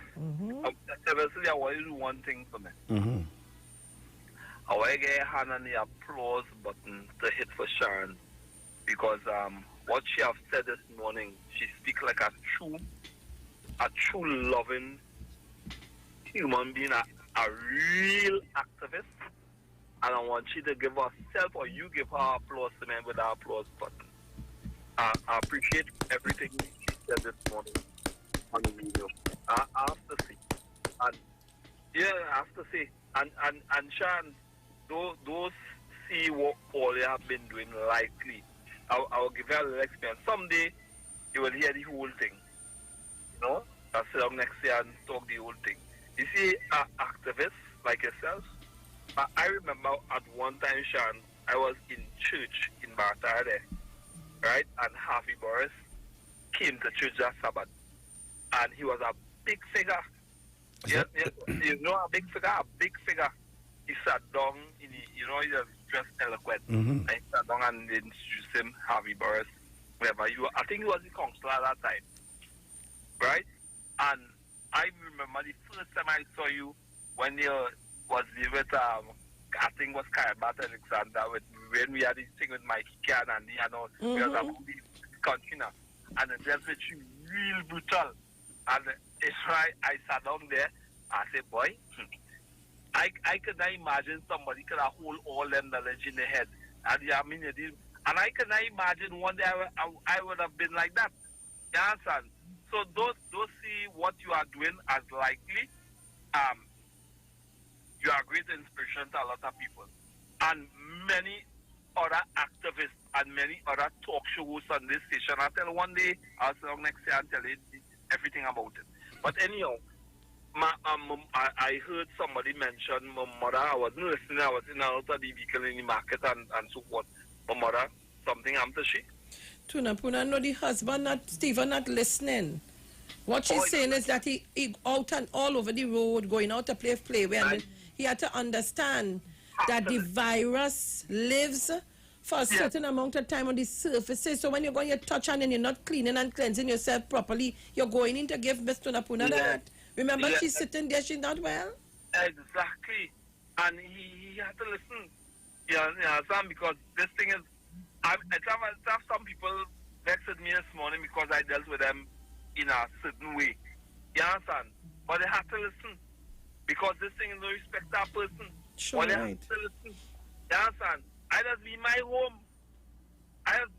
S19: seriously, I want to do one thing for me. I want to get a hand on the applause button to hit for Sharon because what she have said this morning, she speaks like a true loving human being, a real activist. And I want you to give herself or you give her applause to me with our applause button. I appreciate everything she said this morning on the video. I have to say. And yeah, I have to say. And Sean, those see what all you have been doing likely. I'll give you a little experience. Someday you will hear the whole thing. You know? I'll sit down next year and talk the whole thing. You see, activists like yourself, I remember at one time, Sean, I was in church in Bartara there, right? And Harvey Boris came to church that Sabbath. And he was a big figure. You know a big figure. He sat down, he was dressed eloquent. And he sat down and they introduced him, Harvey Boris, wherever you were. I think he was the counselor at that time, right? And I remember the first time I saw you when you was with, I think it was Karabat Alexander, when we had this thing with Mikey Can and all, we was about the country now. And it just was real brutal. And it's right, I sat down there, I said, boy, I could not imagine somebody could have hold all them knowledge in their head. And and I could not imagine one day I would have been like that. You understand? So those see what you are doing as likely. You are a great inspiration to a lot of people. And many other activists and many other talk shows on this station. Until one day, I'll sit down next year and tell you everything about it. But anyhow, I heard somebody mention my mother. I wasn't listening. I was in and out of the vehicle in the market and so forth. my mother, something happened to she.
S1: Tunapuna, no, the husband, Stephen, not listening. What she's saying is that he out and all over the road, going out to play, and he had to understand that the virus lives for a certain amount of time on the surfaces. So when you're going to touch and you're not cleaning and cleansing yourself properly, you're going in to give Miss Tunapuna that. Remember, she's sitting there, she's not well.
S19: Exactly. And he had to listen. You understand? Because this thing is, I have some people vexed me this morning because I dealt with them in a certain way. You understand? But they have to listen. Because this thing is no respect that person.
S1: Sure,
S19: but they
S1: right.
S19: have to listen. You understand? I just be my home. I just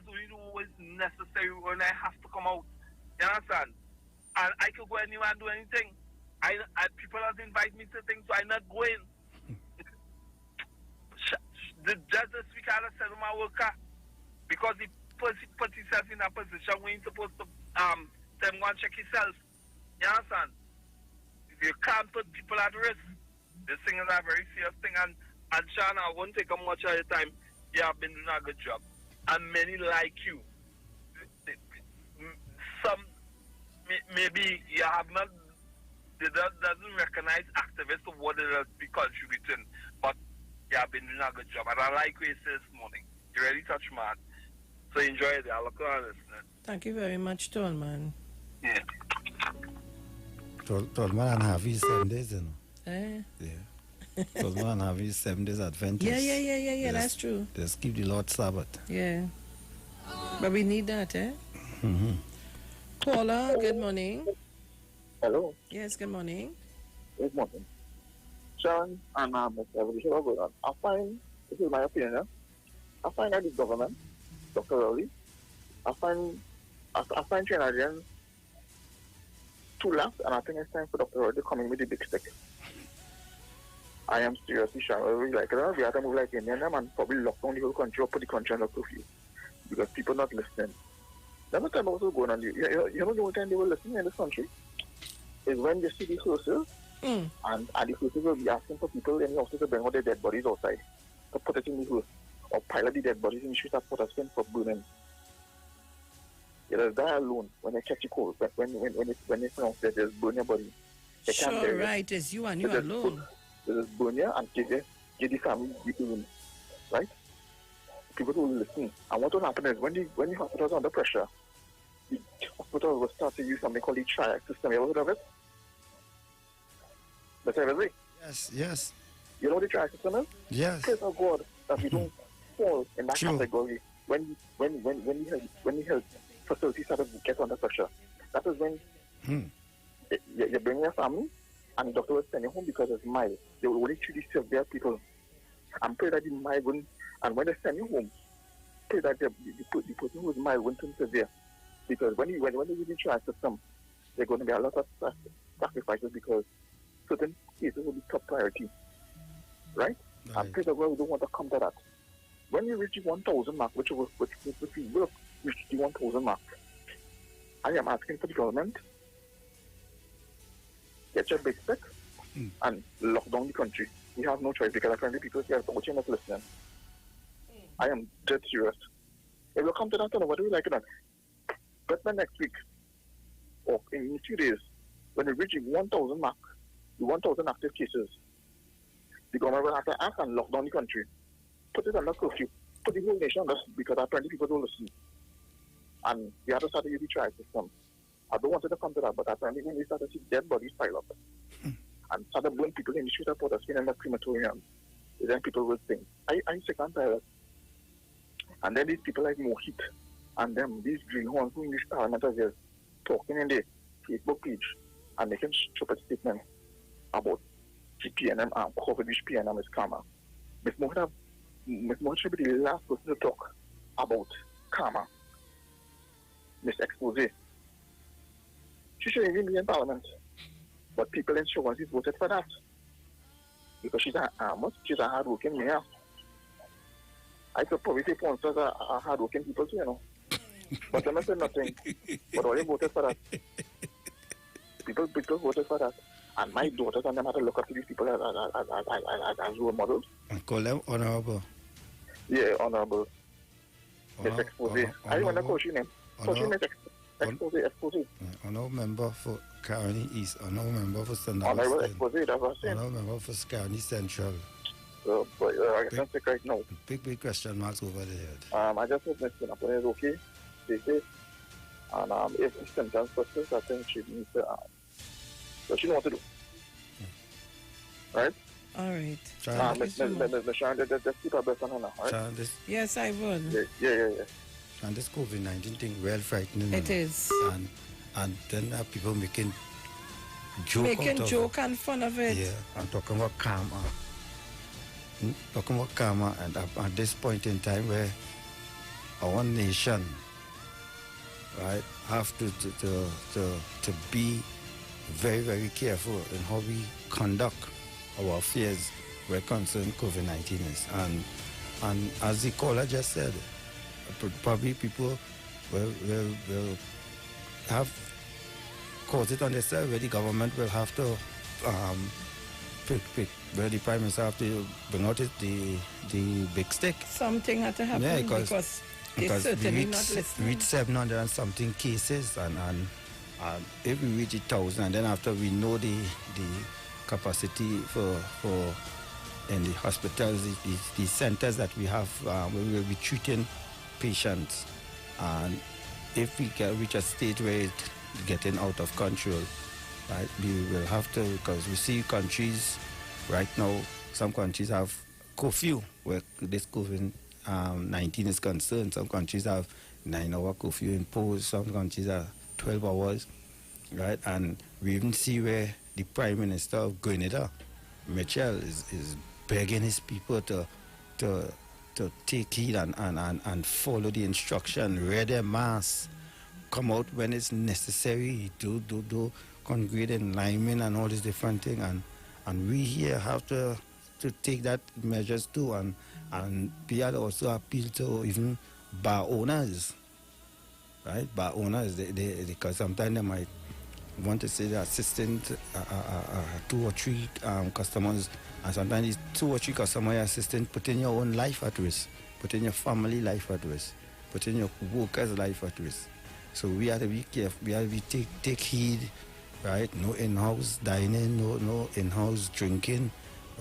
S19: only do what is necessary when I have to come out. You understand? And I could go anywhere and do anything. People have invited me to things, so I'm not going. Just this week I had to send my worker because he put himself in a position where he's supposed to tell him go and check himself. You understand? You can't put people at risk. This thing is a very serious thing, and Sean, I won't take up much of your time. You have been doing a good job. And many like you. Some maybe you have not, they doesn't recognize activists of what they have been contributing, but you have been doing a good job. And I like what you said this morning. You really touched man. So enjoy it. I'll look on listening.
S1: Thank you very much, Tolman.
S19: Yeah.
S9: Tolman and Harvey 7 days, you know.
S1: Yeah.
S9: Tolman and Harvey 7 days Adventist.
S1: Yeah, that's true.
S9: Just keep the Lord's Sabbath.
S1: Yeah. But we need that, eh?
S9: Mm-hmm.
S1: Paula, good morning.
S15: Hello.
S1: Yes, good morning.
S15: Good morning. Sean and Mr. I find, this is my opinion, I find that the government, Dr. Rowley, I find Trinidadians too lax, and I think it's time for Dr. Rowley to come in with the big stick. I am seriously sure. We have to move like India and probably lock down the whole country or put the country on a curfew because people not listening. Never time what's going on. You know the only time they were listening in this country is when you see the sources and the sources will be asking for people in the office to bring out their dead bodies outside to put it in the house or pilot the dead bodies in the street at Port of Spain for burning. It is that alone when they catch you cold, when they pronounce that there's burn your body. They can't
S1: Sure, right. It's you and you alone.
S15: There's burn you and give the family the urine, right? People will listen. And what will happen is when the hospitals are under pressure, the hospital will start to use something called the triac system. You ever heard of it?
S9: Yes.
S15: You know what the triac system is?
S9: Yes.
S15: Praise of God that we don't fall in that category when the health facility start to get under pressure. That is when you bring your family and the doctor will send you home because it's mild. They will only treat the severe people. And pray that the mild wouldn't, and when they send you home, pray that the person who is mild won't turn severe. Because when they use the trial system, there are going to be a lot of sacrifices because certain cases will be top priority. Right? And pray that we don't want to come to that. When you reach the 1,000 mark, which we will reach the 1,000 mark, I am asking for the government, get your big stick and lock down the country. We have no choice because apparently people here are watching us listening. I am dead serious. If we come to that, what do we like it? But by next week, or in a few days, when we reach the 1,000 mark, the 1,000 active cases, the government will have to act and lock down the country. Put it under curfew. Put the whole nation under because apparently people don't listen. And we have to start to use the trial system. I don't want it to come to that, but apparently when we start to see dead bodies pile up and start to burn people in the street of Port of Spain and the crematorium, then people will think, I'm sick and tired. And then these people like Mohit and them, these greenhorns who in this parliament are just talking in the Facebook page and making stupid statements about PNM and COVID, which PNM is karma. Ms. Mohit should be the last person to talk about karma. Ms. Expose. She shouldn't even be in parliament. But people in Chauvin voted for that. Because she's a hard-working mayor. I could probably say sponsors are hard-working people too, you know. But I'm not saying nothing. But all they voted for that. People voted for that. And my daughters and them had to look up to these people as role models.
S9: And call them honorable.
S15: Yeah, Honorable. Miss Expose. I want to call your name. Call your name Expose.
S9: Honorable member for Caroni East. Honorable member for St.
S15: Honorable Expose, that's what I'm saying.
S9: Honorable member for Caroni Central.
S15: So, but I can check right now.
S9: Big question marks over there.
S15: I just hope Miss Sinapone is okay. Stay safe. And if Miss Symptoms persist, I think she needs to, so she knows what to do. Right?
S1: All right.
S15: Miss Sharon, just keep her best on her now, right?
S9: Sharon,
S1: Yes, I would.
S15: Yeah.
S9: And this COVID-19 thing, well frightening.
S1: It is.
S9: And then people making
S1: joke and fun of it.
S9: Yeah, I'm talking about karma. And at this point in time where our nation, right, have to be very, very careful in how we conduct our affairs where concerned COVID-19 is. And as the caller just said, probably people will have caused it on themselves, where the government will have to where the Prime Minister have to bring out the big stick.
S1: Something had to happen,
S9: yeah,
S1: because they're certainly not listening.
S9: We reach 700 and something cases, and if we reach 1,000, and then after we know the capacity for in the hospitals, the centers that we have, we will be treating patients, and if we can reach a state where it's getting out of control, right, we will have to, because we see countries right now, some countries have curfew where this COVID-19 is concerned. Some countries have 9-hour curfew imposed, some countries are 12 hours, right? And we even see where the Prime Minister of Grenada, Michel, is begging his people to take heed and follow the instruction, wear their masks, come out when it's necessary, do congregate in linemen and all these different things, and we here have to take that measures too, and we had also appeal to even bar owners, right? Bar owners, because sometimes they might want to say they're assisting 2 or 3 customers, and sometimes these 2 or 3 customers are assisting, putting your own life at risk, putting your family life at risk, putting your workers' life at risk. So we have to be careful. We have to take heed, right? No in-house dining, no in-house drinking,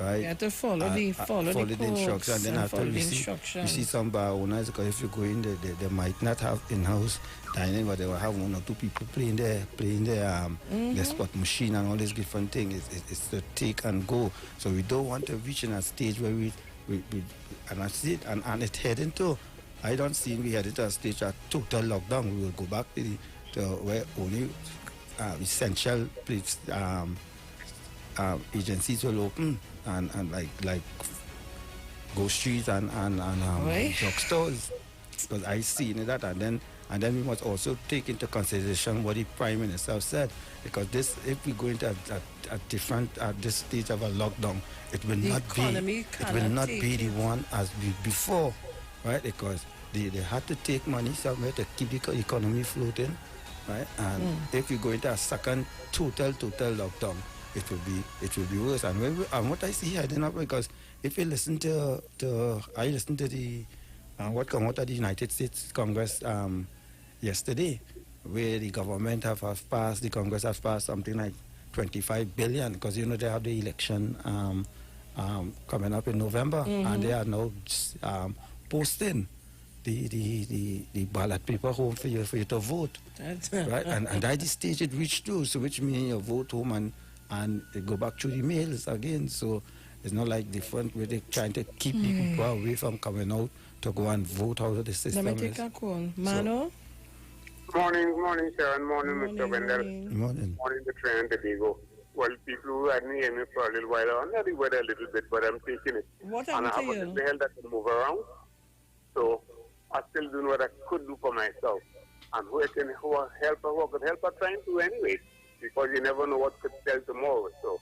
S9: right?
S1: You have to follow the
S9: instructions. And then after we see some bar owners, because if you go in, they might not have in-house dining, but they will have 1 or 2 people playing their spot machine and all these different things. It's the take and go. So we don't want to reach in a stage where we and I see it, and it's heading to. I don't see we headed to a stage of total lockdown. We will go back to where only essential place, agencies will open, and like groceries and drugstores. Because I see that, and then we must also take into consideration what the Prime Minister said, because if we go into a different at this stage of a lockdown, it will not be the one as before. Right, because they had to take money somewhere to keep the economy floating, right? And if you go into a second total lockdown, it will be worse. And what I see heading up, because if you listen to the what came out of the United States Congress yesterday, where the government the Congress has passed something like $25 billion, because they have the election coming up in November, and they are now posting the ballot paper home for you to vote. Right? And at this stage it reached too, so which means you vote home and they go back through the mails again. So it's not like different where they're trying to keep people away from coming out to go and vote out of the system.
S1: Let me take a call. Mano?
S20: Morning, Sharon. Morning, Mr. Wendell.
S9: Morning.
S20: Morning, the train and the Diego. Well, people who hadn't heard me for a little while, I'm not the weather a little bit, but I'm taking it.
S1: What
S20: and I have a little help that can move around. So I still do what I could do for myself. And who could help, I'm trying to anyway. Because you never know what could tell tomorrow. So,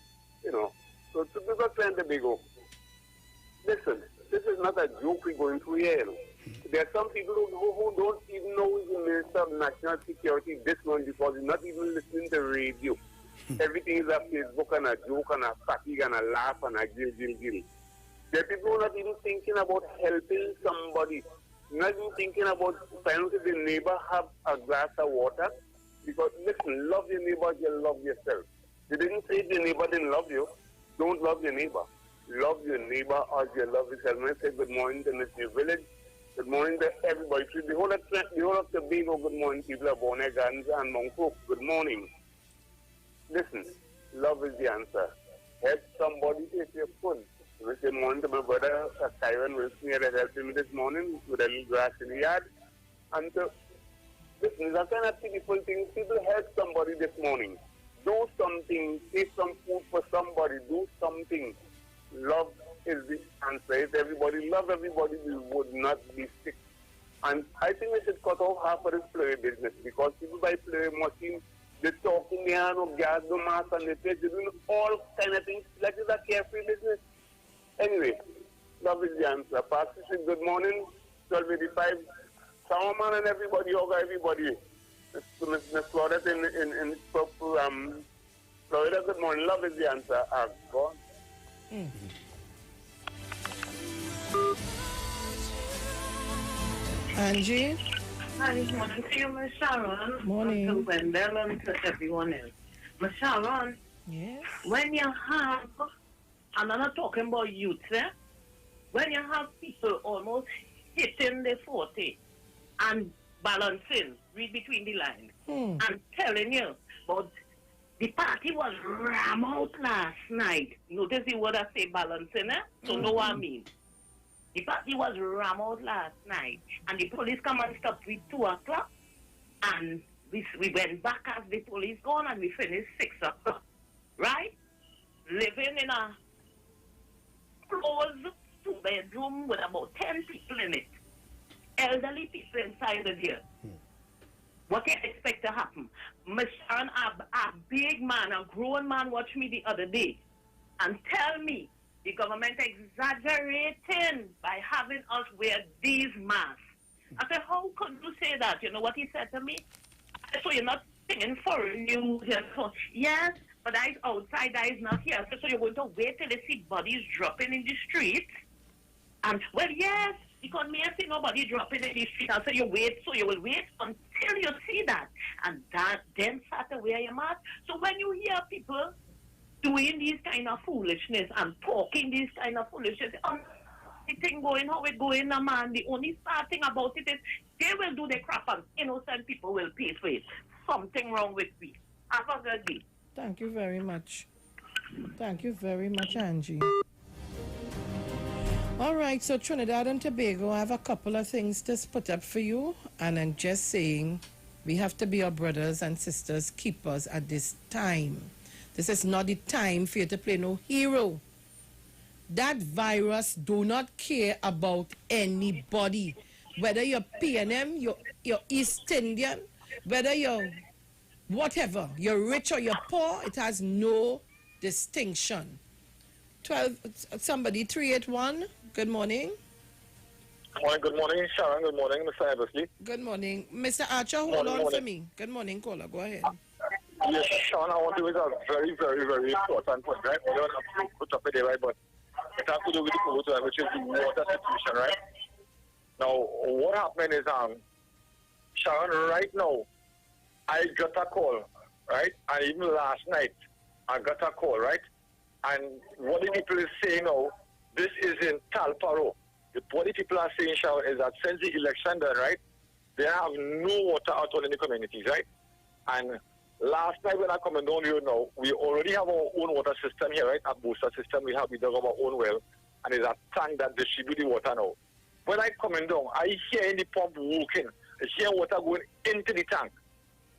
S20: so to be a friend, the big listen, this is not a joke we're going through here. There are some people who don't even know he's the Minister of National Security this month because he's not even listening to radio. Everything is a Facebook and a joke and a fatigue and a laugh and a gill. There are people who are not even thinking about helping somebody, not even thinking about trying to the neighbor have a glass of water. Because listen, love your neighbor as you love yourself. You didn't say the neighbor didn't love you. Don't love your neighbor. Love your neighbor as you love yourself. When I say good morning to Miss New Village, good morning to everybody. The whole of Tobago, good morning. People of Bonegans and Mount Hope, good morning. Listen, love is the answer. Help somebody if you could. Good morning to my brother, Kyron Wilson, that helped me this morning with a little grass in the yard. And so, listen, that kind of beautiful thing. People help somebody this morning. Do something. Take some food for somebody. Do something. Love is the answer. If everybody love everybody, we would not be sick. And I think we should cut off half of this play business because people buy play machines, they talking, they have no gas, no mask, and they're doing all kind of things. Like it's a carefree business. Anyway, love is the answer. Pastor said good morning, 12:85. Salman and everybody, yoga everybody. Miss Florida in Florida, good morning. Love is the answer. God.
S1: Angie?
S3: Hi, good morning to you, Miss Sharon.
S1: Morning.
S3: To Wendell and to everyone else. Miss Sharon,
S1: yes.
S3: When you have, and I'm not talking about youth, when you have people almost hitting the 40 and balancing, read between the lines, I'm telling you, but the party was ram out last night. Notice the word I say balancing, so know what I mean. The party was ram out last night, and the police come and stop with 2 o'clock, and we went back as the police gone, and we finished 6 o'clock, right? Living in a closed 2-bedroom with about 10 people in it. Elderly people inside of here. What do you expect to happen? Miss Sharon, a big man, a grown man watched me the other day and tell me the government exaggerating by having us wear these masks. I said, how could you say that? You know what he said to me? I said, so you're not singing foreign news? Yes, but I outside, I is not here. I said, so you're going to wait till you see bodies dropping in the street? And, well, yes, because me, I see nobody dropping in the street. I said, you wait, so you will wait until you see that. And that, then start to wear your mask. So when you hear people doing these kind of foolishness and talking these kind of foolishness, the thing going, how it going, man, the only sad thing about it is they will do the crap and innocent people will pay for it. Something wrong with me. Have a good day.
S1: Thank you very much. Thank you very much, Angie. All right, so Trinidad and Tobago, I have a couple of things to put up for you. And I'm just saying, we have to be our brothers and sisters keepers at this time. This is not the time for you to play no hero. That virus do not care about anybody. Whether you're PNM, you're East Indian, whether you're whatever, you're rich or you're poor, it has no distinction. 381, good morning.
S21: Good morning, Sharon. Good morning, Mr. Eversley.
S1: Good morning. Mr. Archer, hold on for me. Good morning, caller. Go ahead.
S21: Yes, Sharon, I want to raise a very, very, very important point, right? We don't have to put up with it, right? But it has to do with the water, which is the water situation, right? Now, what happened is, Sharon, right now, I got a call, right? And even last night, I got a call, right? And what the people is saying now, this is in Talparo. What the people are saying, Sharon, is that since the election done, right, they have no water at all in the communities, right? And last night when I come down here now, we already have our own water system here, right? A booster system. We dug our own well, and there's a tank that distributes the water now. When I come down, I hear in the pump working. I hear water going into the tank.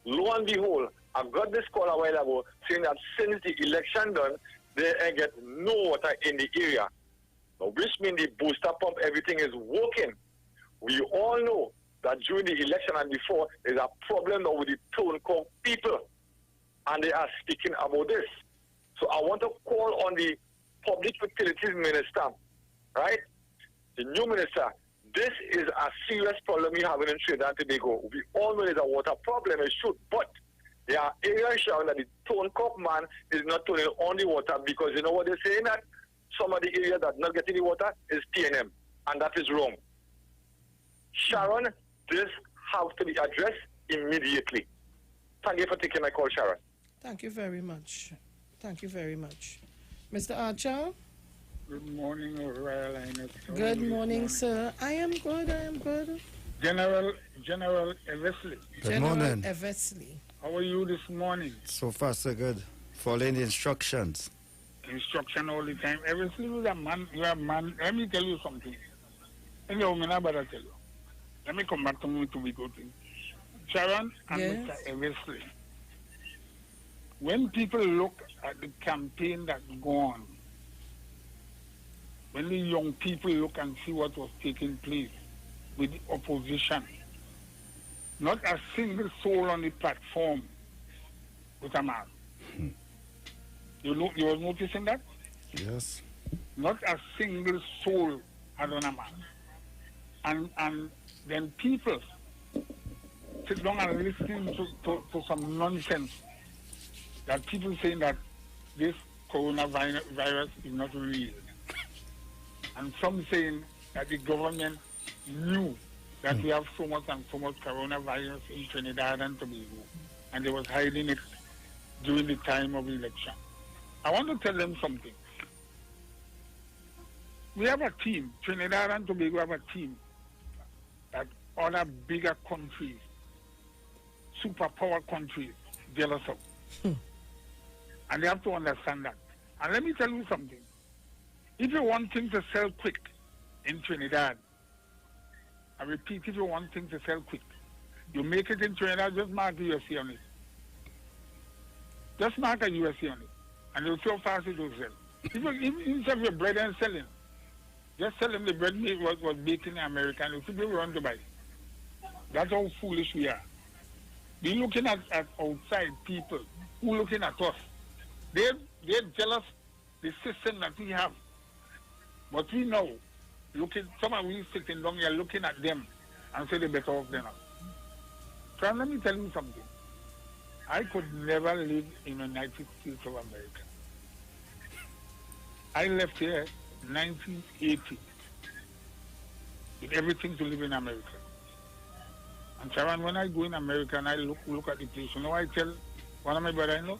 S21: Lo and behold, I got this call a while ago saying that since the election done, they get no water in the area. Now, which means the booster pump, everything is working. We all know that during the election and before, there's a problem now with the Tonko people. And they are speaking about this. So I want to call on the Public Utilities Minister, right? The new minister. This is a serious problem we have in Trinidad and Tobago. We all know there's a water problem, it should, but there are areas showing that the Tonko man is not turning on the water because you know what they're saying that? some of the areas that not getting the water is PNM, and that is wrong. Sharon, this has to be addressed immediately. Thank you for taking my call, Sharon.
S1: Thank you very much. Thank you very much. Mr. Archer?
S2: Good morning, Royal Highness.
S1: Good morning, sir. I am good.
S2: General Eversley.
S9: Good morning.
S1: Eversley.
S2: How are you this morning?
S9: So far, so good. Following the instructions.
S2: Instruction all the time. Eversley was a man. You are a man. Let me tell you something. Anyway, I'm not about to tell you. Let me come back to me to be good. Sharon and
S1: Yes.
S2: Mr. Eversley. When people look at the campaign that's gone, when the young people look and see what was taking place with the opposition, not a single soul on the platform with a man. You were noticing that?
S9: Yes.
S2: Not a single soul had on a man. And then people sit down and listen to some nonsense that people saying that this coronavirus is not real. And some saying that the government knew that we have so much and so much coronavirus in Trinidad and Tobago, and they was hiding it during the time of election. I want to tell them something. We have a team, Trinidad and Tobago have a team that other bigger countries, superpower countries, jealous of. And they have to understand that. And let me tell you something. If you want things to sell quick in Trinidad, I repeat, if you want things to sell quick, you make it in Trinidad, just mark the USA on it. Just mark a USA on it. And you'll see how fast it will sell. Even if your bread ain't selling, just tell them the bread was baked in America and you'll see people run to buy it. That's how foolish we are. We're looking at outside people who are looking at us. They're jealous the system that we have. But we know, some of we sitting down here looking at them and say they're better off than us. So let me tell you something. I could never live in the United States of America. I left here in 1980 with everything to live in America. And Sharon, when I go in America and I look at the place, you know I tell one of my brother-in-law?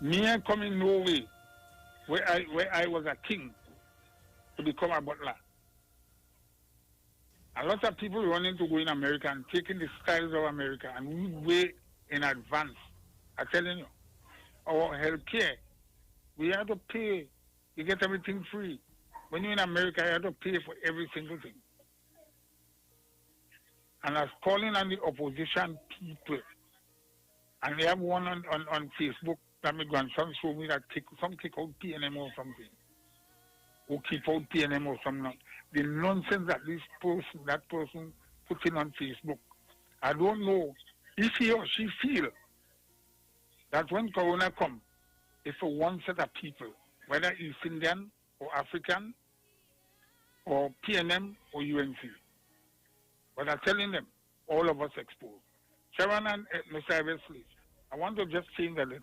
S2: Me I come in Norway, where I was a king, to become a butler. A lot of people running to go in America and taking the styles of America, and we way in advance. I'm telling you, our health care, we have to pay. You get everything free. When you're in America, you have to pay for every single thing. And I was calling on the opposition people, and they have one on Facebook that my grandson showed me that some kick out PNM or something. Or keep out PNM or something. The nonsense that that person putting on Facebook. I don't know if he or she feel that when Corona come, it's for one set of people, whether East Indian or African or PNM or UNC. But I'm telling them, all of us exposed. Sharon and Mr. Eversley, I want to just change a little.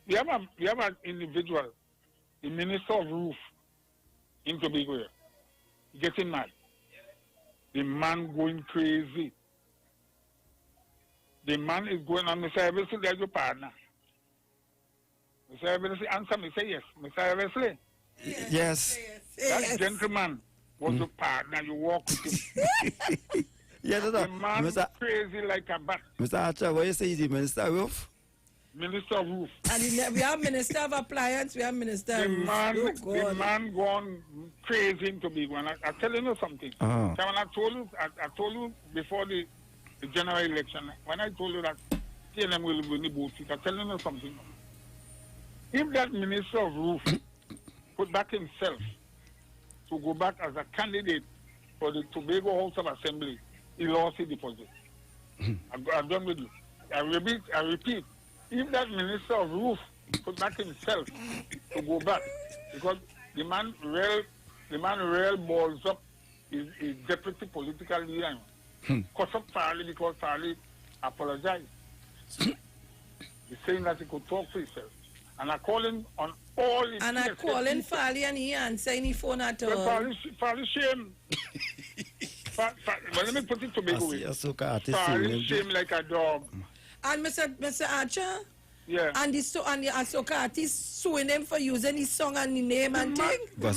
S2: We have an individual, the Minister of Roof in Tobago here, getting mad. The man going crazy. The man is going on. Mr. Eversley, there's your partner. Mr. Eversley, answer me. Say yes. Mr. Eversley?
S9: Yes.
S2: That gentleman was your partner. You walk with him.
S9: Yes,
S2: the man is crazy like a bat.
S9: Mr. Archer, what you say is the Minister of Roof?
S2: Minister of Roof.
S1: And we have Minister of Appliance, we have Minister of Roof.
S2: The man gone crazy in Tobago. And I'm telling you something.
S9: Uh-huh.
S2: So when I told you before the general election, when I told you that TNM will win the both seats, I'm telling you something. If that Minister of Roof put back himself to go back as a candidate for the Tobago House of Assembly, he lost his deposit. I'm done with you. I repeat, if that Minister of Roof put back himself to go back, because the man real balls up his deputy political leader, cuss up Farley because Farley apologized. He's saying that he could talk to himself. And I calling on all the
S1: And I calling Fali and he answering his phone at all.
S2: Fali shame. Well, let me put it to big way. Fali shame like a dog.
S1: And Mr. Archer?
S2: Yeah.
S1: And the Asoka artist suing them for using his song and the name and thing.
S2: The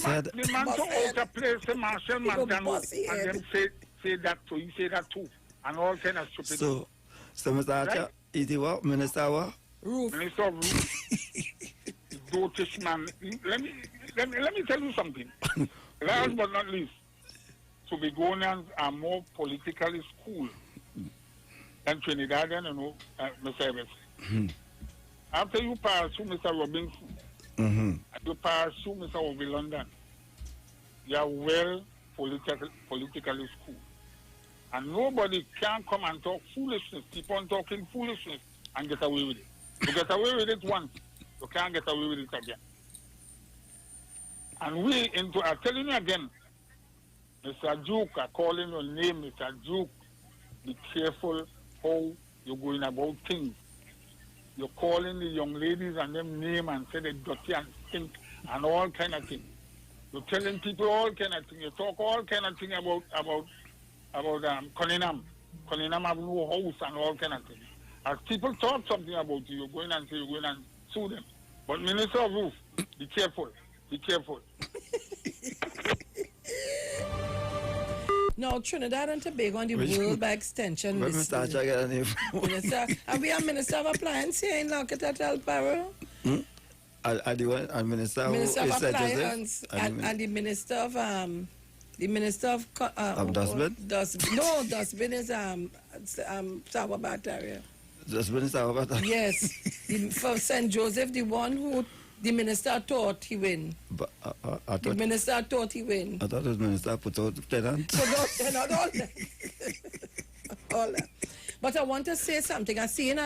S2: man took out a place, the Marshall Montano, and them say that too. He say that too. And all kind of stupid.
S9: So Mr. Archer, is he what? Minister what?
S1: Roof.
S2: Minister of Roof. Dotish man. Let me tell you something. Last but not least, Tobagonians are more politically schooled than Trinidadian, Mr. Evans. After you pursue Mr. Robinson, and you pursue Mr. Obi London, you are well politically schooled. And nobody can come and talk foolishness, keep on talking foolishness and get away with it. You get away with it once, you can't get away with it again. And I'm telling you again, Mr. Duke, I calling your name, Mr. Duke, be careful how you're going about things. You're calling the young ladies and them name and say they're dirty and stink and all kind of things. You're telling people all kind of things. You talk all kind of things about Cunningham. Cunningham have no house and all kind of things. As people talk something about you, you're going and say you're going and sue them. But Minister of Roof, be careful. Be careful.
S1: Now, Trinidad and Tobago on the world by extension.
S9: Minister,
S1: and we are Minister of Appliance here in Locatat El Paro.
S9: And Minister
S1: of Appliance and the Minister of
S9: Dustbin?
S1: No, Dustbin is Sawabat area.
S9: Dustbin is Sawabat?
S1: Yes. For St. Joseph, the one who the minister thought he win.
S9: But,
S1: the minister thought he win.
S9: I thought the minister put out tenant.
S1: Not all that. All that. But I want to say something. I seen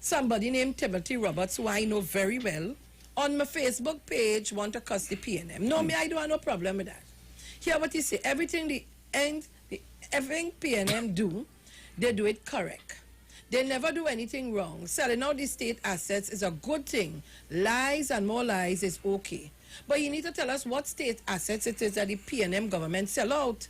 S1: somebody named Timothy Roberts, who I know very well, on my Facebook page, want to cuss the PNM. No, me, I don't have no problem with that. Hear what he say. Everything everything PNM do, they do it correct. They never do anything wrong. Selling out the state assets is a good thing. Lies and more lies is okay. But you need to tell us what state assets it is that the PNM government sell out.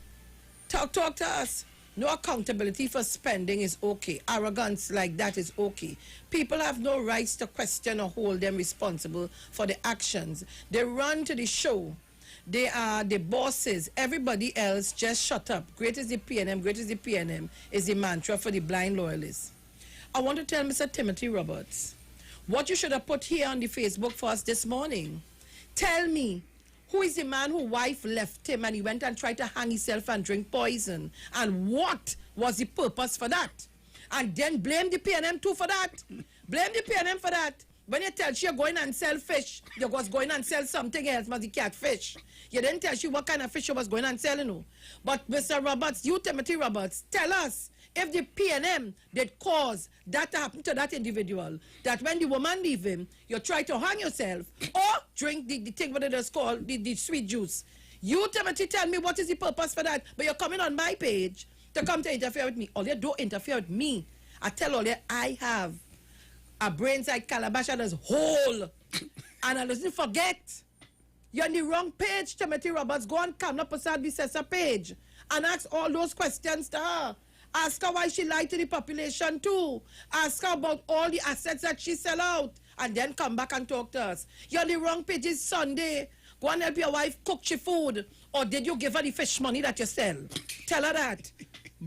S1: Talk to us. No accountability for spending is okay. Arrogance like that is okay. People have no rights to question or hold them responsible for the actions. They run to the show. They are the bosses. Everybody else just shut up. Great is the PNM, great is the PNM is the mantra for the blind loyalists. I want to tell Mr. Timothy Roberts what you should have put here on the Facebook for us this morning. Tell me, who is the man whose wife left him and he went and tried to hang himself and drink poison? And what was the purpose for that? And then blame the PNM too for that. Blame the PNM for that. When you tell she you're going and sell fish, you was going and sell something else, but the catfish. You didn't tell she what kind of fish you was going and selling. No. But Mr. Roberts, you Timothy Roberts, tell us if the PNM did cause that to happen to that individual, that when the woman leave him, you try to hang yourself or drink the thing what it is called, the sweet juice. You, Timothy, tell me what is the purpose for that. But you're coming on my page to come to interfere with me. All you don't interfere with me. I tell all you, I have a brain like calabash and is whole. And I doesn't forget. You're on the wrong page, Timothy Roberts. Go on Kamla Prasad Bisesa page and ask all those questions to her. Ask her why she lied to the population too. Ask her about all the assets that she sell out. And then come back and talk to us. You're on the wrong page. It's Sunday. Go and help your wife cook your food. Or did you give her the fish money that you sell? Tell her that.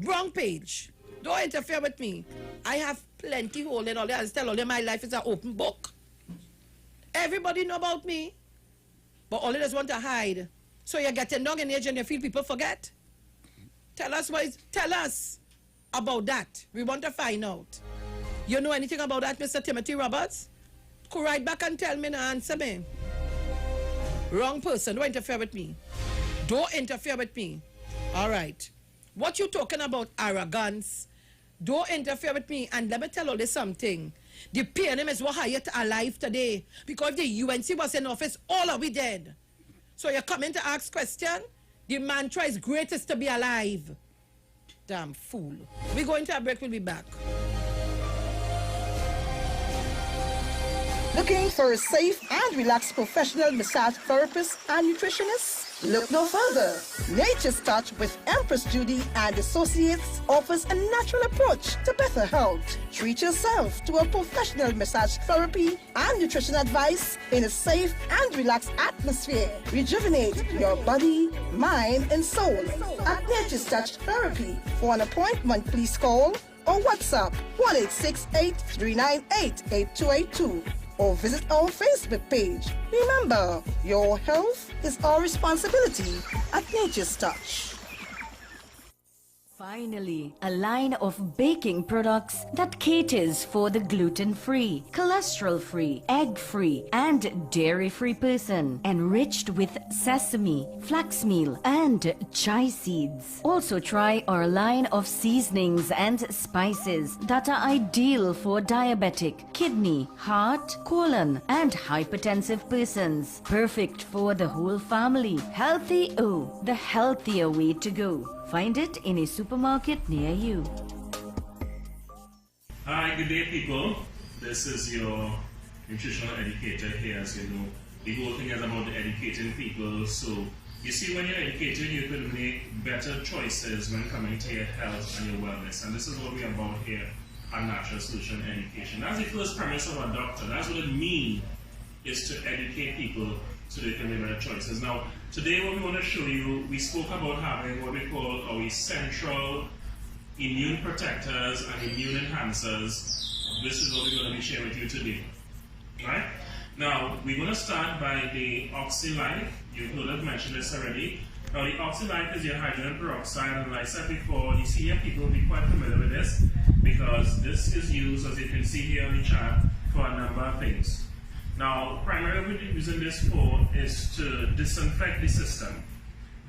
S1: Wrong page. Don't interfere with me. I have plenty holding all that. I tell all them my life is an open book. Everybody know about me. But all they just want to hide. So you're getting down in age and you feel people forget. Tell us about that. We want to find out. You know anything about that, Mr. Timothy Roberts? Go right back and tell me and answer me. Wrong person. Don't interfere with me. Don't interfere with me. All right. What you talking about, arrogance? Don't interfere with me. And let me tell you something. The PNM is what hired alive today. Because if the UNC was in office, all of we dead. So you're coming to ask question? The mantra is greatest to be alive. Damn fool. We're going to a break. We'll be back.
S12: Looking for a safe and relaxed professional massage therapist and nutritionist? Look no further. Nature's Touch with Empress Judy and Associates offers a natural approach to better health. Treat yourself to a professional massage therapy and nutrition advice in a safe and relaxed atmosphere. Rejuvenate your body, mind, and soul at Nature's Touch Therapy. For an appointment, please call or WhatsApp 1-868-398-8282 or visit our Facebook page. Remember, your health is our responsibility at Nature's Touch.
S13: Finally, a line of baking products that caters for the gluten-free, cholesterol-free, egg-free, and dairy-free person, enriched with sesame, flax meal, and chia seeds. Also try our line of seasonings and spices that are ideal for diabetic, kidney, heart, colon, and hypertensive persons. Perfect for the whole family. Healthy O, the healthier way to go. Find it in a supermarket near you.
S14: Hi, good day, people. This is your nutritional educator here. As you know, the whole thing is about educating people. So, you see, when you're educated, you can make better choices when coming to your health and your wellness. And this is what we're about here at Natural Solution Education. That's the first premise of our doctor. That's what it means, is to educate people so they can make better choices. Now, today what we want to show you, we spoke about having what we call our essential immune protectors and immune enhancers. This is what we're going to be sharing with you today. Right? Now, we're going to start by the OxyLife. You've heard us mention this already. Now, the OxyLife is your hydrogen peroxide, and like I said before, you see here people will be quite familiar with this because this is used, as you can see here on the chart, for a number of things. Now, primarily what we're using this for is to disinfect the system.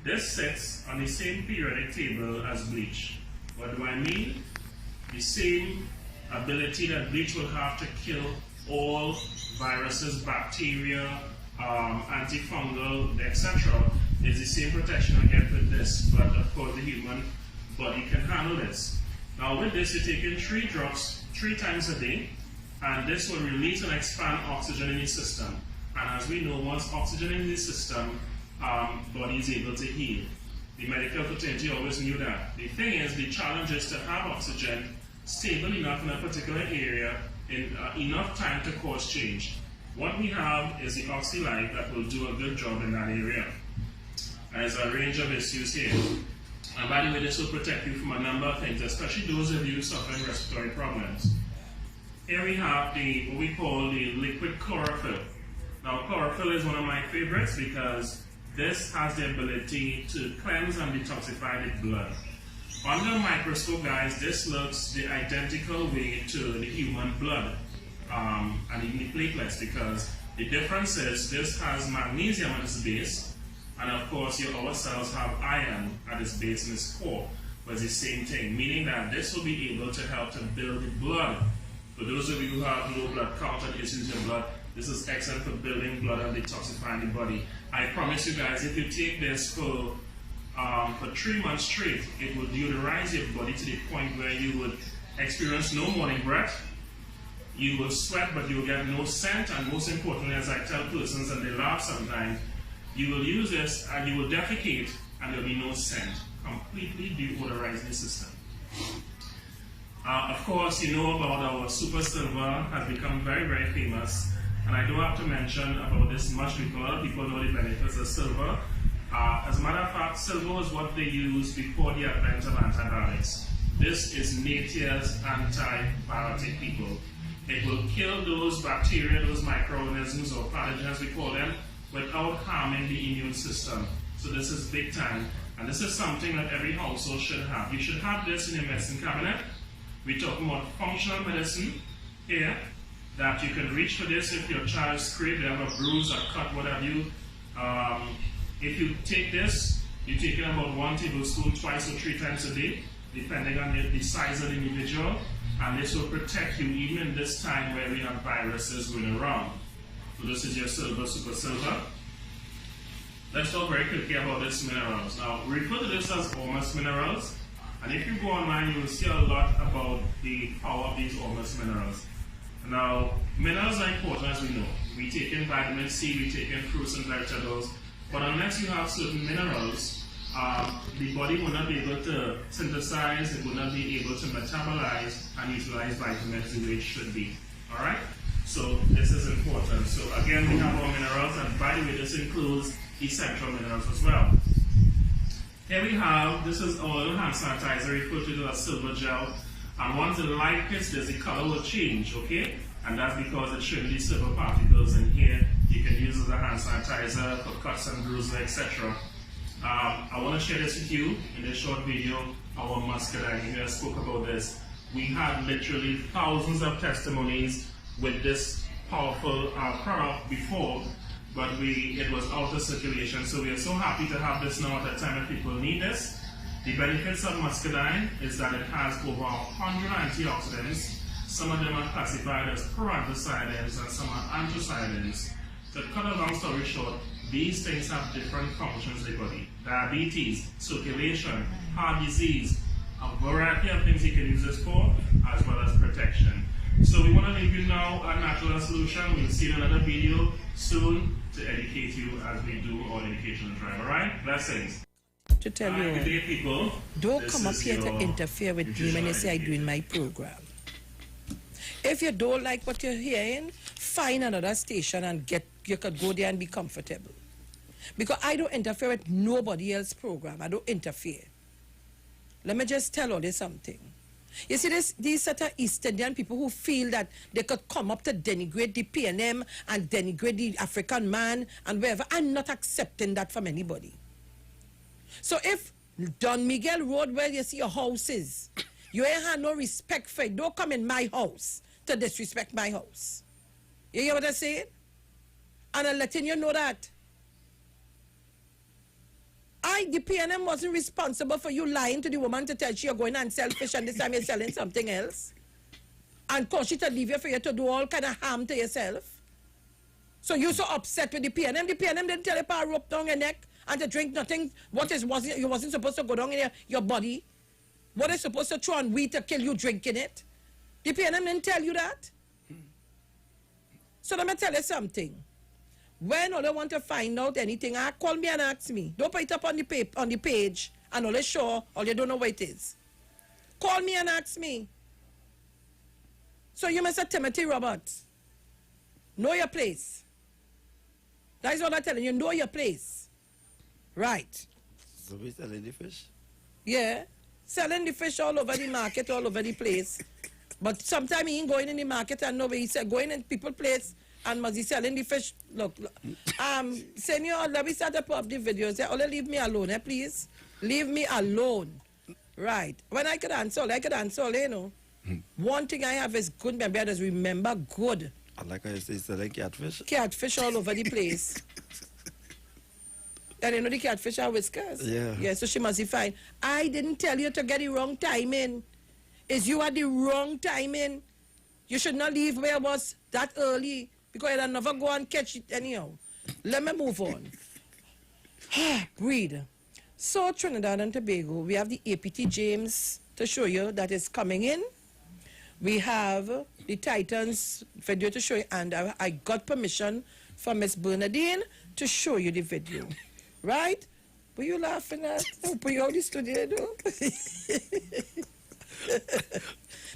S14: This sits on the same periodic table as bleach. What do I mean? The same ability that bleach will have to kill all viruses, bacteria, antifungal, etc. is the same protection I get with this, but of course the human body can handle this. Now with this, you're taking 3 drops 3 times a day, and this will release and expand oxygen in the system. And as we know, once oxygen in the system, body is able to heal. The medical fraternity always knew that. The thing is, the challenge is to have oxygen stable enough in a particular area in enough time to cause change. What we have is the OxyLife that will do a good job in that area. There's a range of issues here. And by the way, this will protect you from a number of things, especially those of you suffering respiratory problems. Here we have what we call the liquid chlorophyll. Now, chlorophyll is one of my favorites because this has the ability to cleanse and detoxify the blood. Under a microscope, guys, this looks the identical way to the human blood and even the platelets, because the difference is this has magnesium at its base, and of course our cells have iron at its base and its core, but it's the same thing, meaning that this will be able to help to build the blood. For those of you who have low blood count and issues in blood, this is excellent for building blood and detoxifying the body. I promise you guys, if you take this for 3 months straight, it will deodorize your body to the point where you would experience no morning breath, you will sweat but you will get no scent, and most importantly, as I tell persons and they laugh sometimes, you will use this and you will defecate and there will be no scent. Completely deodorizing the system. Of course, you know about our Super Silver, has become very, very famous, and I don't have to mention about this much because a lot of people know the benefits of silver. As a matter of fact, silver was what they used before the advent of antibiotics. This is nature's antibiotic, people. It will kill those bacteria, those microorganisms or pathogens we call them, without harming the immune system. So this is big time, and this is something that every household should have. You should have this in your medicine cabinet. We're talking about functional medicine here, that you can reach for this if your child's scraped, they have a bruise, a cut, what have you. If you take this, you're taking about 1 tablespoon 2 or 3 times a day, depending on the size of the individual, and this will protect you even in this time where we have viruses going around. So this is your silver, Super Silver. Let's talk very quickly about these minerals. Now, we refer to this as Ormus minerals, and if you go online, you will see a lot about the power of these Ormus minerals. Now, minerals are important, as we know. We take in vitamin C, we take in fruits and vegetables, but unless you have certain minerals, the body will not be able to synthesize, it will not be able to metabolize and utilize vitamins the way it should be. All right? So this is important. So again, we have our minerals, and by the way, this includes essential minerals as well. Here we have, this is our little hand sanitizer, referred to as silver gel. And once the light hits this, the color will change, okay? And that's because it's showing these silver particles in here. You can use it as a hand sanitizer for cuts and bruises, etc. I want to share this with you in this short video. Our muscadine here spoke about this. We had literally thousands of testimonies with this powerful product before, but it was out of circulation. So we are so happy to have this now at a time when people need this. The benefits of muscadine is that it has over 100 antioxidants. Some of them are classified as proanthocyanins and some are anthocyanins. To cut a long story short, these things have different functions in the body. Diabetes, circulation, heart disease, a variety of things you can use this for, as well as protection. So we want to leave you now a natural solution. We'll see you in another video soon to educate you as we do our educational drive. Alright? Blessings.
S1: To tell
S14: Good
S1: you,
S14: day, people.
S1: don't
S14: This
S1: come up
S14: is
S1: here to
S14: your
S1: interfere with me when you say I'm doing my program. If you don't like what you're hearing, find another station and you could go there and be comfortable. Because I don't interfere with nobody else's program. I don't interfere. Let me just tell you something. You see, these sort of East Indian people who feel that they could come up to denigrate the PNM and denigrate the African man and wherever. I'm not accepting that from anybody. So if Don Miguel Road, where you see your house is, you ain't have no respect for it, don't come in my house to disrespect my house. You hear what I'm saying? And I'm letting you know that. The PNM wasn't responsible for you lying to the woman to tell she you're going and sell fish and this time you're selling something else. And cause she to leave you for you to do all kind of harm to yourself. So you're so upset with the PNM. The PNM didn't tell you to rope down your neck and to drink nothing. You wasn't supposed to go down in your body. What is supposed to throw on weed to kill you drinking it? The PNM didn't tell you that. So let me tell you something. When you want to find out anything, call me and ask me. Don't put it up on the page and only show or you don't know what it is. Call me and ask me. So you Mr. Timothy Roberts. Know your place. That is what I'm telling you. Know your place. Right.
S9: So we selling the fish?
S1: Yeah. Selling the fish all over the market, all over the place. But sometimes he ain't going in the market and nobody said going in people's place. And must he selling the fish? Look. Senor, let me start up the videos. Only leave me alone, please. Leave me alone. Right. When I could answer, you know. One thing I have is good memory. I just remember good.
S9: I like how you say selling catfish.
S1: Catfish all over the place. And you know the catfish are whiskers?
S9: Yeah.
S1: Yeah, so she must be fine. I didn't tell you to get the wrong timing. Is you had the wrong timing. You should not leave where I was that early. Because I'll never go and catch it anyhow. Let me move on. Breathe. So Trinidad and Tobago, we have the APT James to show you that is coming in. We have the Titans video to show you. And I got permission from Miss Bernadine to show you the video. Right? Were you laughing at? Put you out the studio,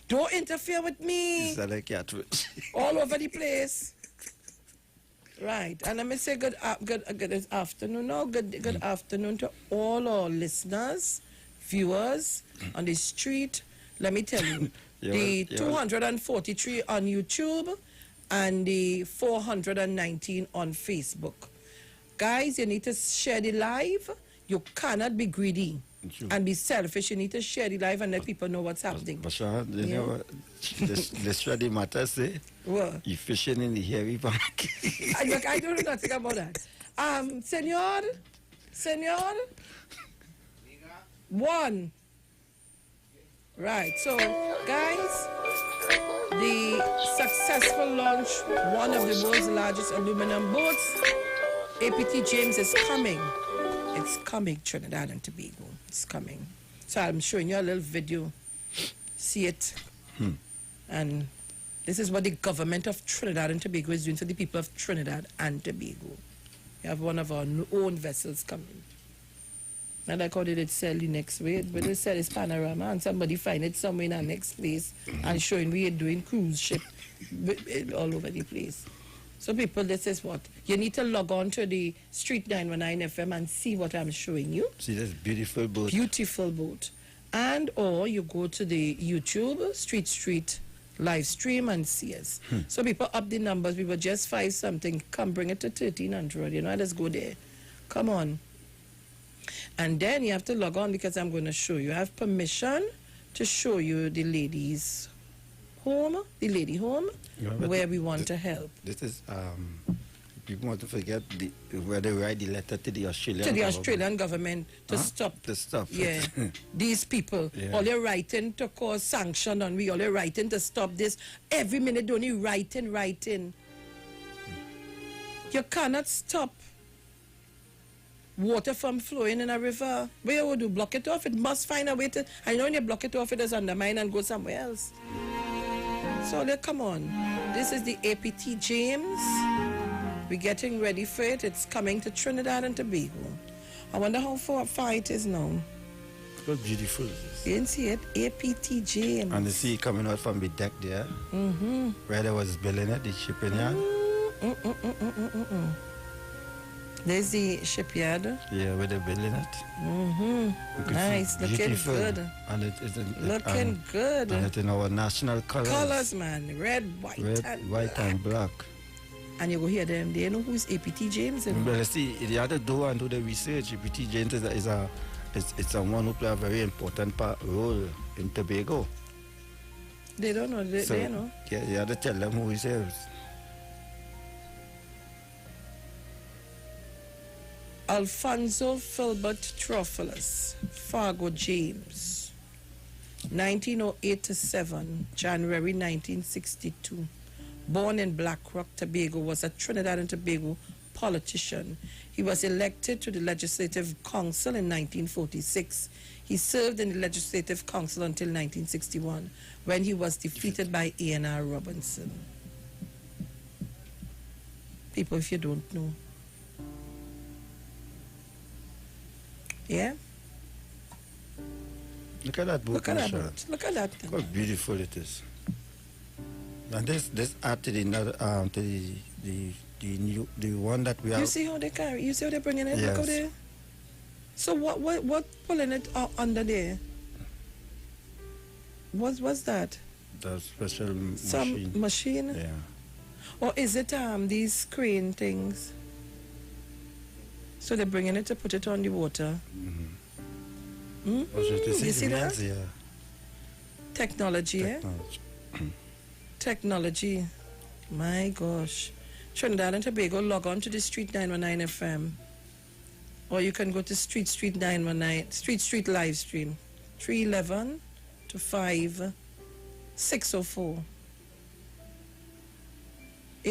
S1: Don't interfere with me.
S9: Selling catfish.
S1: All over the place. Right, and let me say good afternoon. No, good afternoon to all our listeners, viewers on the street. Let me tell you, the 243 on YouTube and the 419 on Facebook. Guys, you need to share the live. You cannot be greedy and be selfish. You need to share the live and let people know what's happening.
S9: But Sean, you know what? Let's try the matter, say.
S1: What?
S9: You're fishing in the hairy bank.
S1: I don't know nothing about that. Senor. One. Right, so guys, the successful launch, one of the world's largest aluminum boats, APT James is coming. It's coming, Trinidad and Tobago. It's coming. So I'm showing you a little video. See it. And This is what the government of Trinidad and Tobago is doing for the people of Trinidad and Tobago. We have one of our own vessels coming. And like how they did sell the next way, but they sell this panorama and somebody find it somewhere in our next place and showing we are doing cruise ship all over the place. So people, this is what, you need to log on to the Street 919 FM and see what I'm showing you.
S9: See this beautiful boat.
S1: Beautiful boat. And or you go to the YouTube, Street live stream and see us. So people up the numbers, we were just 5 something, come bring it to 1300, you know, let's go there. Come on. And then you have to log on because I'm going to show you. I have permission to show you the ladies' home, the lady home, where we want to help.
S9: This is, people want to forget where they write the letter to the Australian
S1: to the
S9: government.
S1: Australian government to stop.
S9: To stop.
S1: Yeah. These people.
S9: Yeah.
S1: All they're writing to cause sanction on we. All they're writing to stop this. Every minute only writing. You cannot stop water from flowing in a river. Where would you block it off? It must find a way to. I know when you block it off, it is undermined and go somewhere else. So come on. This is the APT James. We're getting ready for it. It's coming to Trinidad and Tobago. I wonder how far it is now.
S9: How beautiful it is.
S1: You didn't see it? APT James.
S9: And the sea coming out from the deck there. Where they was building it, the shipping yard.
S1: There's the shipyard.
S9: Yeah, where they're building it.
S1: Nice, looking
S9: Beautiful.
S1: good.
S9: And
S1: Looking good.
S9: And it's in our national colors.
S1: Colors, man. Red, white,
S9: and black.
S1: And you go hear them. They know who's APT James.
S9: Well, see, you have to do the research. APT James is someone who play a very important role in Tobago.
S1: They don't know. They know.
S9: Yeah, you have to tell them who he is.
S1: Alfonso Filbert Trophilus, Fargo James, 1908 to 7, January 1962. Born in Black Rock, Tobago, was a Trinidad and Tobago politician. He was elected to the Legislative Council in 1946. He served in the Legislative Council until 1961, when he was defeated by A.N.R. Robinson. People, if you don't know. Yeah?
S9: Look at that boat.
S1: Look at that boat. Look at that.
S9: Look how beautiful it is. And this add to the one that we have.
S1: You see how they carry? You see how they're bringing it?
S9: Yes.
S1: Look how they. So what pulling it under there? What's that?
S9: The special
S1: Some machine.
S9: Yeah.
S1: Or is it these crane things? So they're bringing it to put it on the water. You see that?
S9: Yeah.
S1: Technology. Technology. My gosh. Trinidad and Tobago, log on to the Street 919 FM. Or you can go to Street 919, Street live stream. 311 to 5 604.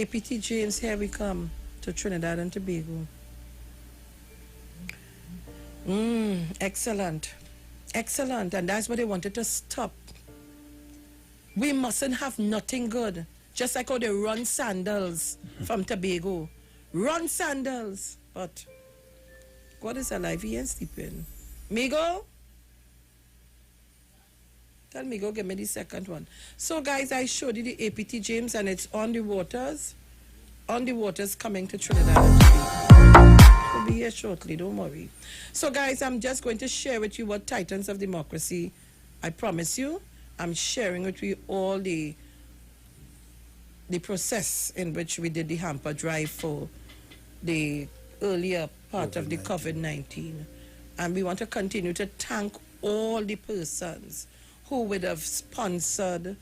S1: APT James, here we come to Trinidad and Tobago. Excellent. Excellent. And that's what they wanted to stop. We mustn't have nothing good. Just like how they run sandals from Tobago. Run sandals. But God is alive. He ain't sleeping. Migo? Tell Migo, give me the second one. So guys, I showed you the APT James and it's on the waters. On the waters coming to Trinidad. We'll be here shortly, don't worry. So guys, I'm just going to share with you what Titans of Democracy, I promise you, I'm sharing with you all the process in which we did the hamper drive for the earlier part of the COVID-19. And we want to continue to thank all the persons who would have sponsored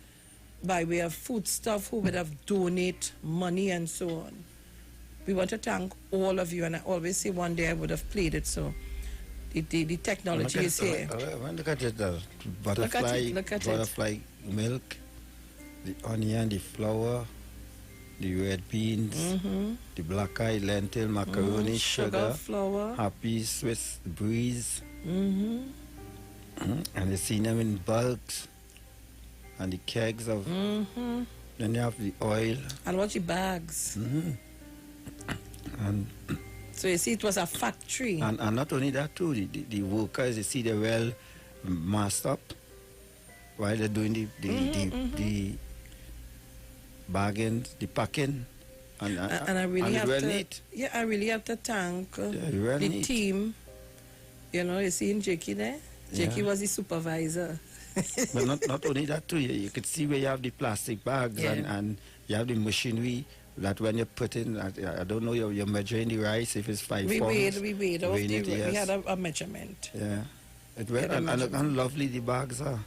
S1: by way of foodstuff, who would have donated money and so on. We want to thank all of you, and I always say one day I would have played it, so the technology is here.
S9: Look at it, the butterfly,
S1: look at
S9: butterfly milk, the onion, the flour, the red beans, the black eye, lentil, macaroni, sugar,
S1: flour,
S9: happy Swiss breeze, and you see them in bulks, and the kegs of Then you have the oil.
S1: And watch the bags.
S9: And
S1: so you see, it was a factory.
S9: And not only that too, the workers, you see, they're well masked up while they're doing the bargains, the packing. And
S1: I really have
S9: well
S1: to,
S9: neat.
S1: yeah, I really have to thank
S9: well
S1: the
S9: neat.
S1: team. You know, you see Jakey there? Jakey
S9: Yeah.
S1: was the supervisor.
S9: But not only that too, you could see where you have the plastic bags and you have the machinery that when you put in, I don't know, you're measuring the rice if it's 5
S1: We
S9: pounds.
S1: weighed off we had a measurement.
S9: Yeah. And lovely the bags are.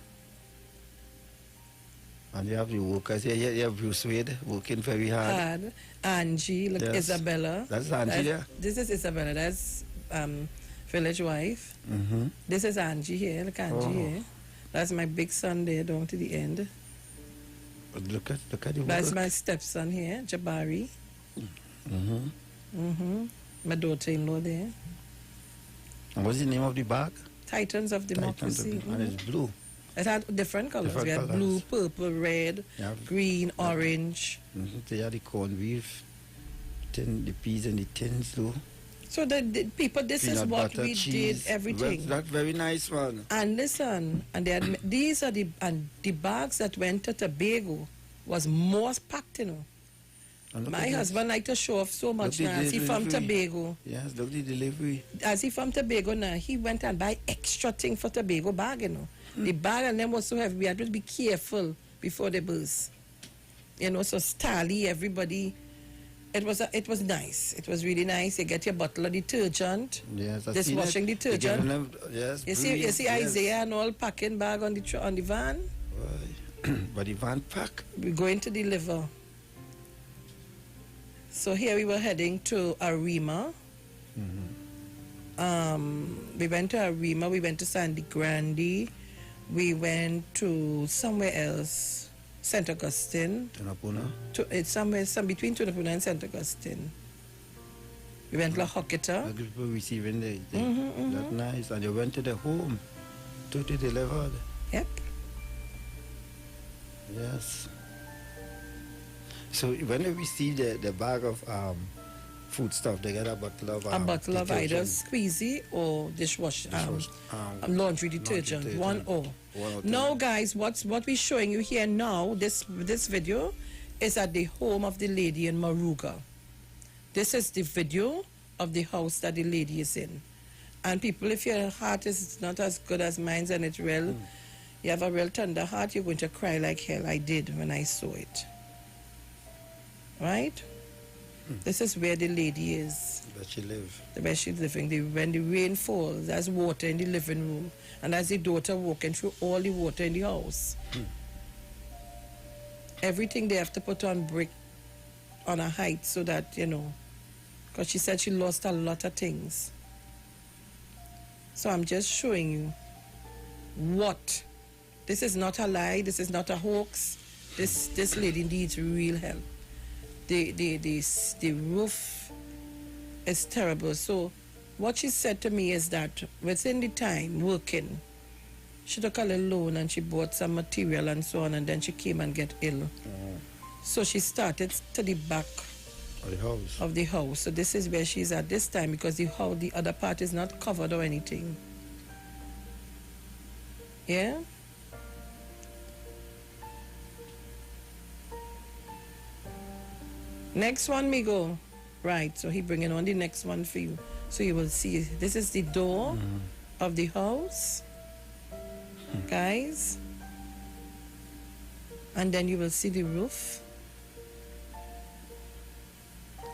S9: And you have the workers here. You have Bruce Wade working very hard.
S1: Angie, look,
S9: Yes.
S1: Isabella.
S9: That's Angie there.
S1: This is Isabella. That's village wife. This is Angie here. Look, Angie here. That's my big son there down to the end.
S9: But look at the
S1: That's
S9: work.
S1: my stepson here, Jabari. My daughter-in-law there.
S9: And what's the name of the bag?
S1: Titans of Democracy.
S9: And it's blue.
S1: It had different colors.
S9: Different
S1: We had
S9: colours.
S1: blue, purple, red, green, orange.
S9: They had the corned beef, the peas and the tins too.
S1: So the people, this is
S9: Peanut
S1: what
S9: butter,
S1: we
S9: cheese.
S1: did, everything.
S9: That's very nice one.
S1: And listen, and they had, these are the bags that went to Tobago was more packed, you know.
S9: And look
S1: My
S9: at
S1: husband liked to show off so much
S9: Look
S1: now.
S9: the
S1: As he from
S9: delivery.
S1: Tobago.
S9: Yes, look the delivery.
S1: As he from Tobago now, he went and buy extra thing for Tobago bag, you know. The bag and them was so heavy, we had to be careful before they burst. You know, so Stally, everybody, it was nice. It was really nice. You get your bottle of detergent.
S9: Yes, I've
S1: This
S9: seen
S1: washing
S9: it.
S1: detergent.
S9: They give them, yes,
S1: You
S9: breeze,
S1: see
S9: yes.
S1: Isaiah and all packing bag on the van.
S9: But the van pack.
S1: We're going to deliver. So here we were heading to Arima. We went to Arima. We went to Sandy Grande. We went to somewhere else, St. Augustine.
S9: Tunapuna.
S1: It's somewhere between Tunapuna and St. Augustine. We went to La Hocketa.
S9: People receiving that's nice. And you went to the home to be delivered.
S1: Yep.
S9: Yes. So when they receive the bag of food stuff, they get a bottle of
S1: A bottle of either
S9: detergent.
S1: squeezy or dishwash, laundry detergent, one or. Now, guys, what we're showing you here now, this video, is at the home of the lady in Maruga. This is the video of the house that the lady is in. And people, if your heart is not as good as mine and it's real, you have a real tender heart, you're going to cry like hell. I did when I saw it. Right? This is where the lady is.
S9: Where she live.
S1: Where she's living. When the rain falls, there's water in the living room. And as the daughter walking through all the water in the house. Everything they have to put on brick on a height so that, you know, because she said she lost a lot of things. So I'm just showing you what. This is not a lie. This is not a hoax. This lady needs real help. The roof is terrible. So what she said to me is that within the time working, she took a little loan and she bought some material and so on, and then she came and get ill. So she started to the back of the house. So this is where she's at this time because the other part is not covered or anything. Yeah? Next one, Migo. Right, so he bringing on the next one for you. So you will see, this is the door of the house, guys. And then you will see the roof.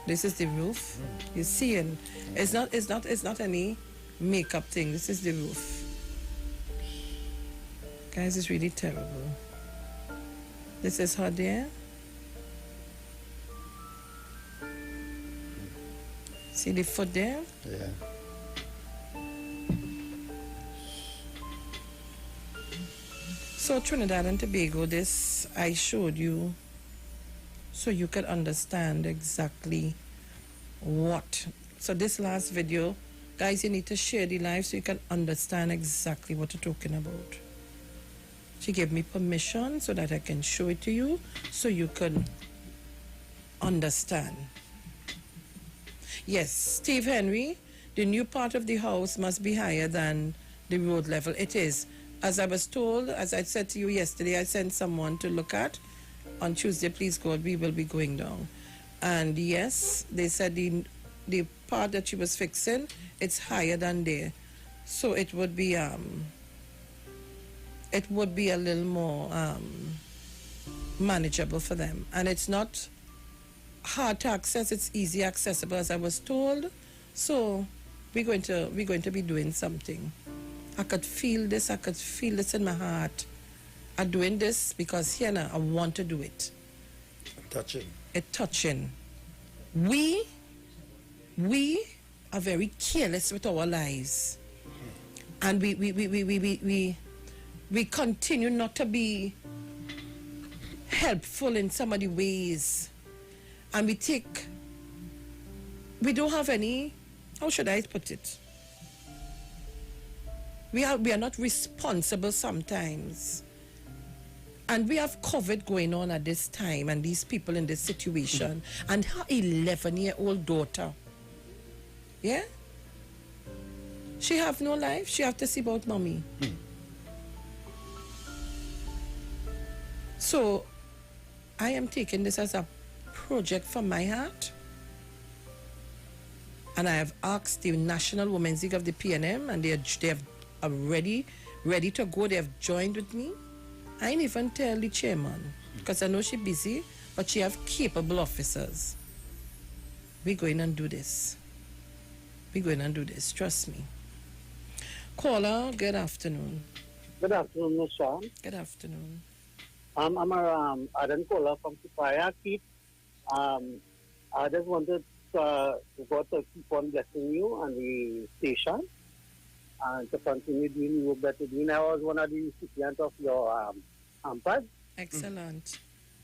S1: This is the roof. You see, and it's not any makeup thing. This is the roof. Guys, it's really terrible. This is her there. See the foot there?
S9: Yeah.
S1: So Trinidad and Tobago, this I showed you so you can understand exactly what. So this last video, guys, you need to share the live so you can understand exactly what you're talking about. She gave me permission so that I can show it to you so you can understand. Yes, Steve Henry, the new part of the house must be higher than the road level. It is. As I was told, as I said to you yesterday, I sent someone to look at. On Tuesday, please God, we will be going down. And yes, they said the part that she was fixing, it's higher than there. So it would be a little more manageable for them. And it's not hard to access, it's easy accessible, as I was told. So we're going to be doing something. I could feel this in my heart. I'm doing this because here now I want to do it. Touching. We are very careless with our lives. And we continue not to be helpful in some of the ways. And we don't have any, how should I put it? We are not responsible sometimes. And we have COVID going on at this time and these people in this situation. And her 11-year-old daughter, yeah? She have no life. She have to see about mommy. So I am taking this as a project from my heart. And I have asked the National Women's League of the PNM, and they are ready to go. They have joined with me. I ain't even tell the chairman, because I know she's busy, but she have capable officers. We're going and do this. Trust me. Caller, good afternoon.
S4: Good afternoon, Ms. Shawn.
S1: Good afternoon.
S4: I'm a Adam caller from Supaya. Keith. I just wanted God to keep on blessing you and the station and to continue doing the work that you're doing. I was one of the recipients of your hampers.
S1: Excellent.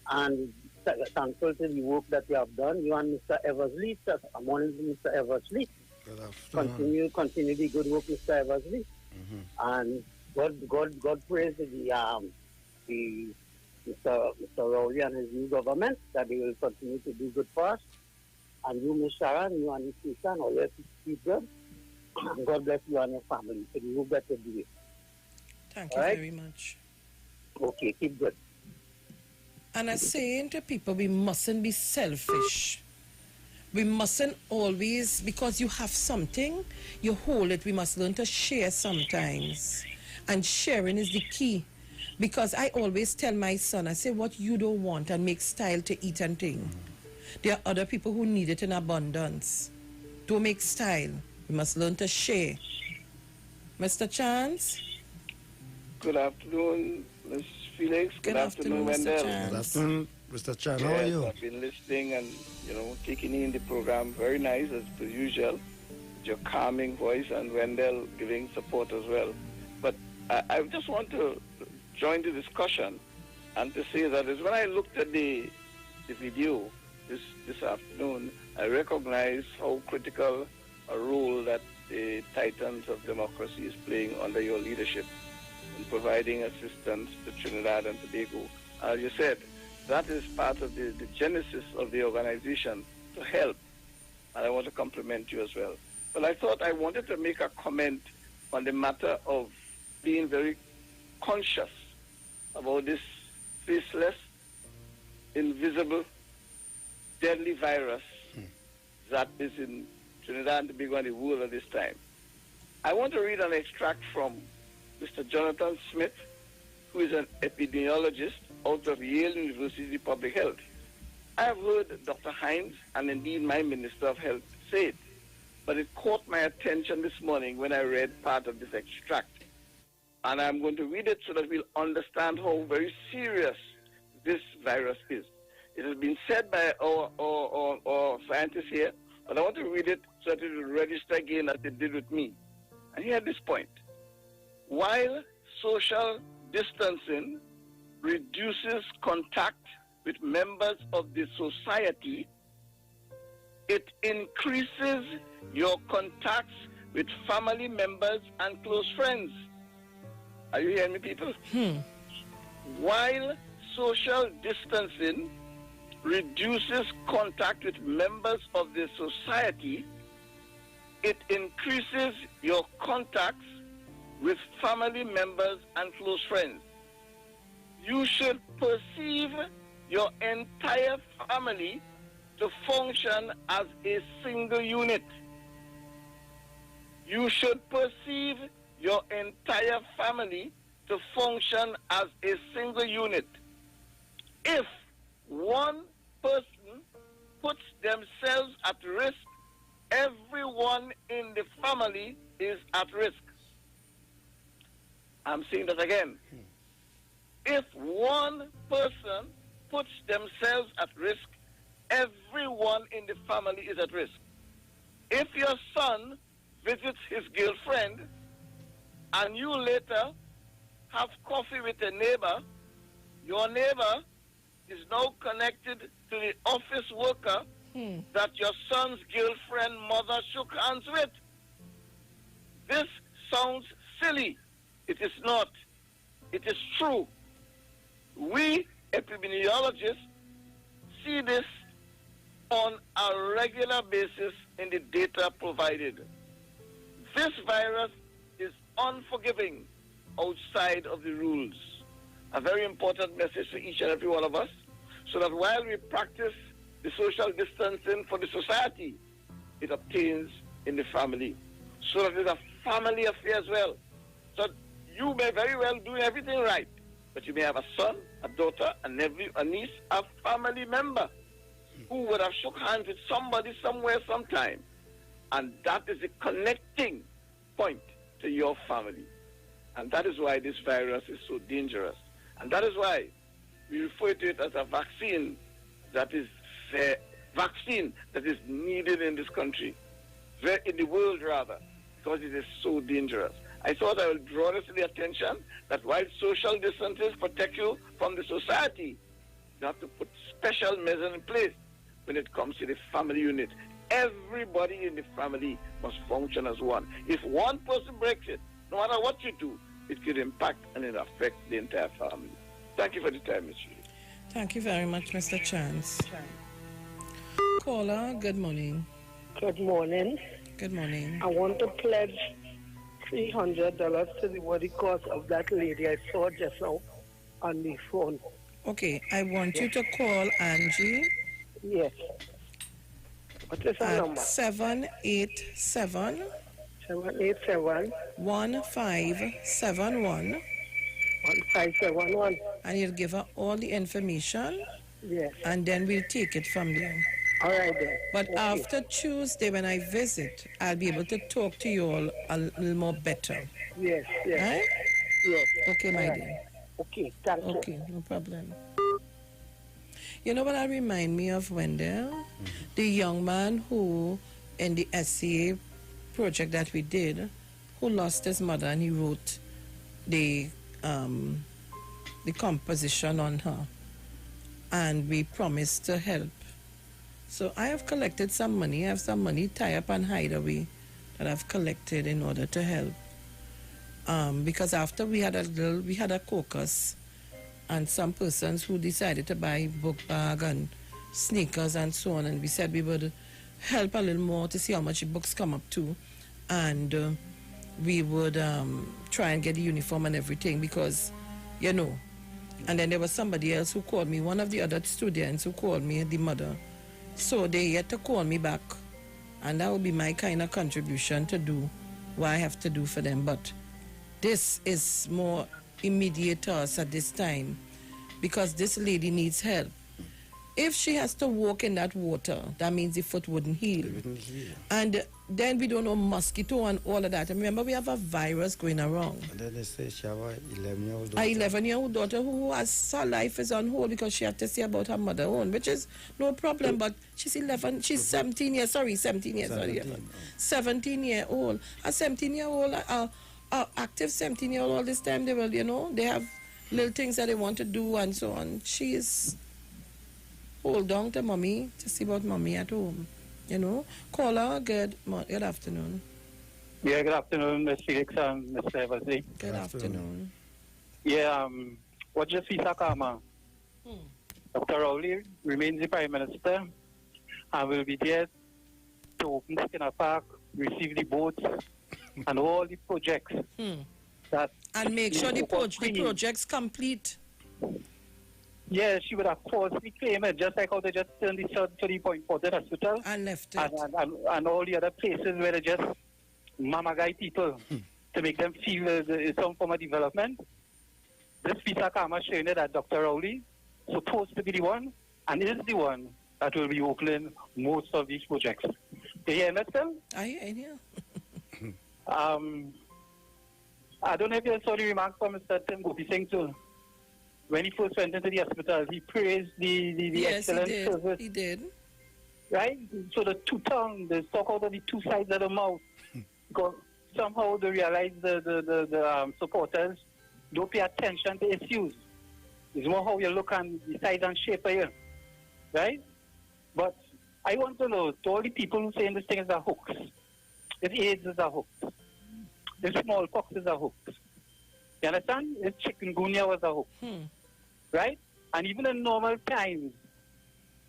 S4: And thankful to the work that you have done. You and Mr. Eversley. Good morning to Mr. Eversley.
S9: Good afternoon.
S4: Continue the good work, Mr. Eversley. And God praise the Mr. Rowley and his new government, that they will continue to do good for us. And you, Ms. Sharon, you and the station, all your keep good. And God bless you and your family. So you will get to do it.
S1: Thank you very much.
S4: Okay, keep good.
S1: And I'm saying to people, we mustn't be selfish. We mustn't always, because you have something, you hold it. We must learn to share sometimes. And sharing is the key. Because I always tell my son, I say, what you don't want and make style to eat and thing. There are other people who need it in abundance. Don't make style. We must learn to share. Mr. Chance?
S6: Good afternoon, Ms. Felix.
S1: Good afternoon,
S6: Wendell.
S1: Mr.
S9: Good afternoon, Mr. Chan. How are you?
S6: I've been listening and, taking in the program. Very nice, as per usual. Your calming voice and Wendell giving support as well. But I just want to join the discussion and to say that is when I looked at the video this afternoon, I recognize how critical a role that the Titans of Democracy is playing under your leadership in providing assistance to Trinidad and Tobago. As you said, that is part of the genesis of the organization to help, and I want to compliment you as well. But I thought I wanted to make a comment on the matter of being very conscious about this faceless, invisible, deadly virus that is in Trinidad and Tobago and the world at this time. I want to read an extract from Mr. Jonathan Smith, who is an epidemiologist out of Yale University Public Health. I have heard Dr. Hines and indeed my Minister of Health say it, but it caught my attention this morning when I read part of this extract. And I'm going to read it so that we'll understand how very serious this virus is. It has been said by our scientists here, but I want to read it so that it will register again as it did with me. And here this point. While social distancing reduces contact with members of the society, it increases your contacts with family members and close friends. Are you hearing me, people? while social distancing reduces contact with members of the society, it increases your contacts with family members and close friends. You should perceive your entire family to function as a single unit. You should perceive your entire family to function as a single unit. If one person puts themselves at risk, everyone in the family is at risk. I'm saying that again. If one person puts themselves at risk, everyone in the family is at risk. If your son visits his girlfriend and you later have coffee with a neighbor, your neighbor is now connected to the office worker that your son's girlfriend mother shook hands with. This sounds silly. It is not. It is true. We epidemiologists see this on a regular basis in the data provided. This virus is unforgiving outside of the rules. A very important message for each and every one of us, so that while we practice the social distancing for the society, it obtains in the family. So that it's a family affair as well. So you may very well do everything right, but you may have a son, a daughter, a nephew, a niece, a family member who would have shook hands with somebody somewhere sometime. And that is the connecting point to your family. And that is why this virus is so dangerous. And that is why we refer to it as a vaccine that is needed in this country, in the world rather, because it is so dangerous. I thought I would draw this to the attention that while social distances protect you from the society, you have to put special measures in place when it comes to the family unit. Everybody in the family must function as one. If one person breaks it, no matter what you do, it could impact and it affect the entire family. Thank you for the time, Ms. Judy.
S1: Thank you very much, Mr. Chance. Caller, good morning.
S7: Good morning.
S1: Good morning.
S7: I want to pledge $300 to the body cost of that lady I saw just now on the phone.
S1: Okay, I want you to call Angie.
S7: Yes. What is her number?
S1: 787
S7: 787
S1: 1571.
S7: 1571.
S1: And you'll give her all the information.
S7: Yes.
S1: And then we'll take it from there.
S7: All right then.
S1: But after Tuesday, when I visit, I'll be able to talk to you all a little more better.
S7: Yes, yes.
S1: Right?
S7: Yes.
S1: Okay, my
S7: All
S1: dear.
S7: right. Okay, thank you.
S1: Okay, no problem. You know what I remind me of, Wendell? The young man who, in the SCA project that we did, who lost his mother and he wrote the composition on her. And we promised to help. So I have collected some money. I have some money tied up on Hideaway that I've collected in order to help. Because after we had a caucus, and some persons who decided to buy book bag and sneakers and so on, and we said we would help a little more to see how much the books come up to, and we would try and get the uniform and everything, because, you know. And then there was somebody else who called me, one of the other students who called me, the mother. So they had to call me back, and that would be my kind of contribution to do what I have to do for them. But this is more immediate to us at this time, because this lady needs help. If she has to walk in that water, that means the foot wouldn't heal. And then we don't know mosquito and all of that. And remember, we have a virus going around.
S9: And then they say she have an 11-year-old daughter.
S1: An 11-year-old daughter who has her life is on hold because she had to see about her mother own, which is no problem. But she's 17 years, 17 years, 17 year old. A 17-year-old, active 17-year-old all this time, they will, you know, they have little things that they want to do and so on. She is hold on to mommy to see about mommy at home, you know. Caller, good afternoon.
S8: Yeah, good afternoon, Ms. Felix and Ms. Wesley.
S1: Good afternoon.
S8: Yeah, What just Visa Karma? Dr. Rowley remains the Prime Minister and will be there to open Skinner Park, receive the boats, and all the projects that...
S1: And make sure the project's complete.
S8: Yes, she would have falsely claimed it, just like how they just turned the South to the Point Porter Hospital.
S1: And left it.
S8: And all the other places where they just mama guy people to make them feel there's some form of development. This Visa Karma showing that Dr. Rowley supposed to be the one and is the one that will be opening most of these projects. Do you hear me, still?
S1: I hear.
S8: I don't know if you saw the remarks from Mr. Tim Gopi Singh too. When he first went into the hospital, he praised the excellent service.
S1: He did.
S8: Right? So the two tongues, they talk out of the two sides of the mouth. Because somehow they realize the supporters don't pay attention to issues. It's more how you look and the size and shape of you. Right? But I want to know, to all the people who saying this thing is a hoax, if AIDS is a hoax, if smallpox is a hoax, you understand? If chikungunya was a hoax. Right? And even in normal times,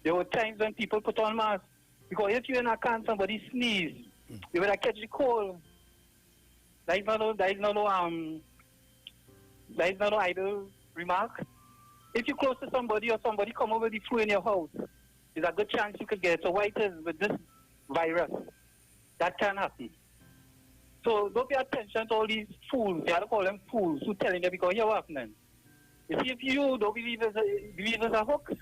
S8: there were times when people put on masks. Because if you're in a car and somebody sneeze, you better catch the cold. That is not no idle remark. If you're close to somebody or somebody come over the flu in your house, there's a good chance you could get it. So why it is with this virus, that can happen. So don't pay attention to all these fools. You have to call them fools who telling you because you're happening. You see, if you don't believe it's a hoax,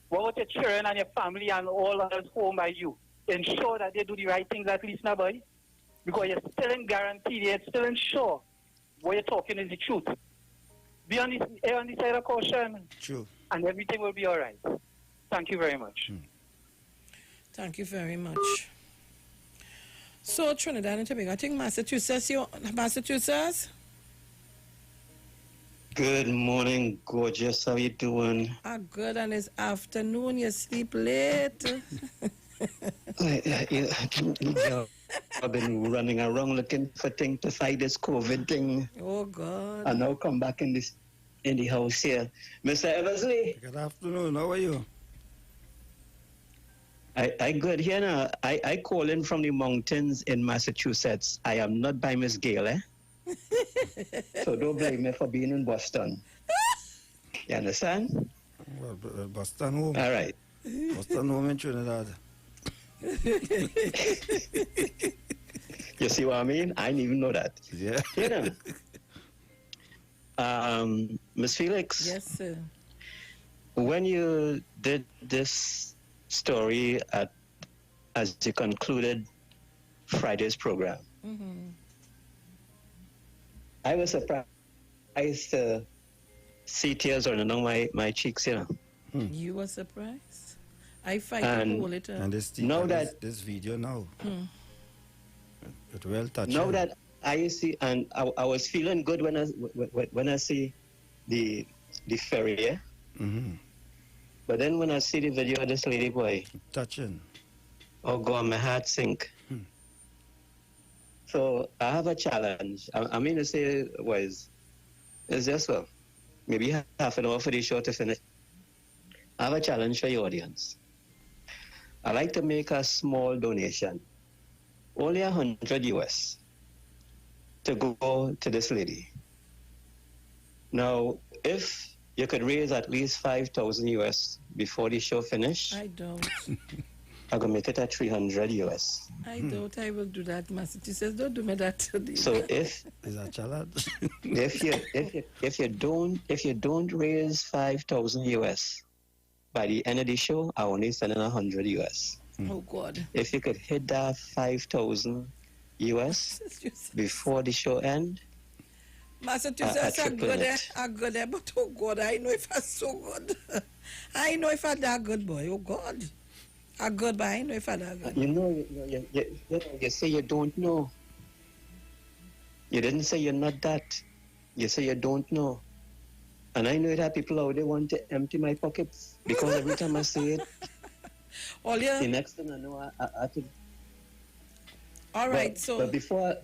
S8: what about your children and your family and all others home by you? Ensure that they do the right things at least now, boy. Because you're still in guarantee, you're still unsure what you're talking is the truth. Be on the side of caution.
S9: True.
S8: And everything will be all right. Thank you very much.
S1: Thank you very much. So, Trinidad and Tobago, I think Massachusetts?
S22: Good morning, gorgeous. How you doing?
S1: Good, and it's afternoon. You sleep late.
S22: I've been running around looking for things to fight this COVID thing.
S1: Oh, God.
S22: And now come back in the house here. Mr. Eversley.
S9: Good afternoon. How are you?
S22: I good here now. I call in from the mountains in Massachusetts. I am not by Miss Gale, eh? So don't blame me for being in Boston. You understand?
S9: Well, Boston home.
S22: All right.
S9: Boston home in Trinidad.
S22: You see what I mean? I didn't even know that.
S9: Yeah.
S22: You know. Miss Felix.
S1: Yes, sir.
S22: When you did this story as you concluded Friday's program, I was surprised to see tears running down my cheeks, you know.
S1: You were surprised? I fight to hold it up.
S9: And this video now. It well touching.
S22: Now that I see, and I was feeling good when I see the ferry, yeah? But then when I see the video of this lady boy,
S9: touching.
S22: Oh God, my heart sink. So I have a challenge. I mean to say was, it's just maybe half an hour for the show to finish. I have a challenge for your audience. I like to make a small donation, only $100 US, to go to this lady. Now, if you could raise at least $5,000 US before the show finish,
S1: I don't.
S22: I'm gonna make it at $300 US.
S1: I don't. I will do that. Massachusetts, don't do me that today.
S22: So if
S9: is that challenge?
S22: if you don't raise $5,000 US by the end of the show, I only send in $100 US.
S1: Oh God!
S22: If you could hit that $5,000 US before the show end,
S1: Massachusetts are good there, but oh God, I know if I'm so good. I know if I'm that good, boy. Oh God. I'm good, but I know if I'm that good.
S22: You know, you say you don't know. You didn't say you're not that. You say you don't know. And I know that people out there want to empty my pockets because every time I say it, the next thing I know, I could.
S1: All right, so.
S22: But before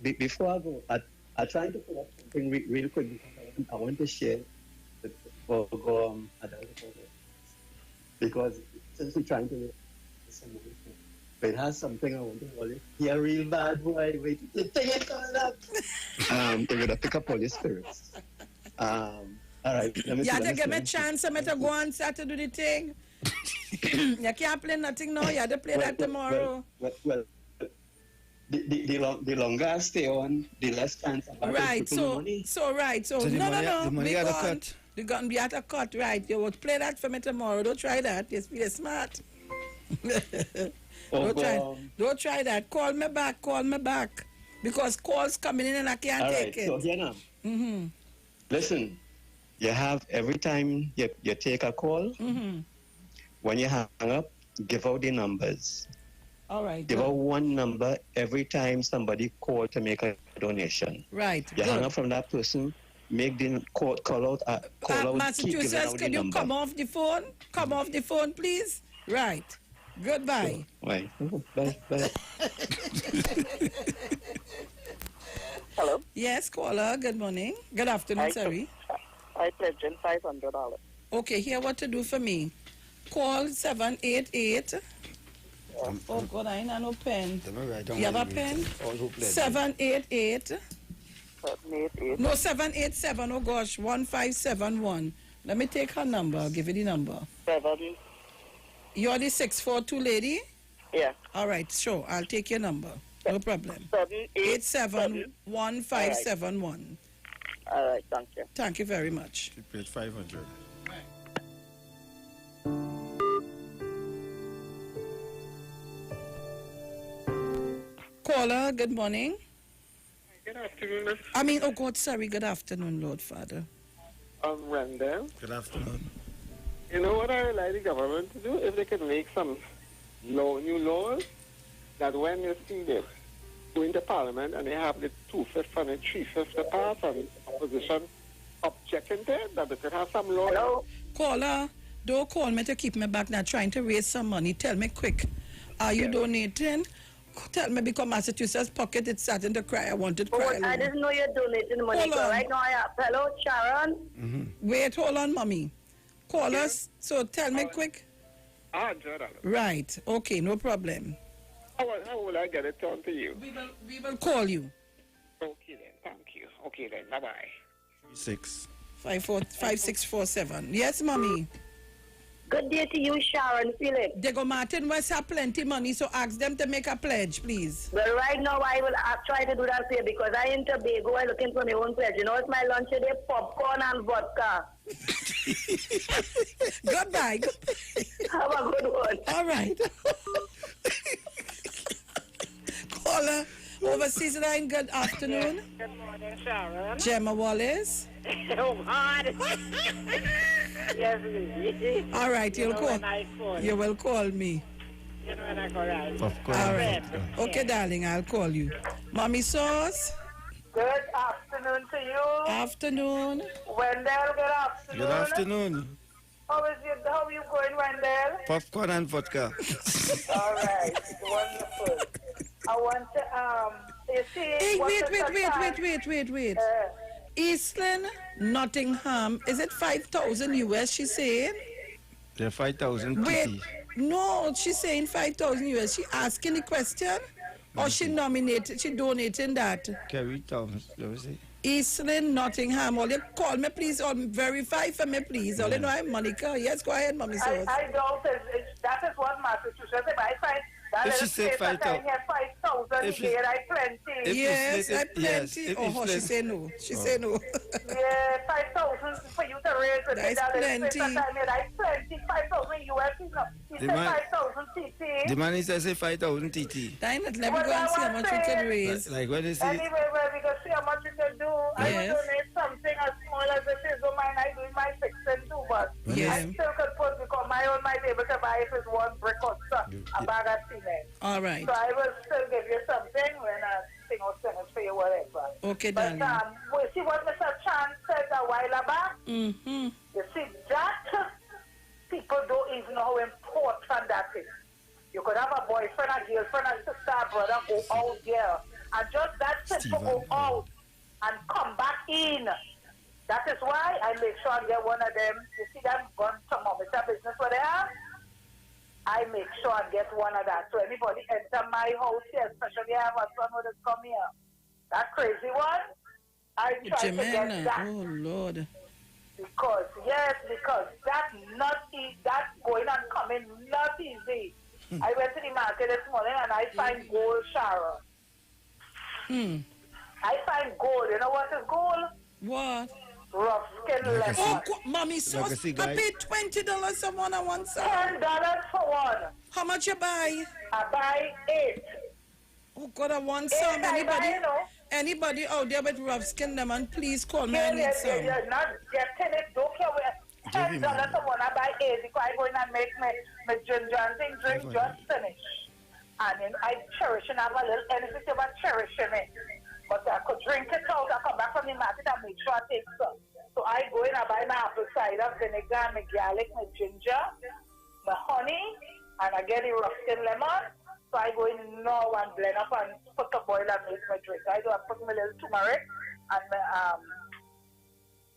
S22: I go, I'm trying to put up something real quick because I want to share because since we're trying to but it has something I want to call it. You're a real bad boy. Wait, the thing is coming up. They're gonna pick up all your spirits. All right.
S1: You have to give me a chance. I'm to go on Saturday to do the thing. You can't play nothing now. You have to play that tomorrow.
S22: Well, the longer I stay on, the less chance I have
S1: right.
S22: to money.
S1: So
S9: the
S1: no.
S9: The money
S1: Be
S9: had a
S1: gone.
S9: cut.
S1: They're going to be at a cut, right? You will play that for me tomorrow. Don't try that. Just be smart. Don't try that. Call me back. Because calls coming in and I can't take it.
S22: So here now.
S1: Mm-hmm.
S22: Listen, you have every time you take a call, when you hang up, give out the numbers.
S1: All right.
S22: Give out one number every time somebody called to make a donation.
S1: Right.
S22: You hang up from that person, make the call out. Call out.
S1: Massachusetts, can you come off the phone? Come off the phone, please. Right. Goodbye.
S22: Right. Bye.
S17: Hello?
S1: Yes, caller. Good morning. Good afternoon, sorry.
S17: I pledged in $500.
S1: Okay, here what to do for me. Call 788. Oh, God, I ain't have no pen. You have a pen? 788.
S17: 788.
S1: No, 787. Oh, gosh, 1571. Let me take her number. I'll give you the number.
S17: 7.
S1: You're the 642 lady?
S17: Yeah.
S1: All right, sure. I'll take your number. No problem. 787-1571.
S17: All right, thank you.
S1: Thank you very much.
S9: She paid 500.
S1: Caller, good morning.
S11: Good afternoon, Miss.
S1: Oh God, sorry. Good afternoon, Lord Father.
S11: Randall.
S9: Good afternoon.
S11: You know what I would like the government to do? If they can make some new laws that when you see them go into Parliament and they have the 2/5 and the 3/5 pass and opposition objecting to it, that they could have some law.
S17: Hello?
S1: Caller, don't call me to keep me back now trying to raise some money. Tell me quick. Are you donating? Tell me because Massachusetts pocket is starting to cry. I want to cry.
S17: I didn't know you're donating money.
S1: Hold on.
S17: Right now I have. Hello, Sharon?
S1: Wait, hold on, mommy. Call us. So tell me quick.
S11: Jordan.
S1: Right. Okay, no problem.
S11: How will I get it on to you?
S1: We will call you.
S11: Okay then, thank you. Okay then, bye-bye.
S1: 5647. Yes, mommy.
S17: Good day to you, Sharon Phillips.
S1: Diego Martin West have plenty money, so ask them to make a pledge, please.
S17: Well, right now I will try to do that for you because I in Tobago. I'm looking for my own pledge. You know, it's my lunch today, popcorn and vodka.
S1: Goodbye.
S17: Have a good one.
S1: All right. Caller, overseas line, good afternoon.
S17: Good morning, Sharon.
S1: Gemma Wallace.
S17: Oh, God. Yes, please.
S1: All right, you'll call. You will call me.
S17: You know when I call right.
S9: Of course.
S1: All right. Okay, darling, I'll call you. Mommy Sauce.
S17: Good afternoon to you.
S1: Afternoon.
S17: Wendell, good afternoon.
S9: Good afternoon.
S17: How are you going, Wendell?
S9: Popcorn and vodka.
S17: All right. Wonderful. I want to, you see...
S1: Hey, wait. Eastland, Nottingham, is it 5,000 US she's saying?
S9: They're 5,000
S1: Wait,
S9: TT.
S1: no, she's saying 5,000 US. She asking the question? Or she donating that?
S9: Kerry Thomas, let me see.
S1: Eastland, Nottingham. All you call me, please, or verify for me, please. All you know I'm Monica. Yes, go ahead, Mommy Sauce.
S17: I doubt that is what Massachusetts, if I find that
S9: If she said 5,000.
S17: 5,000 here, I plenty.
S1: Yes, I plenty. Oh, she say no. She say no.
S17: Yeah, 5,000 for you to raise it.
S1: That's plenty.
S17: I plenty. 5,000 US. He said 5,000 TT.
S9: The man says 5,000 TT.
S1: Let me go and see how much we can raise.
S9: Like what they say?
S17: Anyway, we can see how much you can do. I will donate something as small as it is. Don't mind, I do my fixing too, but I still could put because my own might be able to buy if it's one brick or a bag of cement.
S1: All right.
S17: So I will still give you something when I thing or finish for you, whatever.
S1: Okay,
S17: but,
S1: darling.
S17: We see what Mr. Chan said a while back.
S1: Mm-hmm.
S17: You see, that people don't even know how important that is. You could have a boyfriend, a girlfriend, a sister, a brother go out there. And just that simple go out and come back in.
S10: That is why I make sure I get one of them. You see them gun thermometer business where they have? I make sure I get one of that. So anybody enter my house here, especially I have a son who just come here. That crazy one, I try to get that.
S1: Oh, Lord.
S10: Because that not easy, that going and coming not easy. I went to the market this morning and I find gold, Sharon. I find gold. You know what is gold?
S1: What?
S10: Rough skin lemon.
S1: Oh, mommy sauce. I paid $20 for one on one side.
S10: $10 for one.
S1: How much you buy?
S10: I buy 8.
S1: Oh, God, I want some. Anybody out there with rough skin lemon, please call me. I need some.
S10: You're not getting it. Don't care where. $10 for one. I buy 8 because I go in and make my ginger and things drink just finish. And then I cherish and have a little anything about cherishing it. But I could drink it out. I come back from the market and make sure I take some. So I go in and buy my apple cider vinegar, my garlic, my ginger, my honey, and I get the rough skin lemon. So I go in now and blend up and put the boil and make my drink. I do. I put my little turmeric and my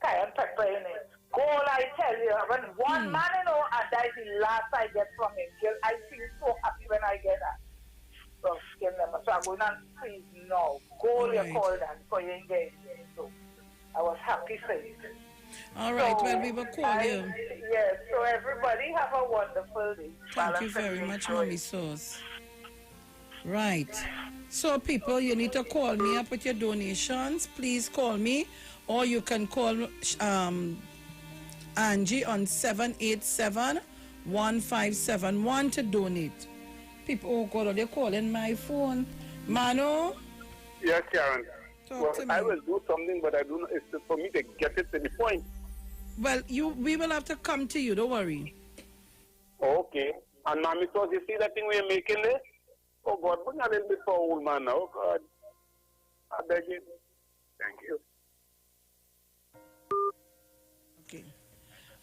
S10: cayenne pepper in it. Gold, I tell you, when one man, and that is the last I get from him. I feel so happy when I get that. Rough skin lemon. So I'm going and freeze now. Gold, you call that, for you engage. So I was happy for it.
S1: All right, well, we will call you.
S10: Yes, so everybody have a wonderful day.
S1: Thank you very much, Mommy Sauce. Right. So, people, you need to call me up with your donations. Please call me, or you can call Angie on 787-1571 to donate. People, oh God, they're calling my phone. Mano?
S20: Yes, Karen.
S1: Talk to me.
S20: I will do something, but I do not. It's for me to get it to the point.
S1: Well, we will have to come to you. Don't worry.
S20: Okay. And Mommy Sauce, you see that thing we're making this? Oh God, bring a little bit for old man now. Oh God. I beg you. Thank you.
S1: Okay.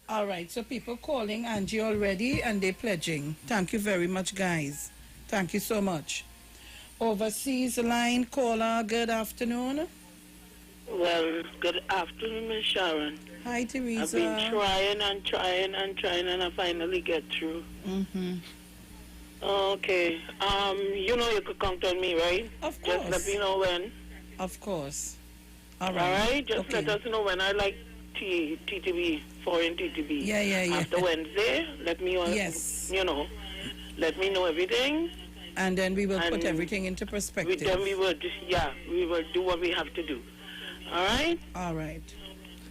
S1: All right. So people calling Angie already and they're pledging. Thank you very much, guys. Thank you so much. Overseas line caller, good afternoon.
S16: Well, good afternoon, Miss Sharon.
S1: Hi, Teresa.
S16: I've been trying and I finally get through.
S1: Mm-hmm.
S16: Okay. You know you could count on me, right?
S1: Of course.
S16: Just let me know when.
S1: Of course. All right.
S16: All right? Just let us know when. I like TTB, foreign TTB.
S1: Yeah.
S16: After Wednesday, let me know.
S1: Yes.
S16: You know, let me know everything.
S1: And then we will put everything into perspective.
S16: Then we will do what we have to do. All right?
S1: All right.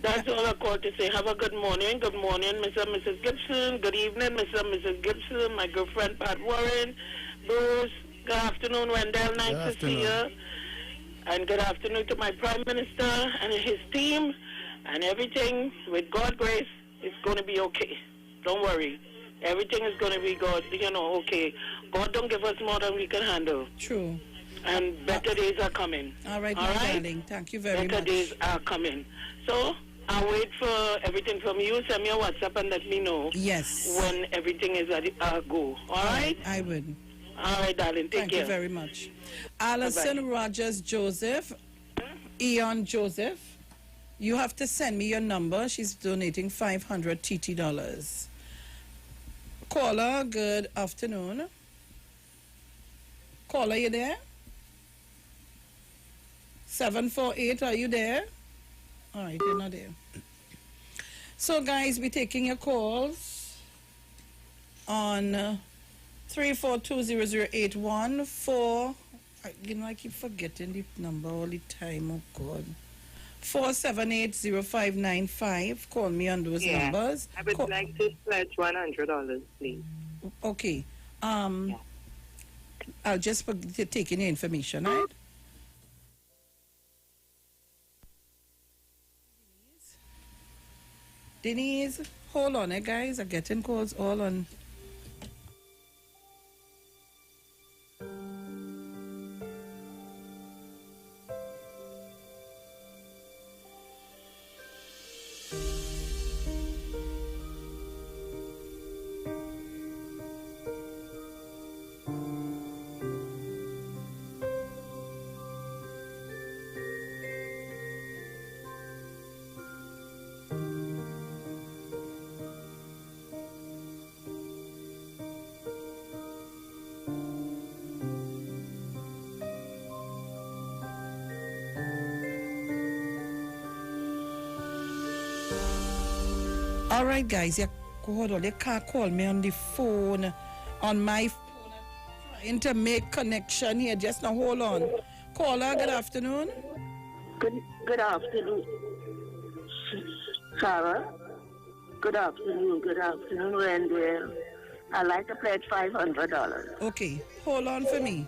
S16: That's all I called to say. Have a good morning. Good morning, Mr. and Mrs. Gibson. Good evening, Mr. and Mrs. Gibson. My girlfriend, Pat Warren. Bruce. Good afternoon, Wendell. Nice to see you. And good afternoon to my Prime Minister and his team. And everything, with God's grace, is going to be okay. Don't worry. Everything is going to be good, okay. God don't give us more than we can handle.
S1: True.
S16: And better days are coming.
S1: All right, my darling. Thank you very much.
S16: Better days are coming. So, I'll wait for everything from you. Send me a WhatsApp and let me know.
S1: Yes.
S16: When everything is at go. All right?
S1: I would.
S16: All right, darling. Take
S1: Thank
S16: care.
S1: you very much. Alison Rogers Joseph. Eon Joseph. You have to send me your number. She's donating $500 TT dollars. Caller, good afternoon. Caller, you there? 748, are you there? All right, you're not there. So, guys, we're taking your calls on 3420081 I keep forgetting the number all the time, oh God. 4780595. Call me on those numbers.
S23: I would like to pledge $100, please.
S1: Okay. I'll just take in your information, right? Denise, hold on, guys. I'm getting calls all on. All right, guys. Hold on. You can't call me on the phone, on my phone. I'm trying to make connection here. Just now, hold on. Caller, good afternoon.
S17: Good afternoon, Sarah. Good afternoon, Wendell. I'd like to pledge $500.
S1: Okay, hold on for me.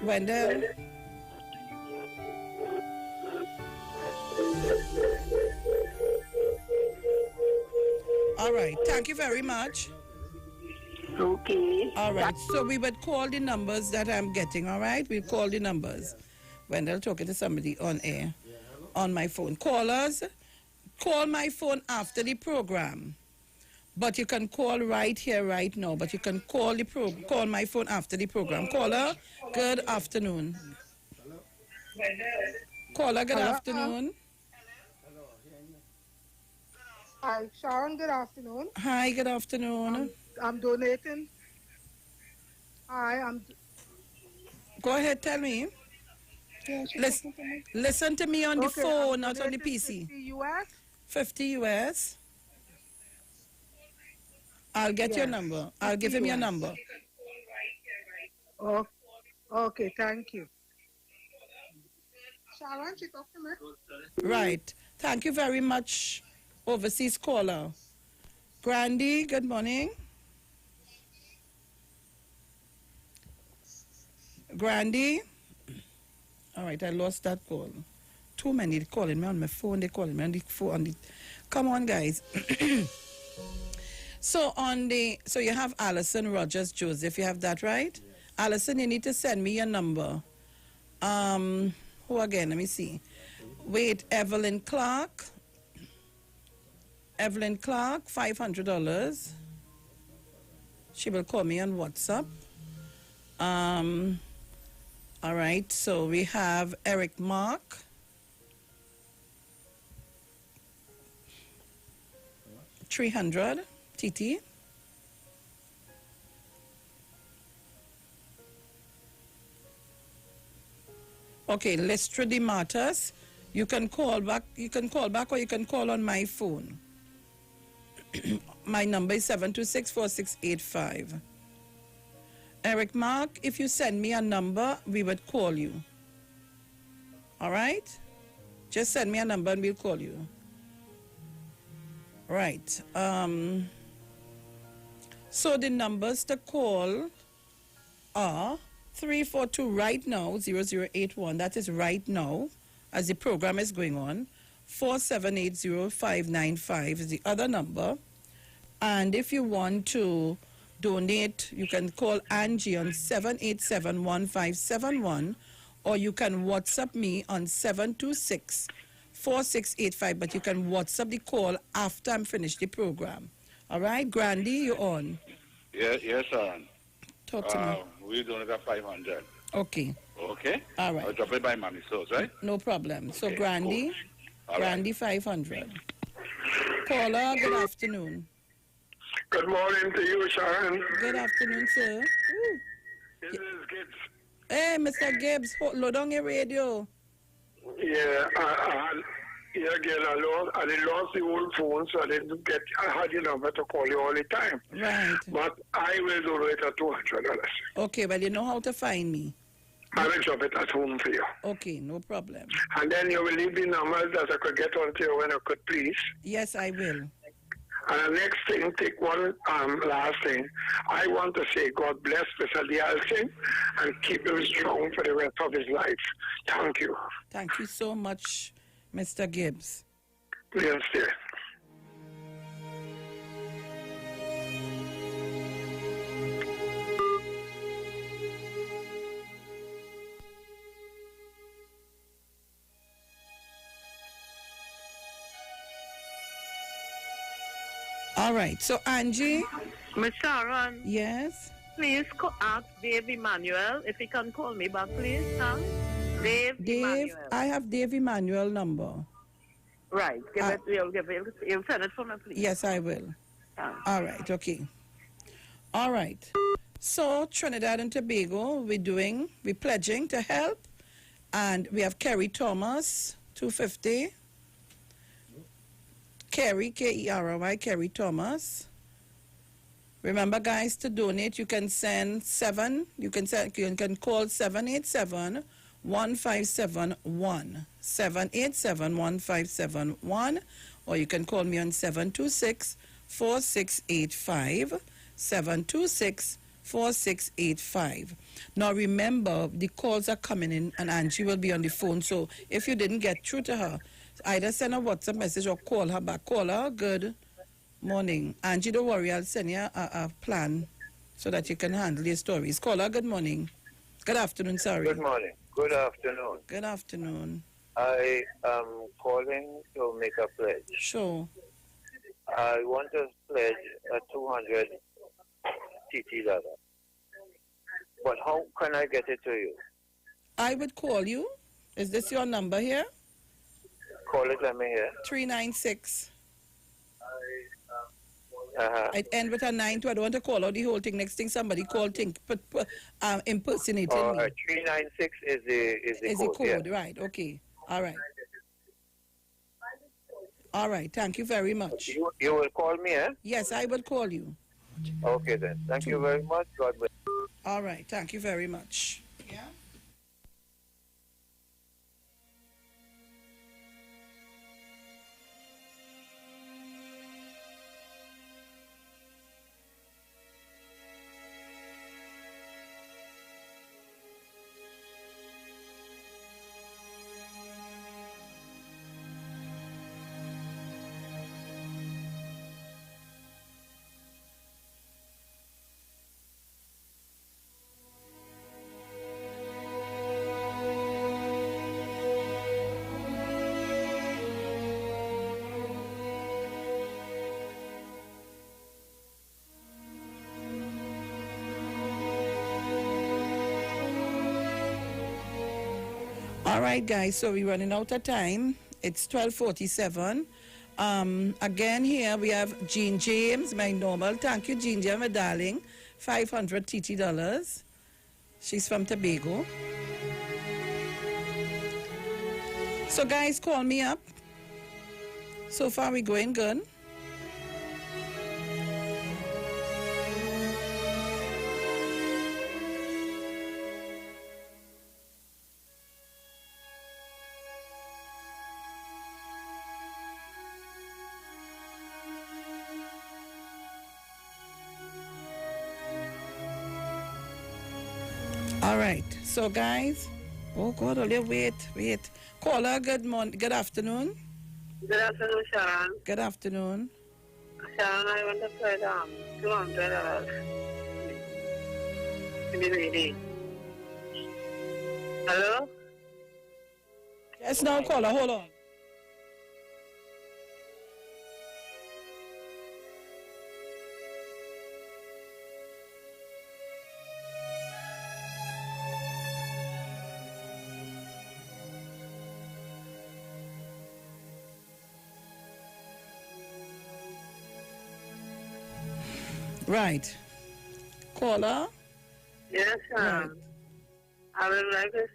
S1: Wendell. All right, thank you very much.
S17: Okay.
S1: All right, so we would call the numbers that I'm getting, all right? We'll call the numbers. Wendell talking to somebody on air, on my phone. Callers, call my phone after the program. But you can call right here, right now. But you can call call my phone after the program. Caller, good afternoon. Caller, good afternoon.
S5: Hi, Sharon, good afternoon.
S1: Hi, good afternoon.
S5: I'm donating.
S1: Go ahead, tell me. Listen to me on the phone, not on the PC.
S5: 50 US?
S1: 50 US. I'll get your number. I'll give him your number.
S5: Oh, okay, thank you. Sharon, she talked to me.
S1: Right. Thank you very much, overseas caller. Grandy, good morning. Grandy. All right, I lost that call. Too many calling me on my phone. They calling me on the phone. Come on, guys. So you have Allison Rogers Joseph. You have that right? Yeah. Allison, you need to send me your number. Who again? Let me see. Wait, Evelyn Clark. Evelyn Clark, $500. She will call me on WhatsApp. All right, so we have Eric Mark. $300 TT. Okay, Lestra de Matas. You can call back or you can call on my phone. My number is 726-4685. Eric Mark, if you send me a number, we would call you. All right? Just send me a number and we'll call you. Right. So the numbers to call are 342 right now, 0081. That is right now, as the program is going on. 4780595 is the other number. And if you want to donate, you can call Angie on 787-1571, or you can WhatsApp me on 726-4685, but you can WhatsApp the call after I'm finished the program. All right, Grandy, you're on.
S20: Yes, sir.
S1: Talk to me.
S20: We donated 500.
S1: Okay.
S20: Okay?
S1: All right.
S20: I'll drop it by Mommy's house, right?
S1: No problem. So,
S20: Okay,
S1: Grandy,
S20: cool.
S1: Grandy, 500. Caller, good afternoon.
S18: Good morning to you, Sharon.
S1: Good afternoon, sir. Ooh.
S18: This is Gibbs.
S1: Hey, Mr. Gibbs, load on your radio.
S18: Yeah, again, I lost the old phone, so I had your number to call you all the time.
S1: Right.
S18: But I will donate at $200.
S1: Okay, well, you know how to find me.
S18: I will drop it at home for you.
S1: Okay, no problem.
S18: And then you will leave the numbers that I could get on to you when I could, please.
S1: Yes, I will.
S18: And the next thing, take one last thing. I want to say God bless Mr. Dialton and keep him strong for the rest of his life. Thank you.
S1: Thank you so much, Mr. Gibbs.
S18: Yes, dear.
S1: All right, so Angie.
S3: Miss Sharon.
S1: Yes?
S3: Please ask Dave Emmanuel if he can call me back, please, huh? Dave Emmanuel.
S1: I have Dave Emmanuel number.
S3: Right. You'll send it for me, please.
S1: Yes, I will. All right, okay. All right. So Trinidad and Tobago, we're pledging to help. And we have Kerry Thomas, $250. Kerry, K-E-R-R-Y, Kerry Thomas. Remember, guys, to donate, you can send you can call 787-1571, 787-1571, or you can call me on 726-4685, 726-4685. Now, remember, the calls are coming in, and Angie will be on the phone, so if you didn't get through to her, either send a WhatsApp message or call her back. Call her, good morning. Angie, don't worry, I'll send you a plan so that you can handle your stories. Call her, good morning. Good afternoon, sorry.
S15: Good morning. Good afternoon.
S1: Good afternoon.
S15: I am calling to make a pledge.
S1: Sure.
S15: I want to pledge a 200 TT dollar. But how can I get it to you?
S1: I would call you. Is this your number here?
S15: Call it, let me hear.
S1: 396.
S15: It
S1: end with a 92. I don't want to call out the whole thing. Next thing somebody called impersonating me.
S15: 396 is the code.
S1: Code, yeah. Right, okay. All right. All right, thank you very much.
S15: You will call me, eh?
S1: Yes, I will call you.
S15: Okay then. Thank you very much. God bless.
S1: All right, thank you very much. Yeah. All right, guys, so we're running out of time. It's 12:47. Again, here we have Jean James, my normal. Thank you, Jean James, my darling. $500 TT dollars. She's from Tobago. So, guys, call me up. So far, we're going good. All right, so guys, oh God, wait. Caller, good morning, good afternoon.
S23: Good afternoon, Sharon.
S1: Good afternoon.
S23: Sharon, I want to pledge $200 to the lady. Hello?
S1: Yes, now caller, hold on. Right. Caller?
S23: Yes, I would like to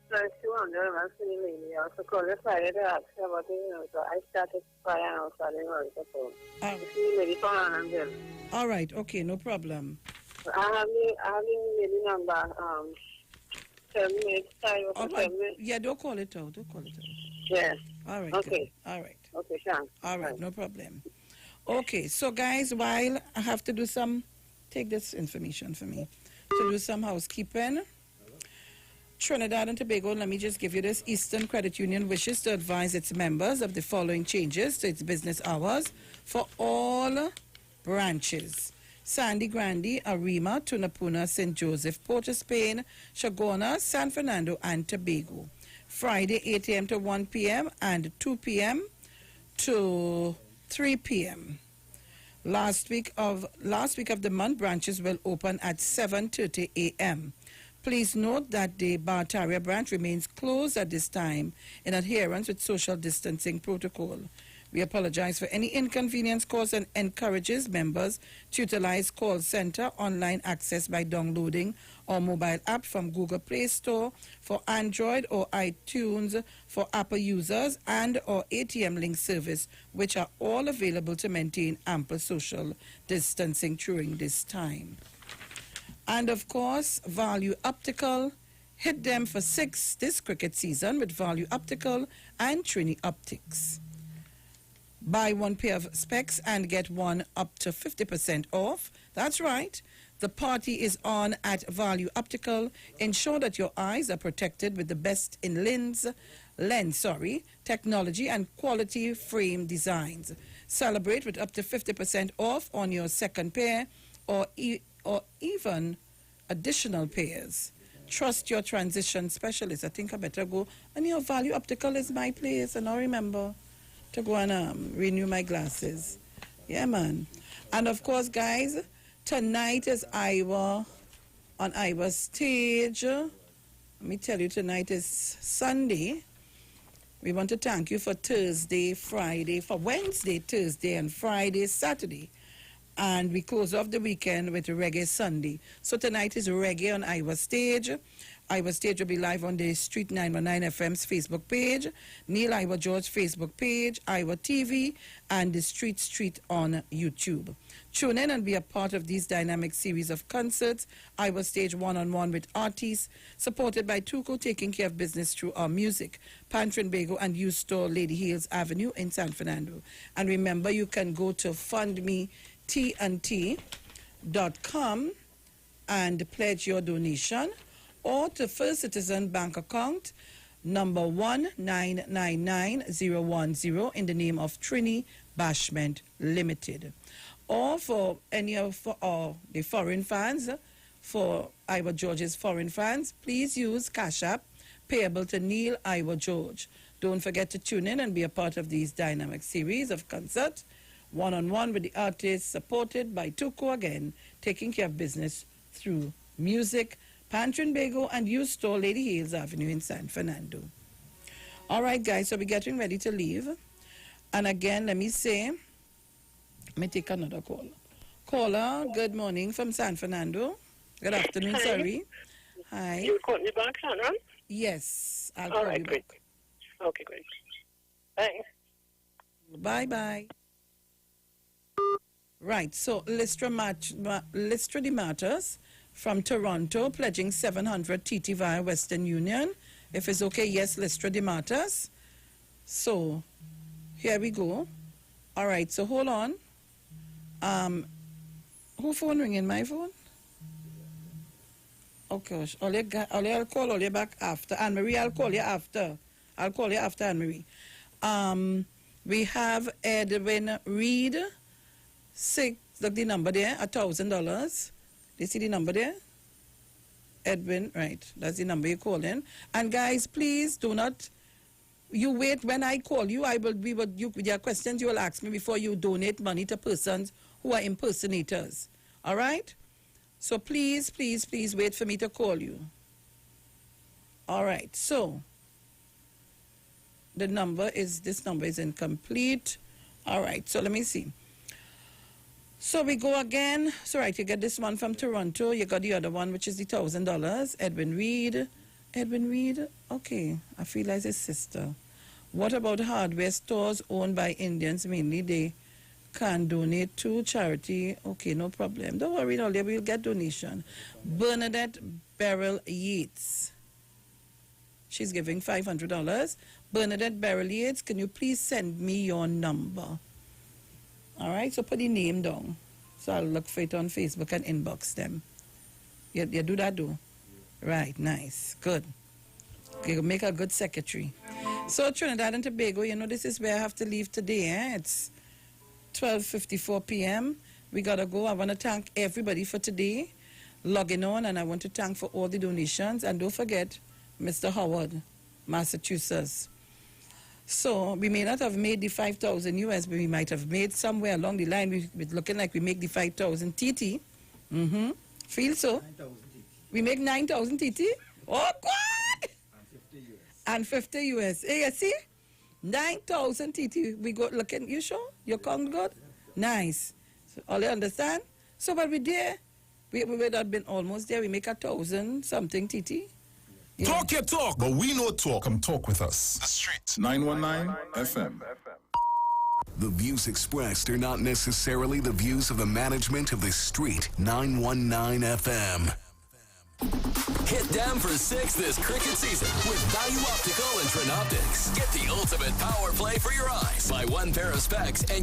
S23: pledge $200 to the lady. I also called the Friday to ask her about the so I started Friday and I was starting on the phone. The lady from Annandale.
S1: All right, okay, no problem.
S23: I have the lady number. 7 minutes time.
S1: All right. Yeah, don't call it out.
S23: Yes.
S1: All right.
S23: Okay.
S1: Good. All right.
S23: Okay, Sean.
S1: All right, no problem. Okay, so guys, while I have to do take this information for me, to do some housekeeping. Trinidad and Tobago, let me just give you this. Eastern Credit Union wishes to advise its members of the following changes to its business hours for all branches. Sandy Grande, Arima, Tunapuna, St. Joseph, Port of Spain, Shagona, San Fernando, and Tobago. Friday, 8 a.m. to 1 p.m. and 2 p.m. to 3 p.m. Last week of the month, branches will open at 7:30 a.m. Please note that the Barataria branch remains closed at this time in adherence with social distancing protocol. We apologize for any inconvenience caused and encourages members to utilize call center online access by downloading our mobile app from Google Play Store for Android or iTunes for Apple users, and our ATM link service, which are all available to maintain ample social distancing during this time. And of course, Value Optical. Hit them for 6 this cricket season with Value Optical and Trini Optics. Buy 1 pair of specs and get 1 up to 50% off. That's right. The party is on at Value Optical. Ensure that your eyes are protected with the best in lens technology and quality frame designs. Celebrate with up to 50% off on your second pair or even additional pairs. Trust your transition specialist. I think I better go. And your Value Optical is my place. And I remember to go and renew my glasses. Yeah, man. And of course, guys, tonight is Iowa on Iowa stage. Let me tell you, tonight is Sunday. We want to thank you for Thursday, Friday, for Wednesday, Thursday, and Friday, Saturday. And we close off the weekend with Reggae Sunday. So tonight is Reggae on Iowa Stage. Iowa Stage will be live on the Street 919 FM's Facebook page, Neil Iowa George Facebook page, Iowa TV, and the Street on YouTube. Tune in and be a part of these dynamic series of concerts. Iowa Stage one-on-one with artists, supported by Tuco, taking care of business through our music. Pantry and Bagel and Youth Store, Lady Hills Avenue in San Fernando. And remember, you can go to fundmetnt.com and pledge your donation, or to First Citizen Bank account number 1999010 in the name of Trini Bashment Limited. Or for any of the foreign fans, for Iowa George's foreign fans, please use Cash App payable to Neil Iowa George. Don't forget to tune in and be a part of these dynamic series of concerts, one-on-one with the artists, supported by Tuco again, taking care of business through music. Pantry and Bagel and Youth Store, Lady Hills Avenue in San Fernando. All right, guys, so we're getting ready to leave. And again, let me take another call. Caller, good morning from San Fernando. Good afternoon,
S2: Hi.
S1: sorry. Hi.
S2: You call me back, Sandra?
S1: Yes, I'll
S2: All
S1: call
S2: right,
S1: you
S2: great.
S1: back.
S2: Okay, great. Thanks.
S1: Bye-bye. Right, so Listra de Matters from Toronto, pledging 700 TT via Western Union. If it's okay, yes, Listra de Matters. So, here we go. All right, so hold on. Who phone ringing? My phone? Oh, gosh. I'll call Ollie back after. Anne-Marie, I'll call you after. I'll call you after, Anne-Marie. We have Edwin Reed. Look the number there, $1,000. Do you see the number there? Edwin, right. That's the number you call in. And guys, please do not, you wait when I call you. With your questions you will ask me before you donate money to persons who are impersonators. All right? So please, please, please wait for me to call you. All right. So this number is incomplete. All right. So let me see. So we go again. So right, you get this one from Toronto. You got the other one, which is the $1,000. Edwin Reed. Edwin Reed? Okay. I feel like his sister. What about hardware stores owned by Indians mainly? They can donate to charity. Okay, no problem. Don't worry, no, we'll get donation. Bernadette Beryl Yates. She's giving $500. Bernadette Beryl Yates, can you please send me your number? All right, so put the name down. So I'll look for it on Facebook and inbox them. You do that, do? Right, nice, good. You make a good secretary. So Trinidad and Tobago, you know, this is where I have to leave today. It's 12:54 p.m. We got to go. I want to thank everybody for today, logging on, and I want to thank for all the donations. And don't forget, Mr. Howard, Massachusetts. So we may not have made the 5,000 US, but we might have made somewhere along the line. It's looking like we make the 5,000 TT. Feel so?
S9: 9,000 TT.
S1: We make 9,000 TT? Oh, God! And 50 US. Hey, you see? 9,000 TT. We go looking. You sure? You count good? Nice. So, all you understand? So, but we there. We would have been almost there. We make 1,000 something TT. Yeah.
S12: Talk your talk, but we know talk. Come talk with us. The Street 919 FM.
S19: The views expressed are not necessarily the views of the management of the Street 919 FM.
S21: Hit them for 6 this cricket season with Value Optical and Trinoptics. Get the ultimate power play for your eyes. Buy 1 pair of specs and